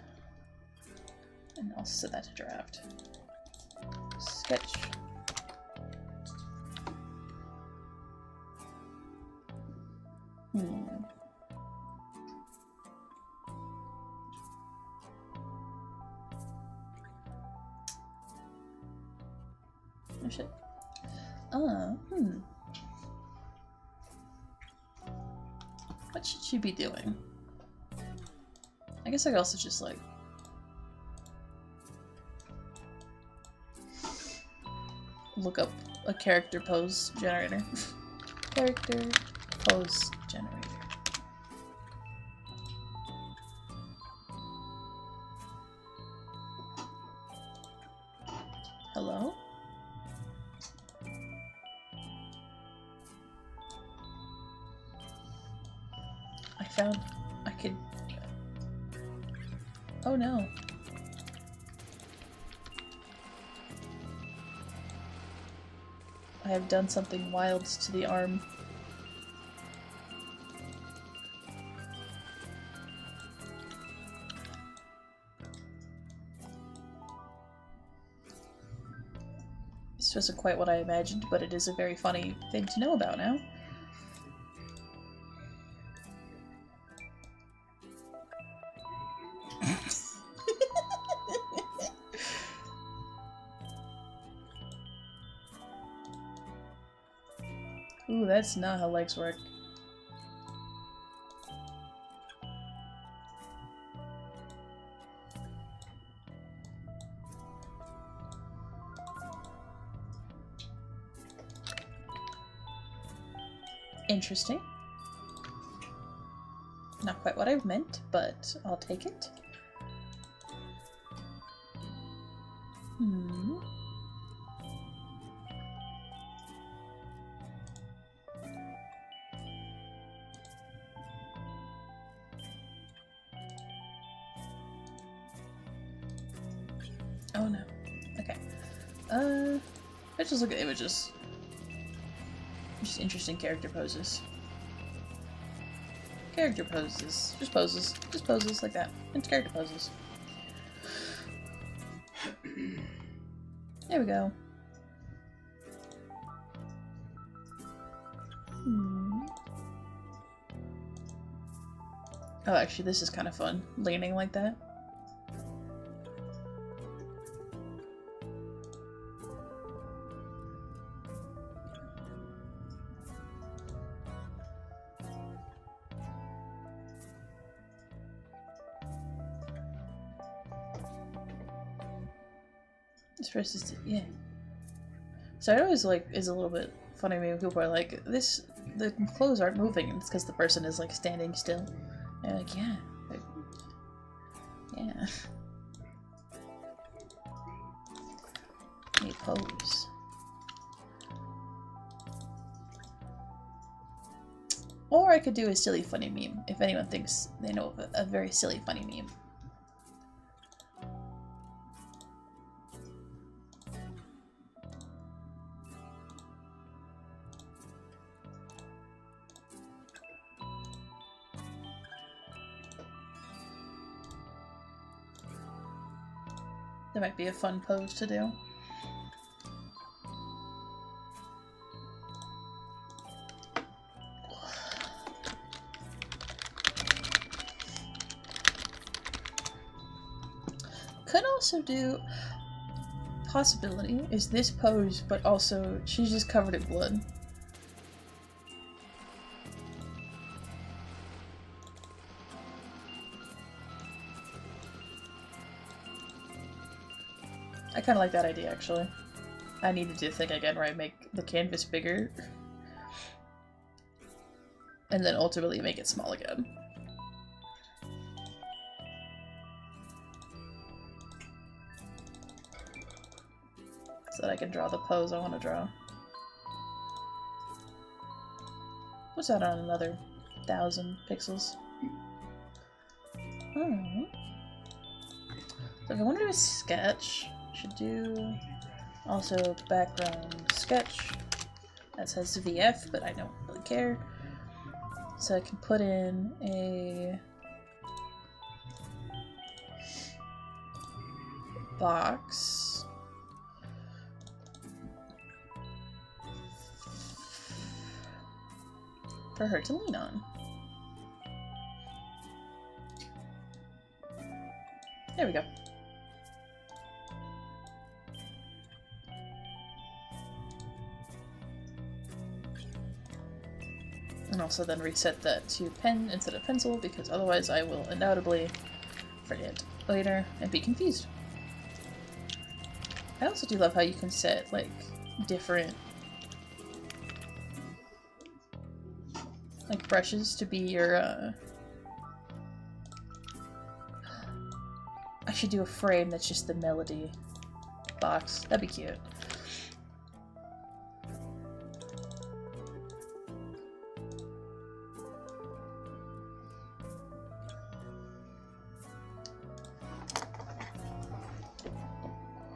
And I'll set that to draft. Sketch. Oh shit. What should she be doing? I guess I could also just like look up a character pose generator. Character pose generator. Hello? I could... Oh no. I have done something wild to the arm. This wasn't quite what I imagined, but it is a very funny thing to know about now. Ooh, that's not how legs work. Interesting. Not quite what I meant, but I'll take it. Oh no. Okay. Let's just look at images. Just interesting character poses. Character poses. Just poses. Just poses like that. It's character poses. There we go. Oh, actually, this is kind of fun. Leaning like that. This versus, yeah. So I always like is a little bit funny when people are like, "This, the clothes aren't moving," and it's because the person is like standing still. And they're like, "Yeah, yeah." Let me pose. Or I could do a silly funny meme if anyone thinks they know of a very silly funny meme. That might be a fun pose to do. Could also do, possibility is this pose, but also she's just covered in blood. I kind of like that idea, actually. I needed to think again where I make the canvas bigger. and then ultimately make it small again. So that I can draw the pose I want to draw. What's that on another 1,000 pixels? Oh. So if I want to do a sketch, I should do also background sketch. That says VF, but I don't really care. So I can put in a box. For her to lean on. There we go. And also then reset that to pen instead of pencil, because otherwise I will undoubtedly forget later and be confused. I also do love how you can set, like, different like brushes to be your I should do a frame that's just the melody box. That'd be cute.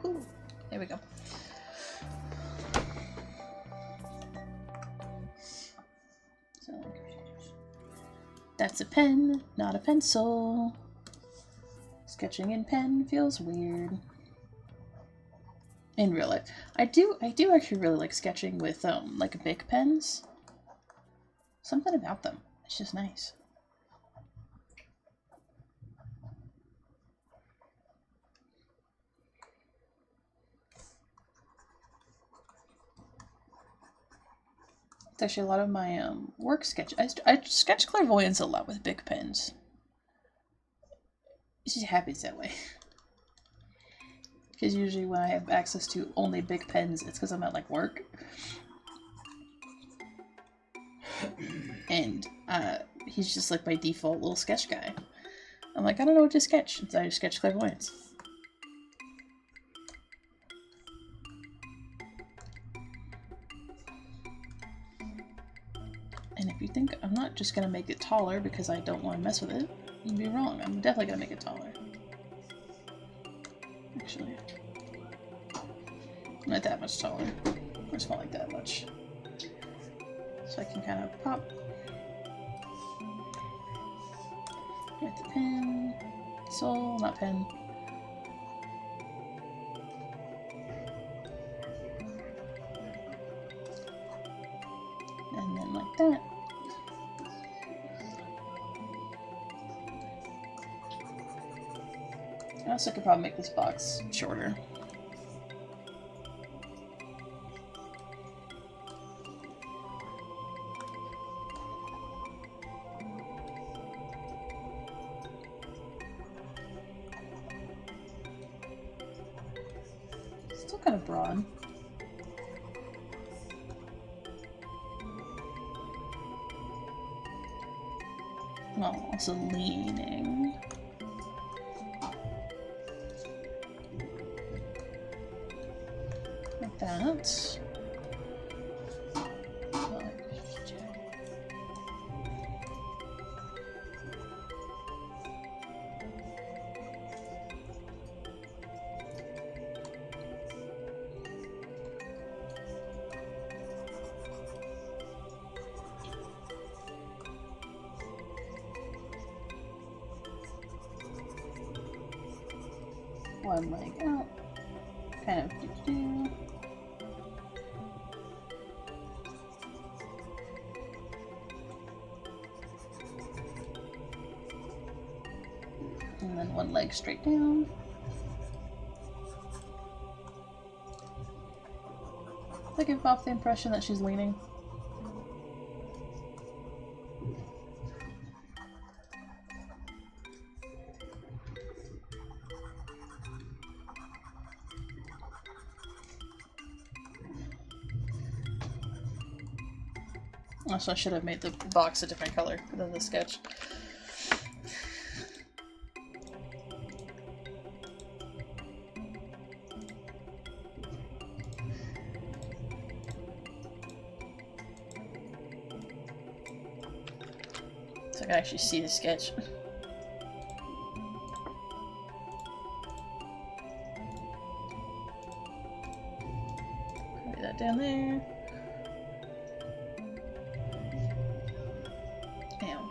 Whew. There we go. That's a pen, not a pencil. Sketching in pen feels weird. In real life. I do actually really like sketching with like Bic pens. Something about them. It's just nice. It's actually a lot of my work sketch. I sketch clairvoyance a lot with Bic pens. It just happens that way. Because usually when I have access to only Bic pens, it's because I'm at like work. And he's just like my default little sketch guy. I'm like, I don't know what to sketch. So I just sketch clairvoyance. And if you think I'm not just gonna make it taller because I don't want to mess with it, you'd be wrong. I'm definitely gonna make it taller. Actually, not that much taller. Or it's not like that much. So I can kind of pop with the pen, soul, not pen. And then like that. I also could probably make this box shorter. Still kind of broad. Well, also leaning. Like that. One leg out, kind of do-do. And then one leg straight down. I give off the impression that she's leaning. Also, I should have made the box a different color than the sketch. So I can actually see the sketch. Copy that down there. Bam.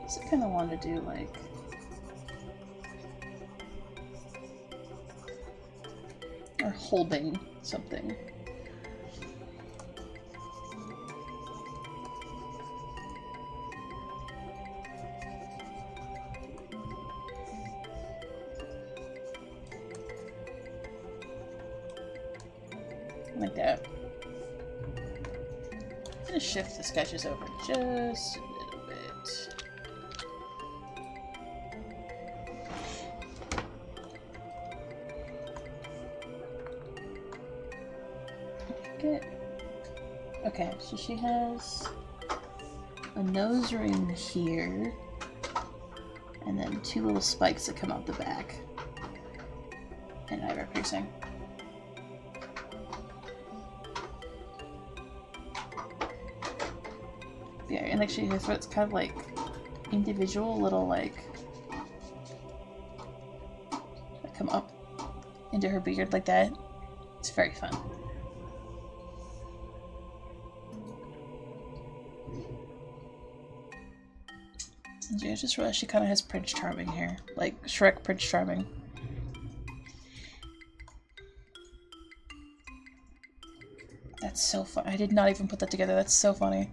So I kind of want to do like or holding something. Like that. I'm gonna shift the sketches over just a little bit. Okay, so she has a nose ring here, and then 2 little spikes that come out the back, and eyebrow piercing. Yeah, and actually her throat's kind of like individual little like that come up into her beard like that. It's very fun. I just realized she kind of has Prince Charming hair, like Shrek Prince Charming. That's so fun. I did not even put that together. That's so funny.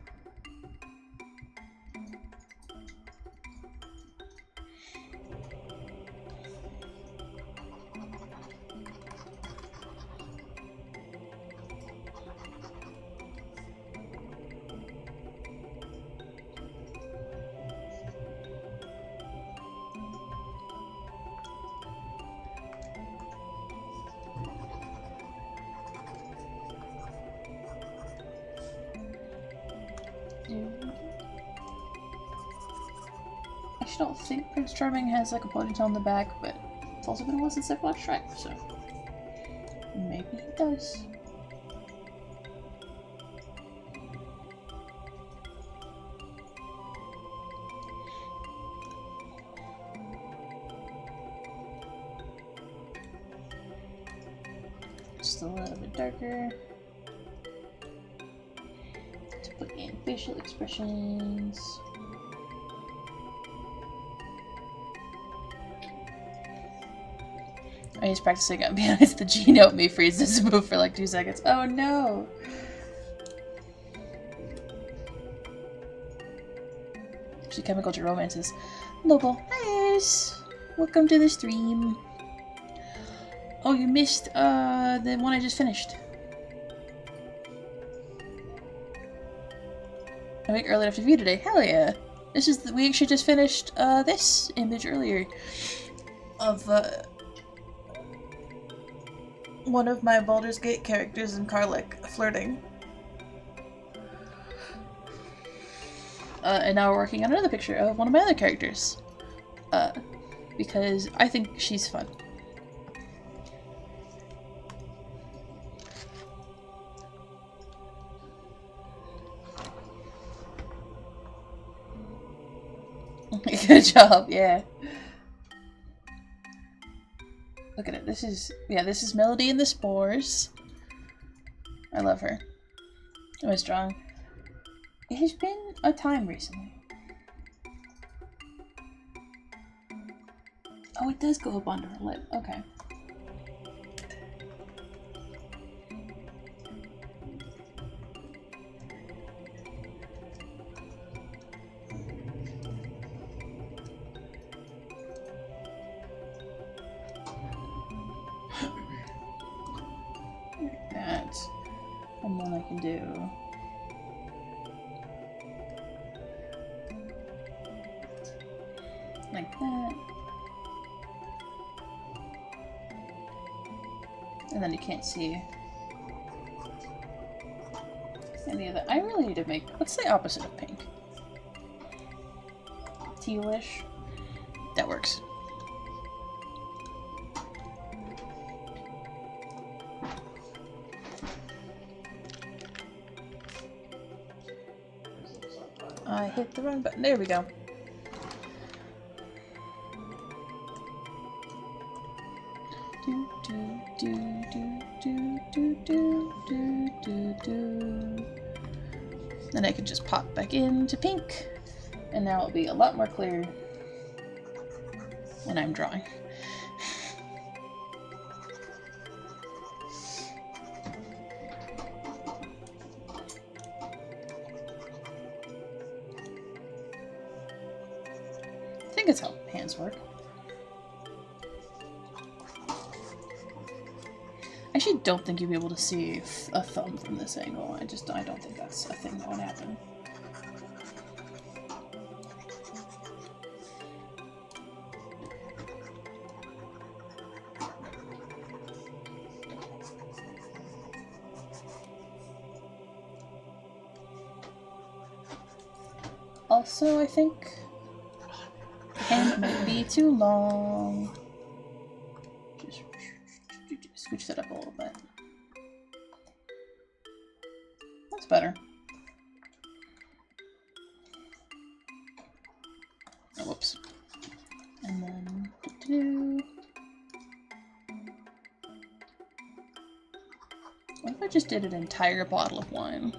I actually don't think Prince Charming has like a ponytail on the back, but it's also been a while since I've watched Shrek, so maybe he does. Just a little bit darker. To put in facial expressions. He's practicing it. Be honest, the G note me freezes move for like 2 seconds. Oh no! Actually, chemical to romances. Noble. Hi, Iris. Welcome to the stream. Oh, you missed the one I just finished. A week early after view today. Hell yeah! This is we actually just finished this image earlier of one of my Baldur's Gate characters in Karlach flirting. And now we're working on another picture of one of my other characters. Because I think she's fun. Good job, yeah. Look at it. This is Melody and the Spores. I love her. It was strong. It has been a time recently. Oh, it does go up onto her lip. Okay. Like that. And then I can do like that. And then you can't see any of that. I really need to make, what's the opposite of pink? Tealish? That works. I hit the wrong button. There we go. Do, do, do, do, do, do, do, do, do, do. Then I could just pop back into pink, and now it'll be a lot more clear when I'm drawing. I think it's how hands work. I actually don't think you'll be able to see a thumb from this angle. I don't think that's a thing that would happen. Also, I think the hand might be too long. Just scooch that up a little bit. That's better. Oh, whoops. And then what if I just did an entire bottle of wine?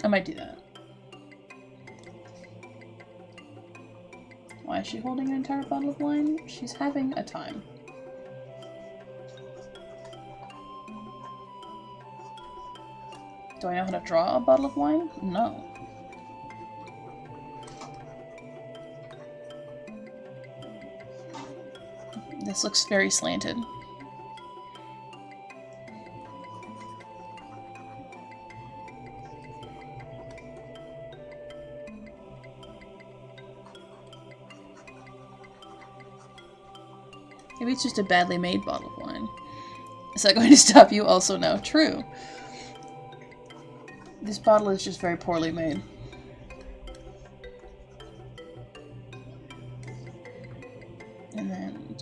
I might do that. Why is she holding an entire bottle of wine? She's having a time. Do I know how to draw a bottle of wine? No. This looks very slanted. Maybe it's just a badly made bottle of wine. Is that going to stop you? Also, no. True. This bottle is just very poorly made. And then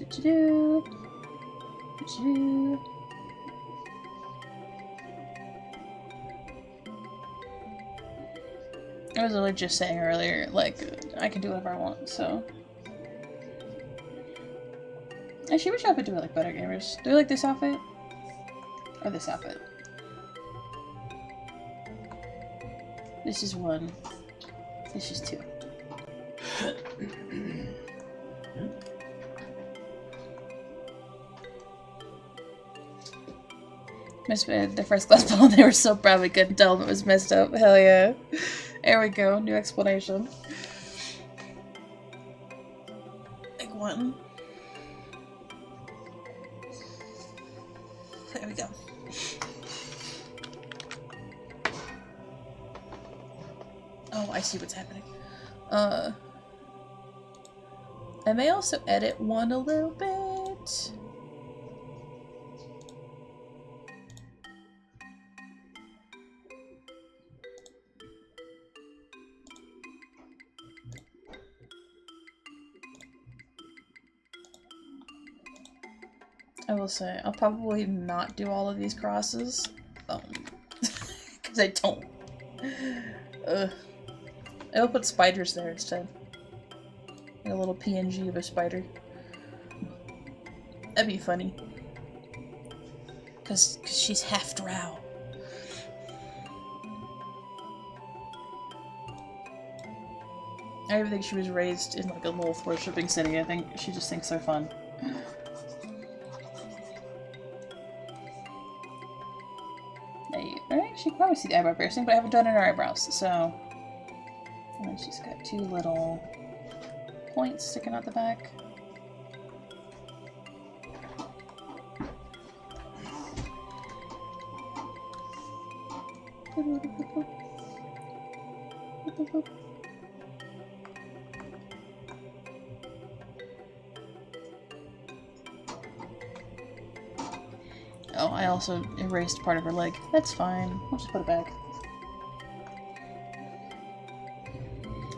I was literally just saying earlier, like, I can do whatever I want, so. Actually, which outfit do we like better, gamers? Do we like this outfit? Or this outfit? This is 1. This is 2. The first glass bottle, they were so proud we couldn't tell them it was messed up. Hell yeah. There we go, new explanation. Like 1. There we go. Oh, I see what's happening. I may also edit 1 a little bit. I will say, I'll probably not do all of these crosses, because I don't. I'll put spiders there instead. Like a little PNG of a spider. That'd be funny. Cause she's half drow. I even think she was raised in like a wolf worshipping city. I think she just thinks they're fun. She can probably see the eyebrow piercing, but I haven't done her eyebrows, so. And then she's got 2 little points sticking out the back. Oh, I also erased part of her leg. That's fine. I'll just put it back.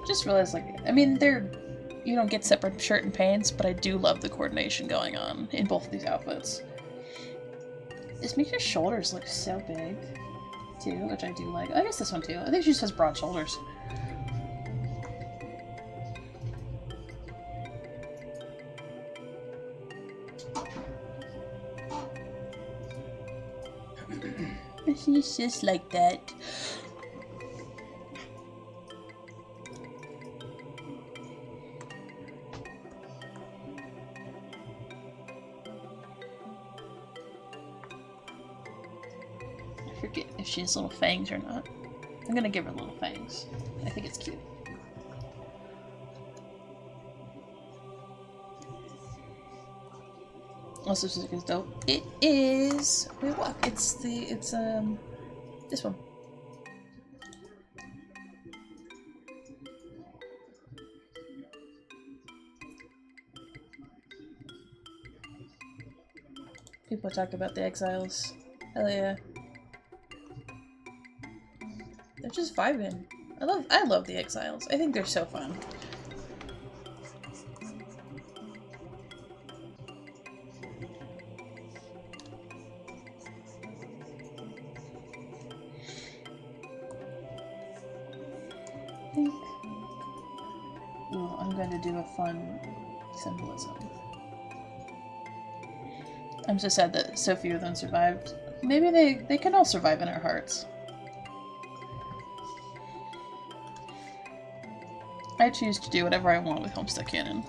Just realized, like, I mean, you don't get separate shirt and pants, but I do love the coordination going on in both of these outfits. This makes her shoulders look so big, too, which I do like. I guess this one, too. I think she just has broad shoulders. She's just like that. I forget if she has little fangs or not. I'm gonna give her little fangs. I think it's cute. Also, this is dope. It is. Wait, what? It's this one. People talk about the exiles. Hell yeah. They're just vibing. I love the exiles. I think they're so fun. Ooh, I'm going to do a fun symbolism. I'm so sad that so few of them survived. Maybe they can all survive in our hearts. I choose to do whatever I want with Homestuck Canon.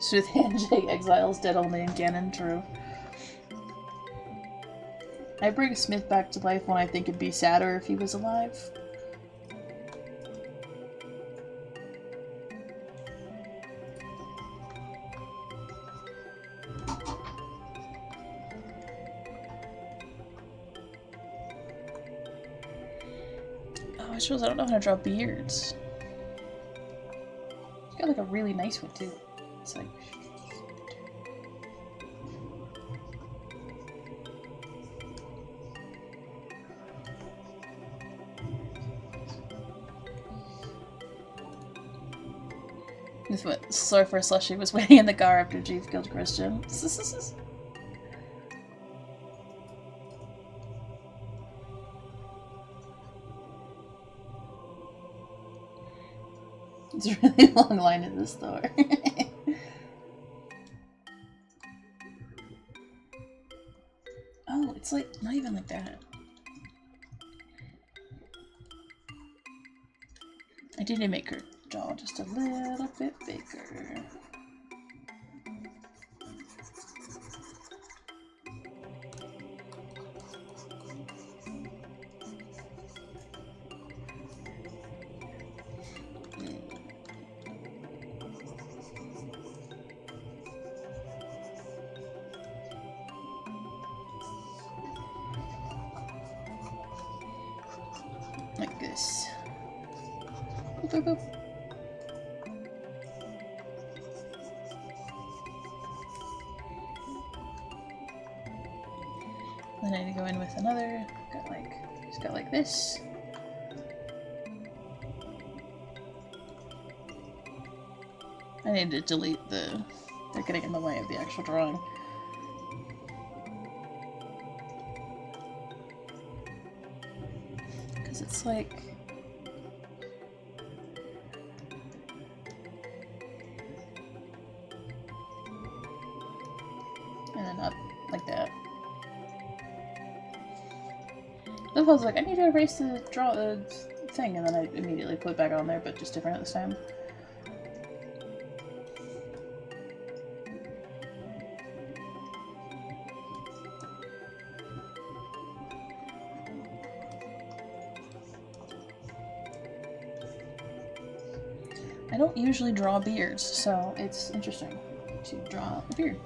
Smooth handshake, exiles dead only in canon, true. I bring Smith back to life when I think it'd be sadder if he was alive. Oh, I suppose I don't know how to draw beards. He's got like a really nice one too. It's like... This what Surfer Slushy was waiting in the car after Jeeve killed Christian. It's a really long line at the store. Oh, it's like not even like that. I need to make her jaw just a little bit bigger. Like this. Boop, boop, boop. Then I need to go in with another. Just got like this. I need to delete they're getting in the way of the actual drawing. Because it's like... And then up like that. Then I was like, I need to erase the thing, and then I immediately put it back on there, but just different this time. I don't usually draw beards, so it's interesting to draw a beard.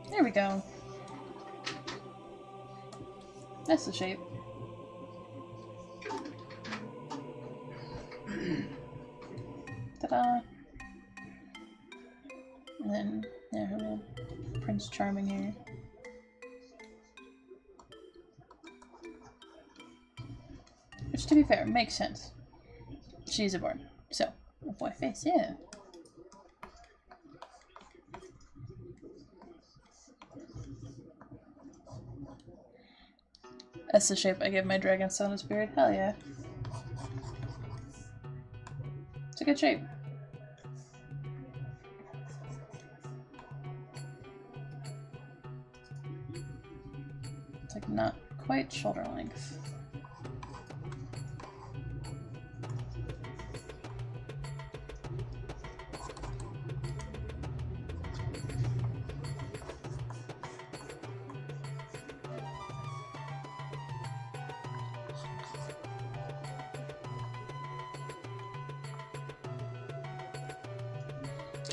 There we go. That's the shape. Ta-da! And then, yeah, her little Prince Charming here. Which, to be fair, makes sense. She's a boy. So, a boy face, yeah. That's the shape I give my dragon son his beard. Hell yeah. It's a good shape. It's like not quite shoulder length.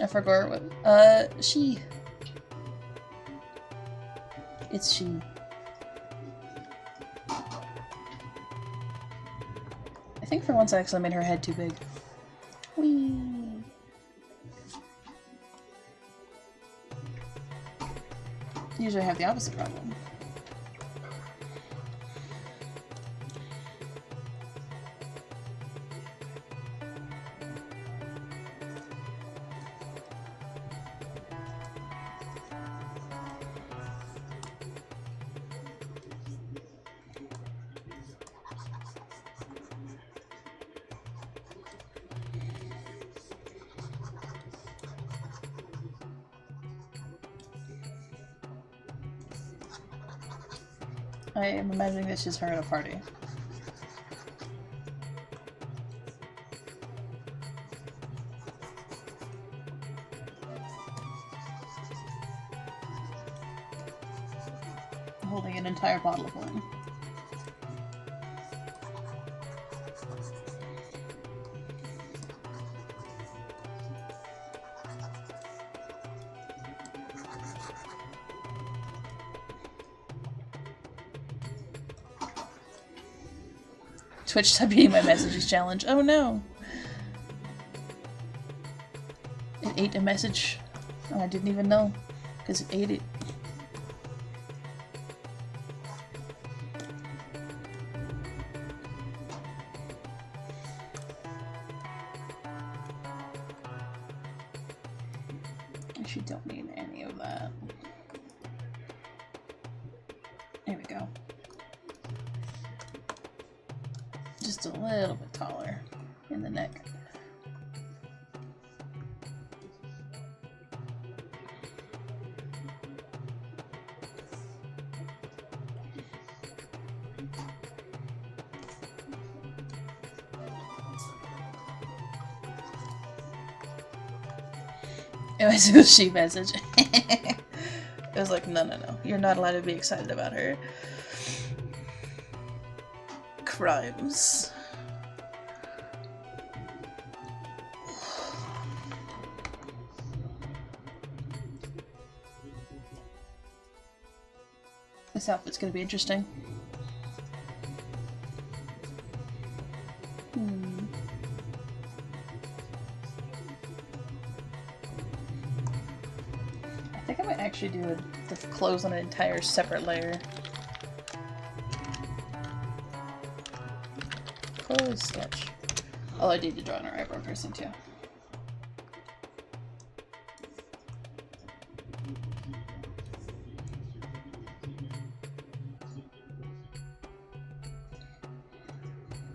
I forgot what. She. It's she. I think for once I actually made her head too big. Whee! Usually I have the opposite problem. I am imagining this is her at a party. Holding an entire bottle of wine. Twitch stopped reading my messages challenge. Oh no! It ate a message. Oh, I didn't even know. Because it ate it. Actually don't need any of that. There we go. Just a little bit taller in the neck. It was a she message. It was like, no, no, no. You're not allowed to be excited about her crimes. This outfit's gonna be interesting. I think I might actually do the clothes on an entire separate layer. Clothes sketch. Oh, I need to draw an eyebrow person too.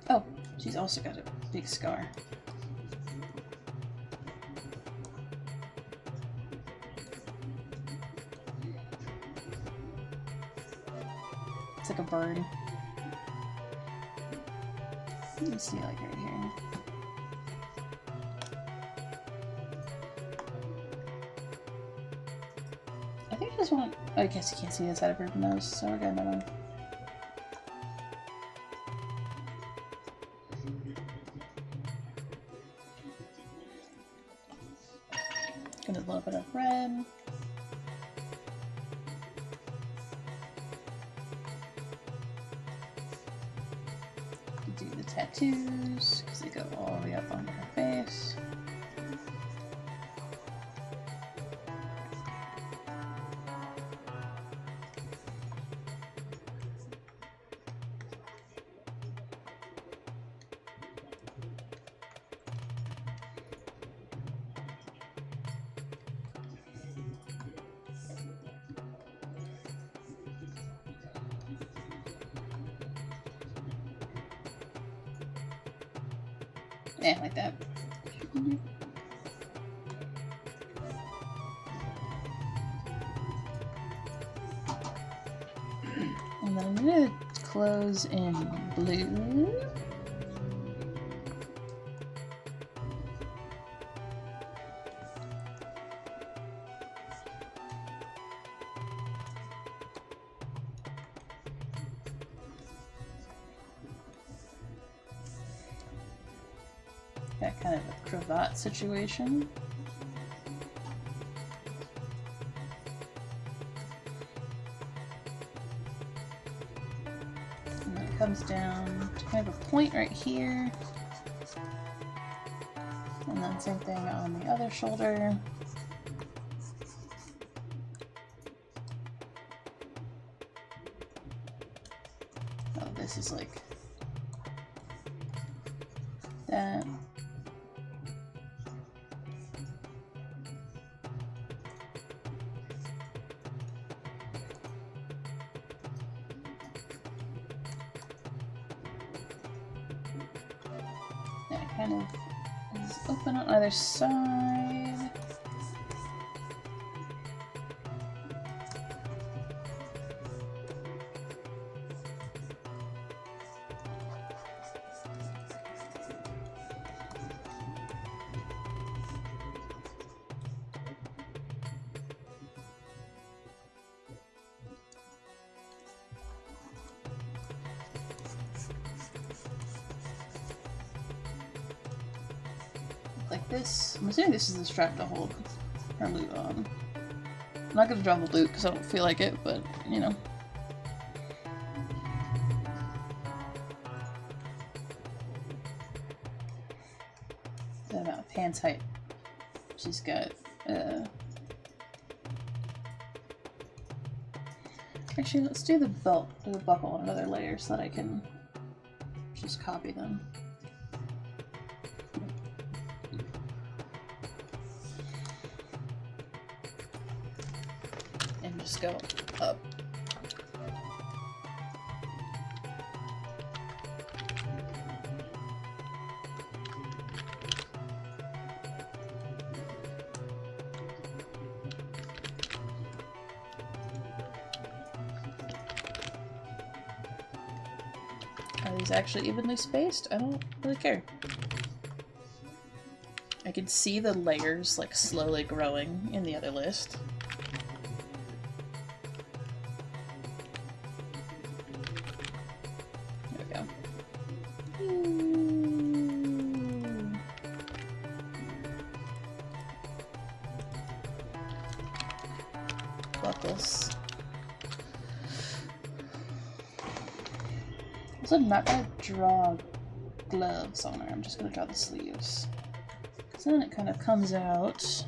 Oh, she's also got a big scar. It's like a bird. Let me see, like right here. I think I just want. Oh, I guess you can't see the side of her nose, so we're good. Never mind. Get a little bit of red. Do the tattoos, because they go all the way up onto her face. Yeah, like that. And then I'm gonna close in blue. Got kind of a cravat situation. And then it comes down to kind of a point right here. And then same thing on the other shoulder. Oh, this is like that. Kind of is open on either side. Like this. I'm assuming this is the strap to hold her loot on. I'm not gonna drop the loot because I don't feel like it, but you know. The amount of pants height she's got. Actually, let's do the belt, the buckle on another layer so that I can just copy them. Just go up. Are these actually evenly spaced? I don't really care. I can see the layers like slowly growing in the other list. Buckles. So I'm not gonna draw gloves on her, I'm just gonna draw the sleeves. Because then it kind of comes out.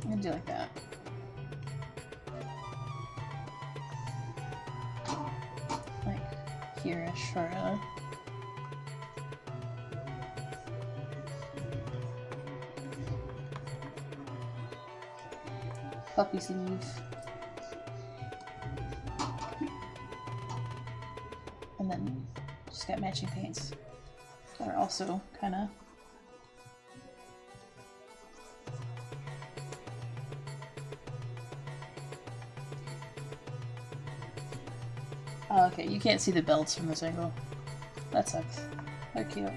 I'm gonna do like that. Like here-ish for a puppy sleeve. And then just got matching paints that are also kind of... Oh, okay, you can't see the belts from this angle. That sucks. They're cute.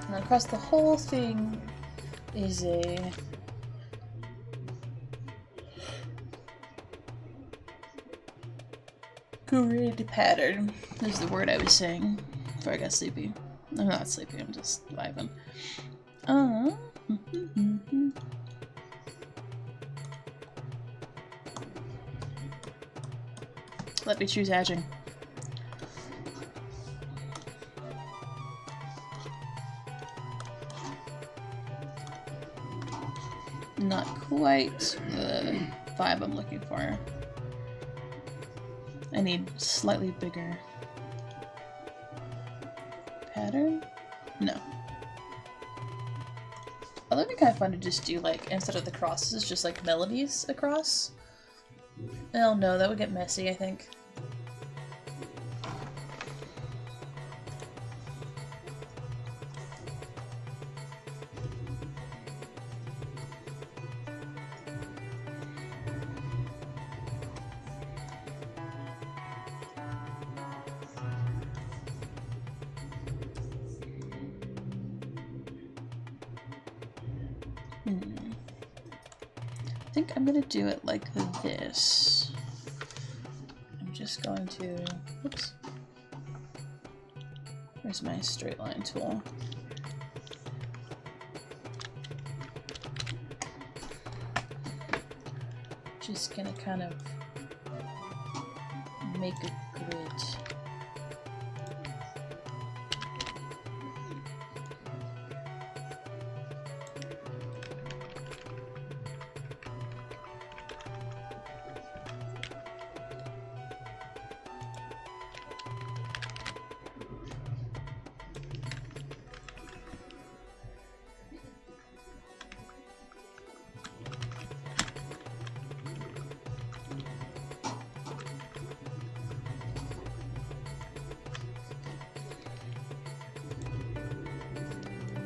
And across the whole thing is a grid pattern. Is the word I was saying before I got sleepy. I'm not sleepy, I'm just vibing. Let me choose edging. Not quite the vibe I'm looking for. I need slightly bigger pattern? No. Oh, that'd be kind of fun to just do, like, instead of the crosses, just like melodies across. Oh no, that would get messy, I think. I think I'm gonna do it like this. I'm just going to... Oops. Where's my straight line tool? Just gonna kind of make a grid.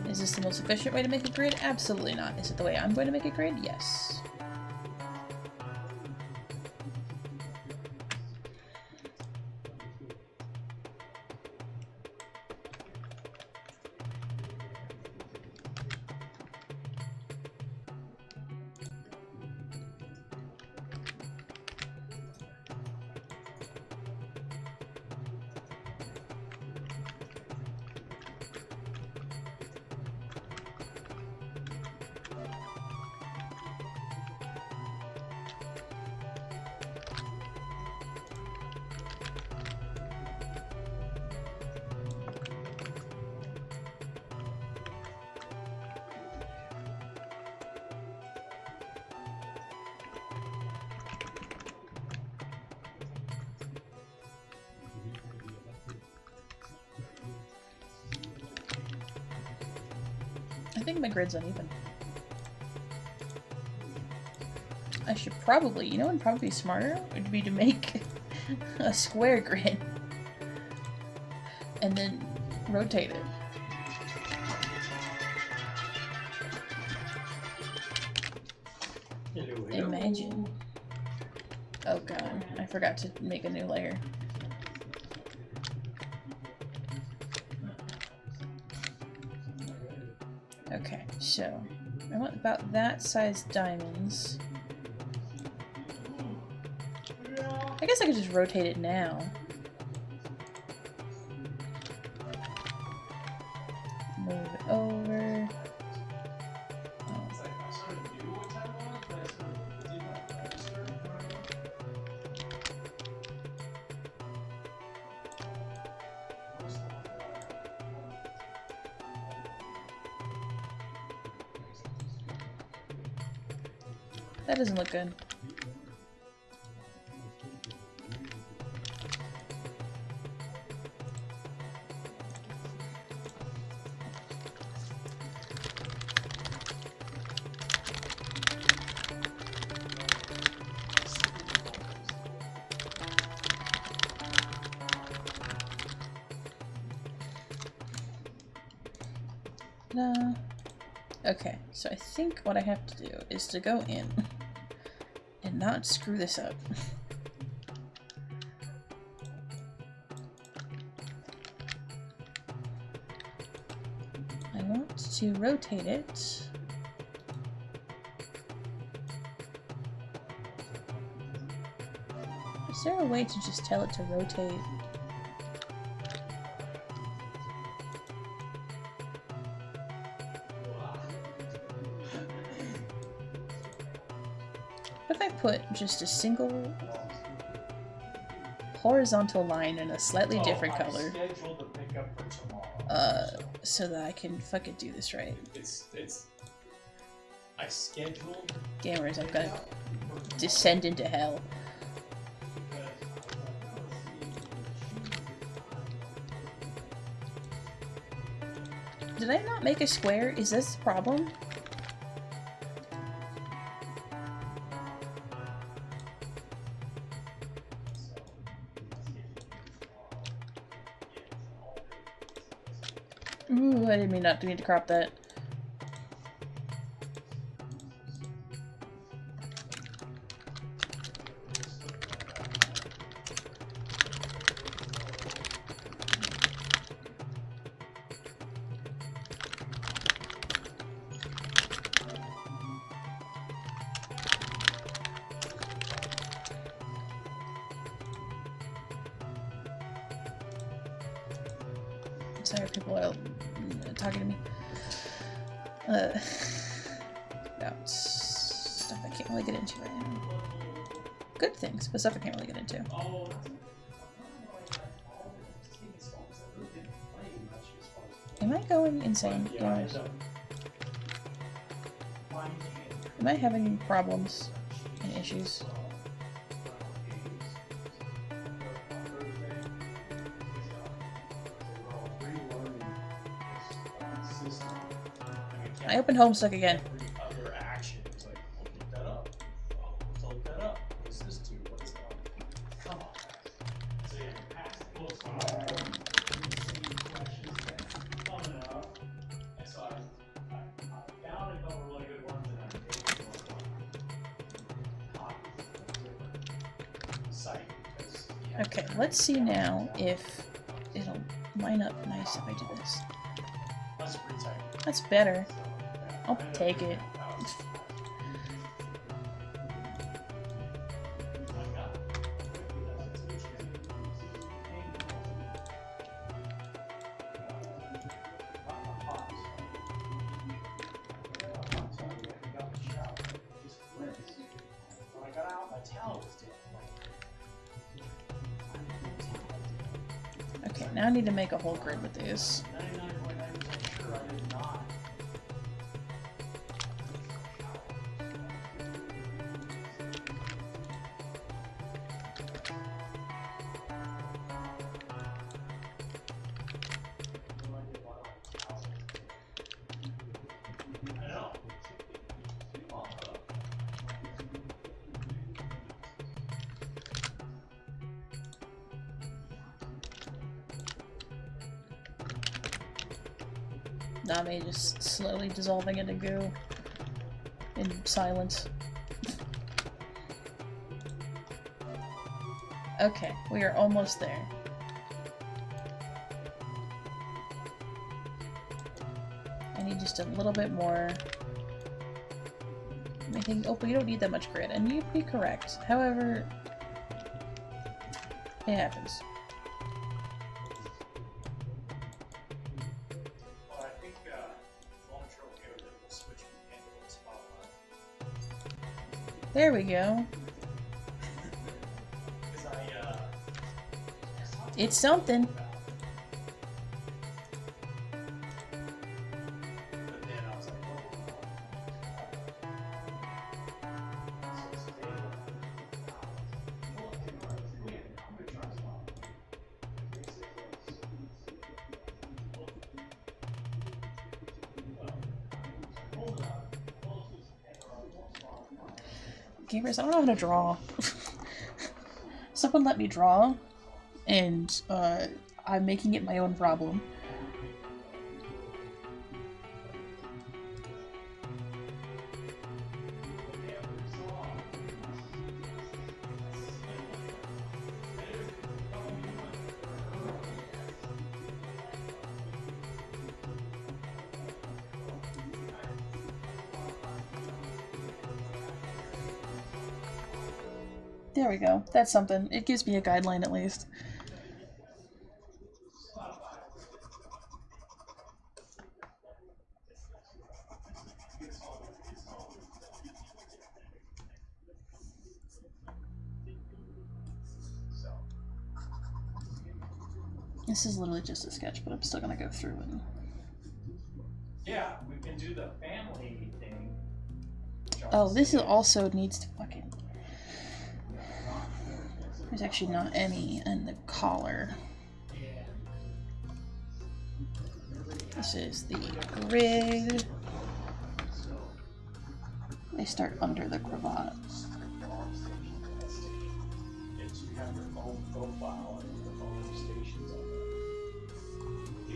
Is this the most efficient way to make a grid? Absolutely not. Is it the way I'm going to make a grid? Yes. I think my grid's uneven. I should probably, you know what would probably be smarter? Would be to make a square grid. And then rotate it. Imagine. Oh god, I forgot to make a new layer. Okay, so I want about that size diamonds. I guess I could just rotate it now. Move it over. That doesn't look good. Okay, so I think what I have to do is to go in and not screw this up. I want to rotate it. Is there a way to just tell it to rotate? What if I put just a single horizontal line in a slightly different color? So that I can fucking do this right. I scheduled. Gamers, I'm gonna descend into hell. Did I not make a square? Is this the problem? Ooh, I didn't mean not to mean to crop that. Sorry, people are talking to me. About stuff I can't really get into right now. Good things, but stuff I can't really get into. Am I going insane, guys? Am I having problems and issues? I opened Homestuck again. Other actions, like, look that up. Let's look that up. What is this do? What is that? Come on. So yeah, past close coming up. And so I found a couple really good ones and I'm taking site because Okay, let's see now if it'll line up nice if I do this. that's pretty tight. That's better. I'll take it. Okay, now I need to make a whole grid with these. Nami just slowly dissolving into goo in silence. Okay, we are almost there. I need just a little bit more. I think, oh, but you don't need that much grid, and you'd be correct. However, it happens. There we go. It's something. Gamers, I don't know how to draw. Someone let me draw, and I'm making it my own problem. There we go. That's something. It gives me a guideline at least. This is literally just a sketch, but I'm still gonna go through and... Yeah, we can do the family thing. Oh, this is also needs to fucking... There's actually not any in the collar. This is the grid. They start under the cravat. It's you have your own profile and your own stations on there.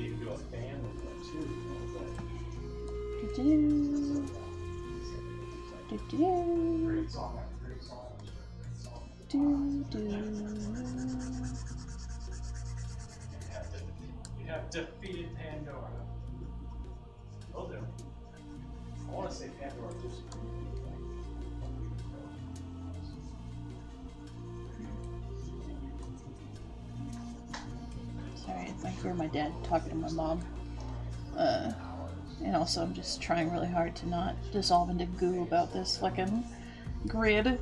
You can do a family one too, you know, but Do-do. Do-do. great song after great song after great song. Do-do. You have defeated Pandora. Will do. I want to say Pandora just. Sorry, I hear my dad talking to my mom. And also I'm just trying really hard to not dissolve into goo about this fucking grid.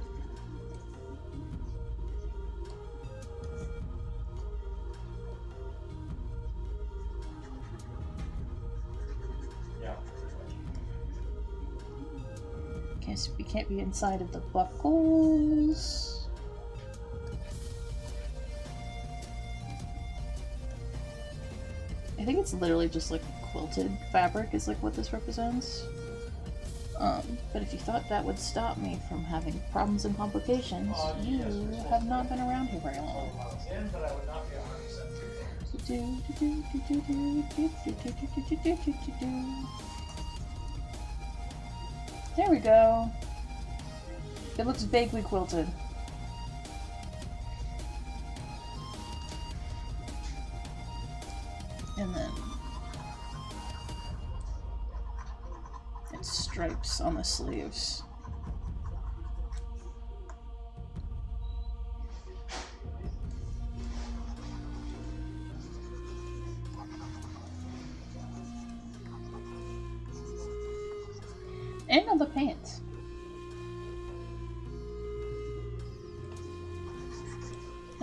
Yeah. Guess we can't be inside of the buckles. I think it's literally just like quilted fabric is like what this represents. But if you thought that would stop me from having problems and complications, you have not been around here very long. But I would not be 100% There we go. It looks vaguely quilted. And then it's stripes on the sleeves. And on the pants.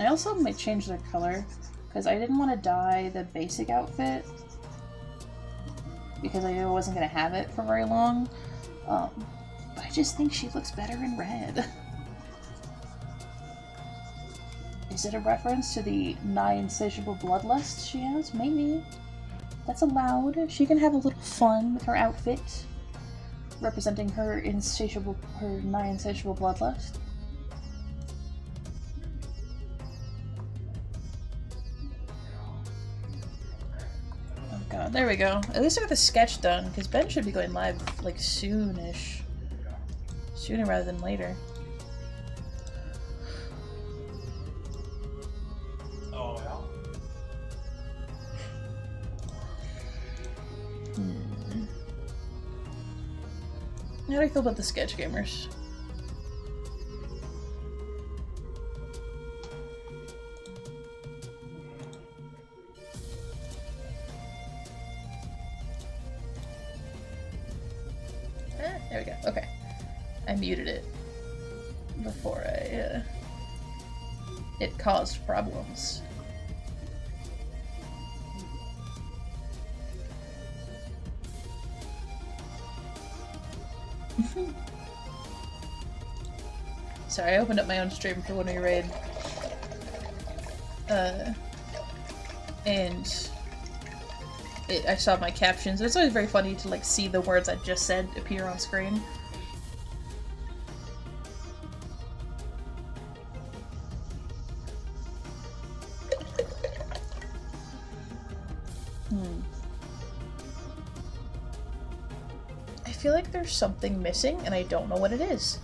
I also might change their color because I didn't want to dye the basic outfit because I knew I wasn't going to have it for very long. But I just think she looks better in red. Is it a reference to the nigh insatiable bloodlust she has? Maybe. That's allowed. She can have a little fun with her outfit, representing her nigh insatiable bloodlust. Oh god, there we go. At least I got the sketch done, because Ben should be going live, like, soonish. Sooner rather than later. Oh, yeah. How do I feel about the sketch gamers? There we go. Okay. I muted it before it caused problems. Sorry, I opened up my own stream for when we raid. And I saw my captions. It's always very funny to like see the words I just said appear on screen. I feel like there's something missing and I don't know what it is.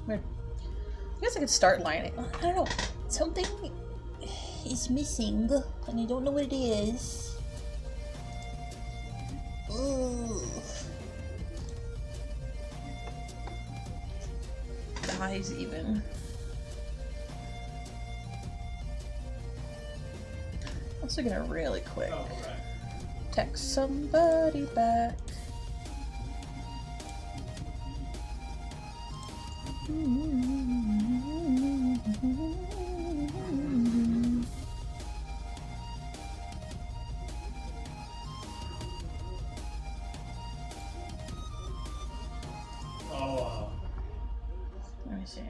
Weird. I guess I could start lining. I don't know. Something is missing, and I don't know what it is. Ugh. The eyes, even. Also gonna really quick text somebody back. Let me see.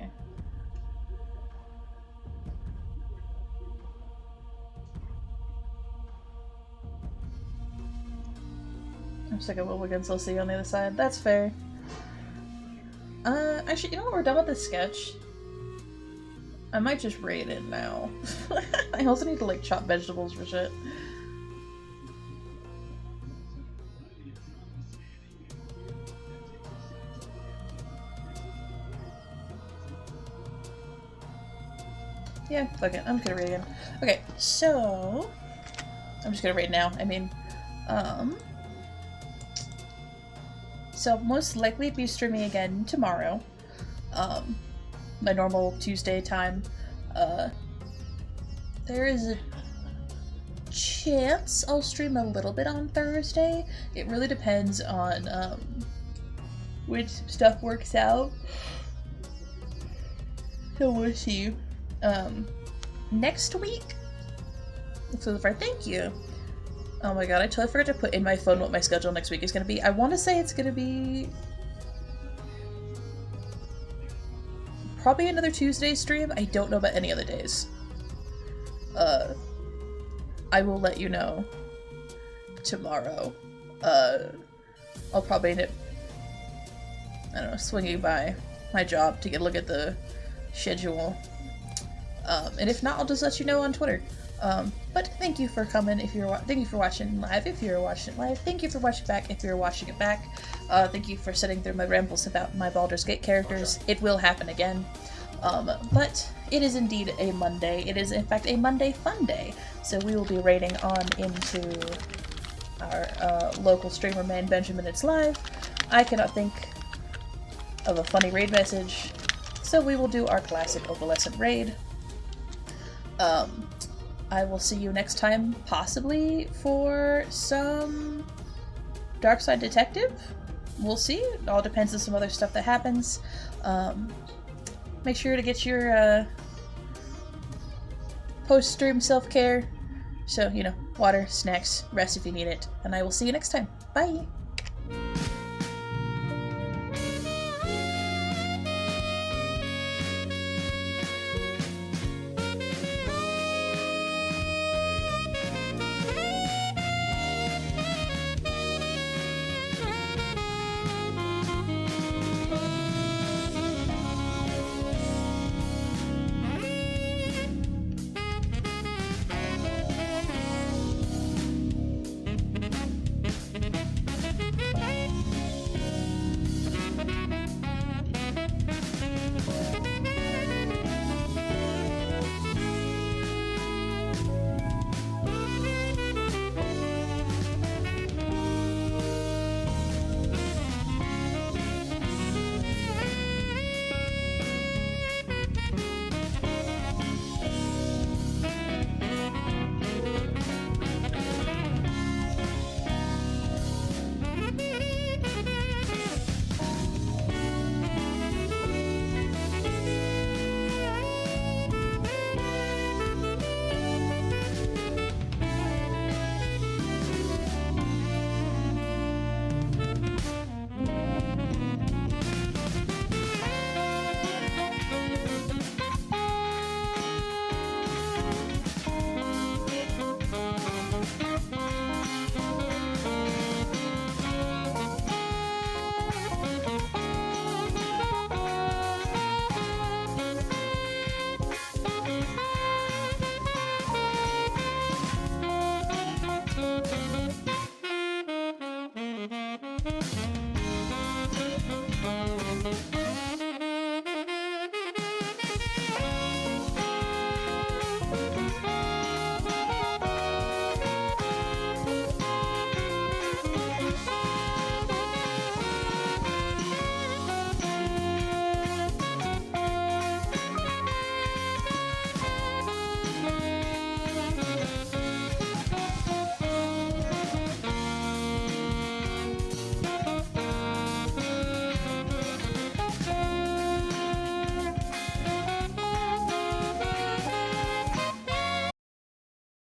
I'm sick of what we can still see on the other side. That's fair. Actually, you know what? We're done with this sketch. I might just raid it now. I also need to, like, chop vegetables for shit. Yeah, fuck it. I'm just gonna raid again. Okay, so... I'm just gonna raid now. I mean, so I'll most likely be streaming again tomorrow. My normal Tuesday time. There is a chance I'll stream a little bit on Thursday. It really depends on, which stuff works out. So we'll see. Next week? So far, thank you. Oh my god, I totally forgot to put in my phone what my schedule next week is gonna be. I want to say it's gonna be... probably another Tuesday stream. I don't know about any other days. I will let you know tomorrow. I'll probably end up, I don't know, swinging by my job to get a look at the schedule. And if not, I'll just let you know on Twitter. But thank you for coming if you're thank you for watching live if you're watching it live. Thank you for watching back if you're watching it back. Thank you for sitting through my rambles about my Baldur's Gate characters. It will happen again. But it is indeed a Monday. It is in fact a Monday fun day. So we will be raiding on into our local streamer man Benjamin It's Live. I cannot think of a funny raid message. So we will do our classic opalescent raid. I will see you next time, possibly for some Darkside Detective. We'll see. It all depends on some other stuff that happens. Make sure to get your post-stream self-care. So, you know, water, snacks, rest if you need it. And I will see you next time. Bye! Thank you.